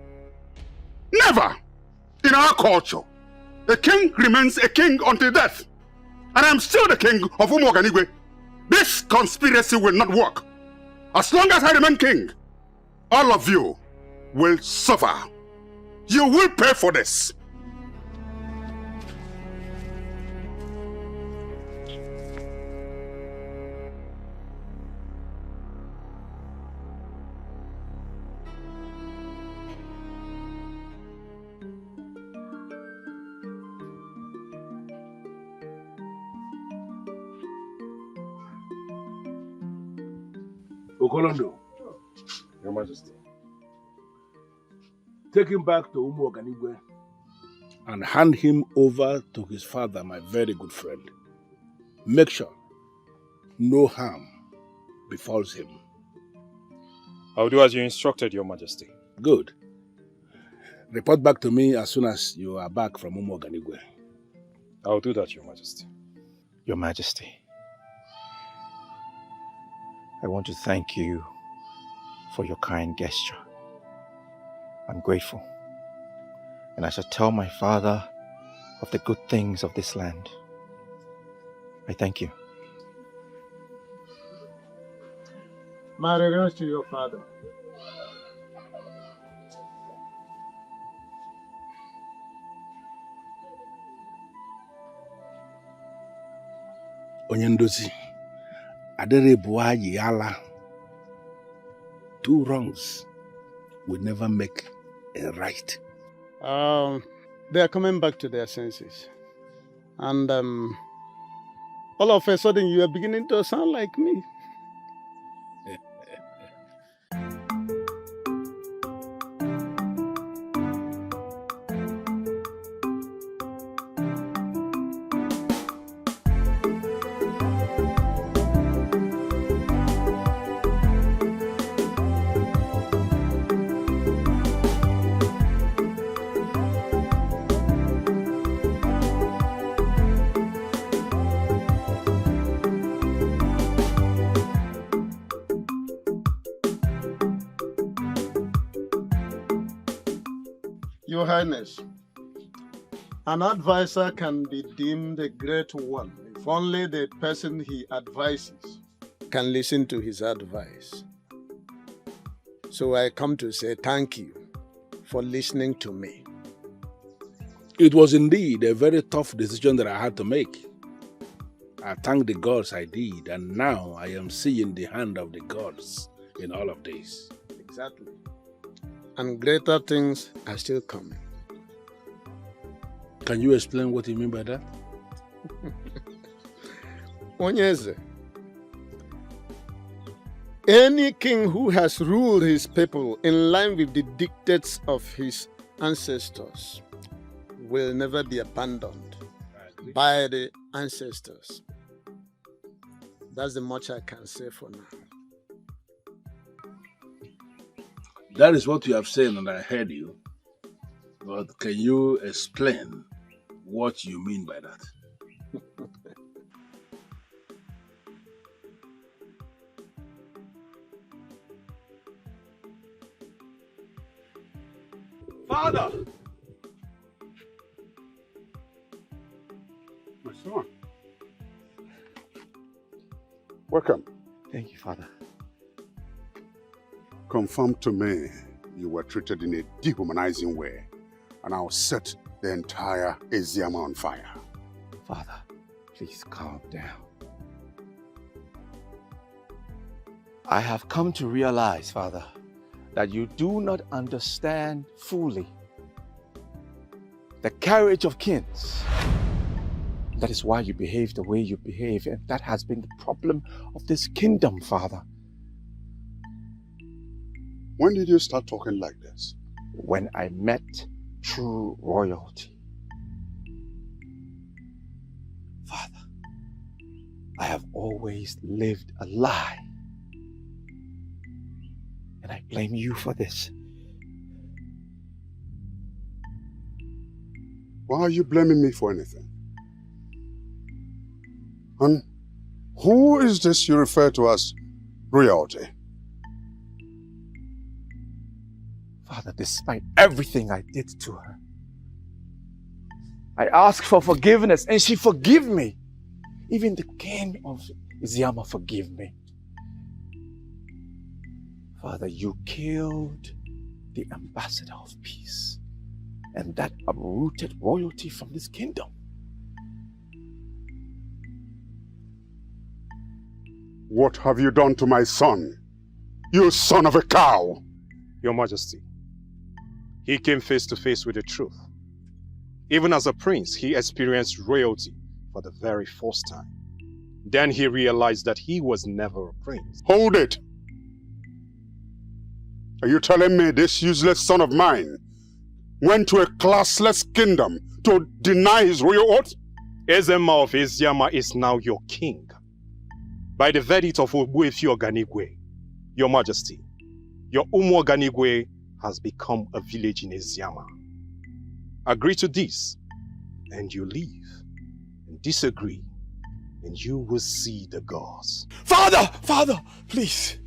Never! In our culture, a king remains a king until death. And I'm still the king of Umoganigwe. This conspiracy will not work. As long as I remain king, all of you will suffer. You will pay for this. Okolondo, Your Majesty. Take him back to Umoganigwe and hand him over to his father, my very good friend. Make sure no harm befalls him. I'll do as you instructed, Your Majesty. Good. Report back to me as soon as you are back from Umoganigwe. I'll do that, Your Majesty. Your Majesty, I want to thank you for your kind gesture. I'm grateful, and I shall tell my father of the good things of this land. I thank you. My regards to your father. Onyendozi, Adere Buayi Yala. 2 wrongs will never make a right. They are coming back to their senses. And all of a sudden you are beginning to sound like me. Your Highness, an advisor can be deemed a great one if only the person he advises can listen to his advice. So I come to say thank you for listening to me. It was indeed a very tough decision that I had to make. I thank the gods I did, and now I am seeing the hand of the gods in all of this. Exactly. And greater things are still coming. Can you explain what you mean by that? Onyeze, any king who has ruled his people in line with the dictates of his ancestors will never be abandoned by the ancestors. That's the much I can say for now. That is what you have said, and I heard you. But can you explain what you mean by that? Father! My son. Welcome. Thank you, Father. Confirm to me you were treated in a dehumanizing way, and I'll set the entire Eziama on fire. Father, please calm down. I have come to realize, Father, that you do not understand fully the carriage of kings. That is why you behave the way you behave, and that has been the problem of this kingdom, Father. When did you start talking like this? When I met true royalty. Father, I have always lived a lie. And I blame you for this. Why are you blaming me for anything? And who is this you refer to as royalty? Father, despite everything I did to her, I asked for forgiveness and she forgave me. Even the king of Isiama forgave me. Father, you killed the ambassador of peace, and that uprooted royalty from this kingdom. What have you done to my son? You son of a cow! Your Majesty, he came face to face with the truth. Even as a prince, he experienced royalty for the very first time. Then he realized that he was never a prince. Hold it! Are you telling me this useless son of mine went to a classless kingdom to deny his royal oath? Ezema of Isiama is now your king. By the verdict of Ogbuefi Oganigwe, Your Majesty, your Umu Oganigwe has become a village in Isiama. Agree to this, and you leave. And disagree, and you will see the gods. Father! Father! Please!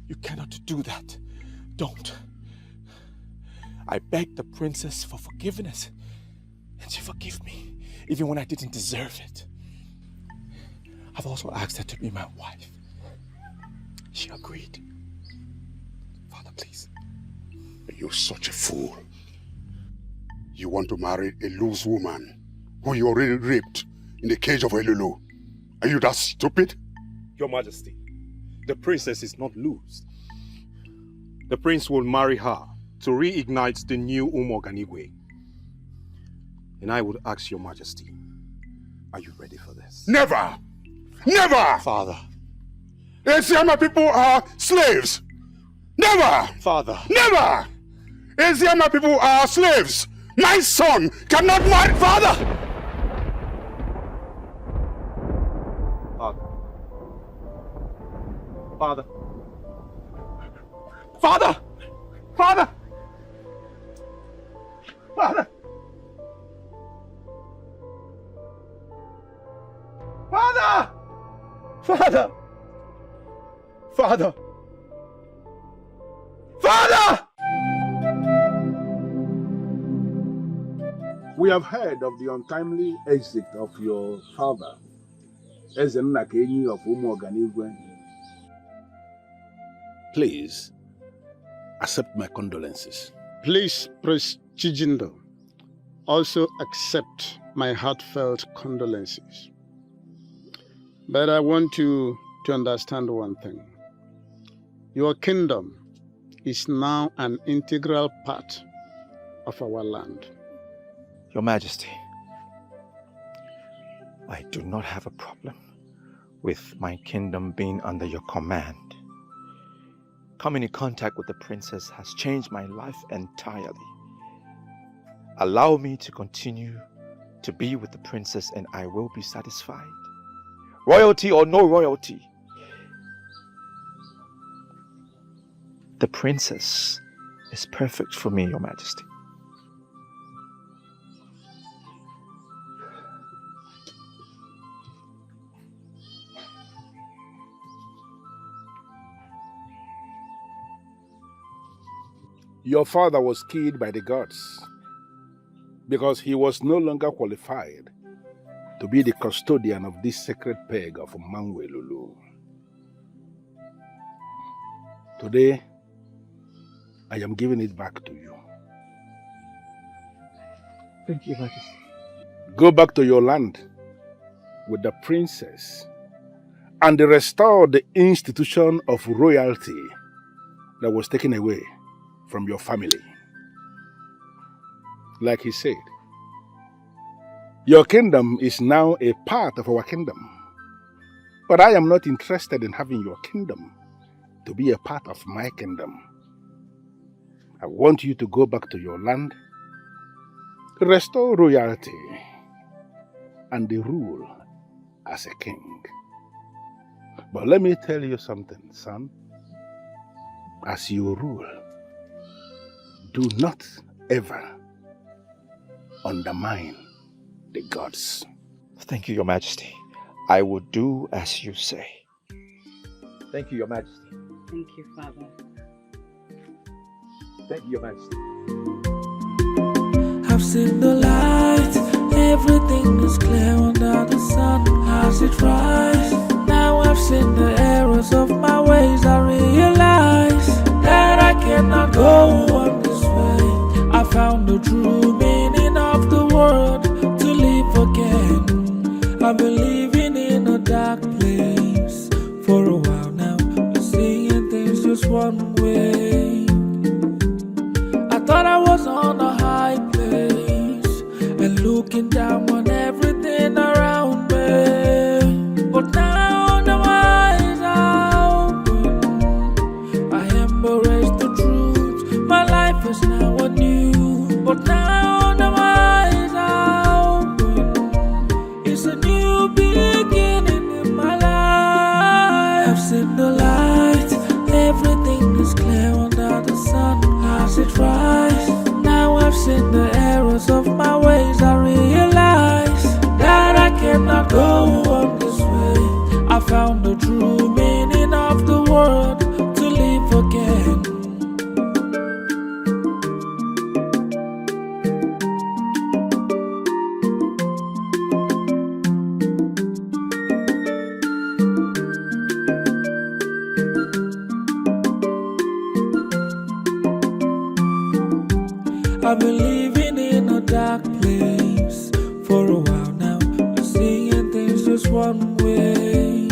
You cannot do that. Don't. I begged the princess for forgiveness, and she forgave me, even when I didn't deserve it. I've also asked her to be my wife. She agreed. Father, please. You're such a fool. You want to marry a loose woman who you already raped in the cage of Elulu. Are you that stupid? Your Majesty, the princess is not loose. The prince will marry her to reignite the new Umu Oganigwe. And I would ask Your Majesty, are you ready for this? Never! Never! Father. Isiama people are slaves! Never! Father. Never! Isiama people are slaves! My son cannot marry... Father! Father. Father! Father! Father! Father! Father! Father! Father! We have heard of the untimely exit of your father, Ezennakenyi of Umu Oganigwe. Please, accept my condolences. Please, Priest Chijindo, also accept my heartfelt condolences. But I want you to understand one thing. Your kingdom is now an integral part of our land. Your Majesty, I do not have a problem with my kingdom being under your command. Coming in contact with the princess has changed my life entirely. Allow me to continue to be with the princess and I will be satisfied. Royalty or no royalty, the princess is perfect for me, Your Majesty. Your father was killed by the gods because he was no longer qualified to be the custodian of this sacred peg of Manwelulu. Today, I am giving it back to you. Thank you, Majesty. Go back to your land with the princess and restore the institution of royalty that was taken away from your family. Like he said, your kingdom is now a part of our kingdom. But I am not interested in having your kingdom to be a part of my kingdom. I want you to go back to your land, restore royalty, and rule as a king. But let me tell you something, son. As you rule, do not ever undermine the gods. Thank you, Your Majesty. I will do as you say. Thank you, Your Majesty. Thank you, Father. Thank you, Your Majesty. I've seen the light, everything is clear under the sun as it rises. Now I've seen the errors of my ways. I realize that I cannot go on this way. I found the true meaning of the word to live again. I've been living in a dark place for a while now, seeing things just one way. I thought I was on a high place and looking down on everything around me. But now the eyes are open. I embrace the truth. My life is now anew. But now the eyes are open. It's a new beginning in my life. I've seen the light. Everything is clear under the sun as it rises. Now I've seen the errors of my ways. I realize that I cannot go on this way. I found the true meaning of the word to live again. I've been living in a dark place for a while now, seeing things just one way.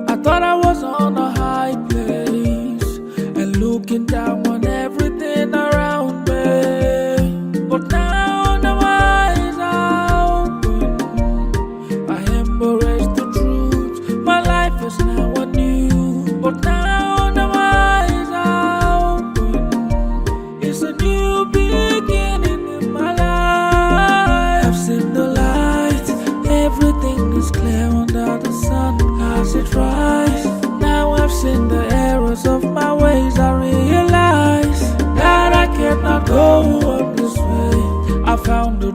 I thought I was on a high place and looking down on everything around me. But now the eyes are open. I embrace the truth. My life is now anew. But now the eyes are open. It's a new beginning in my life. I've seen the light. Everything is clear under the sun as it rises. Now I've seen the errors of my ways. I realize that I cannot go on this way. I found the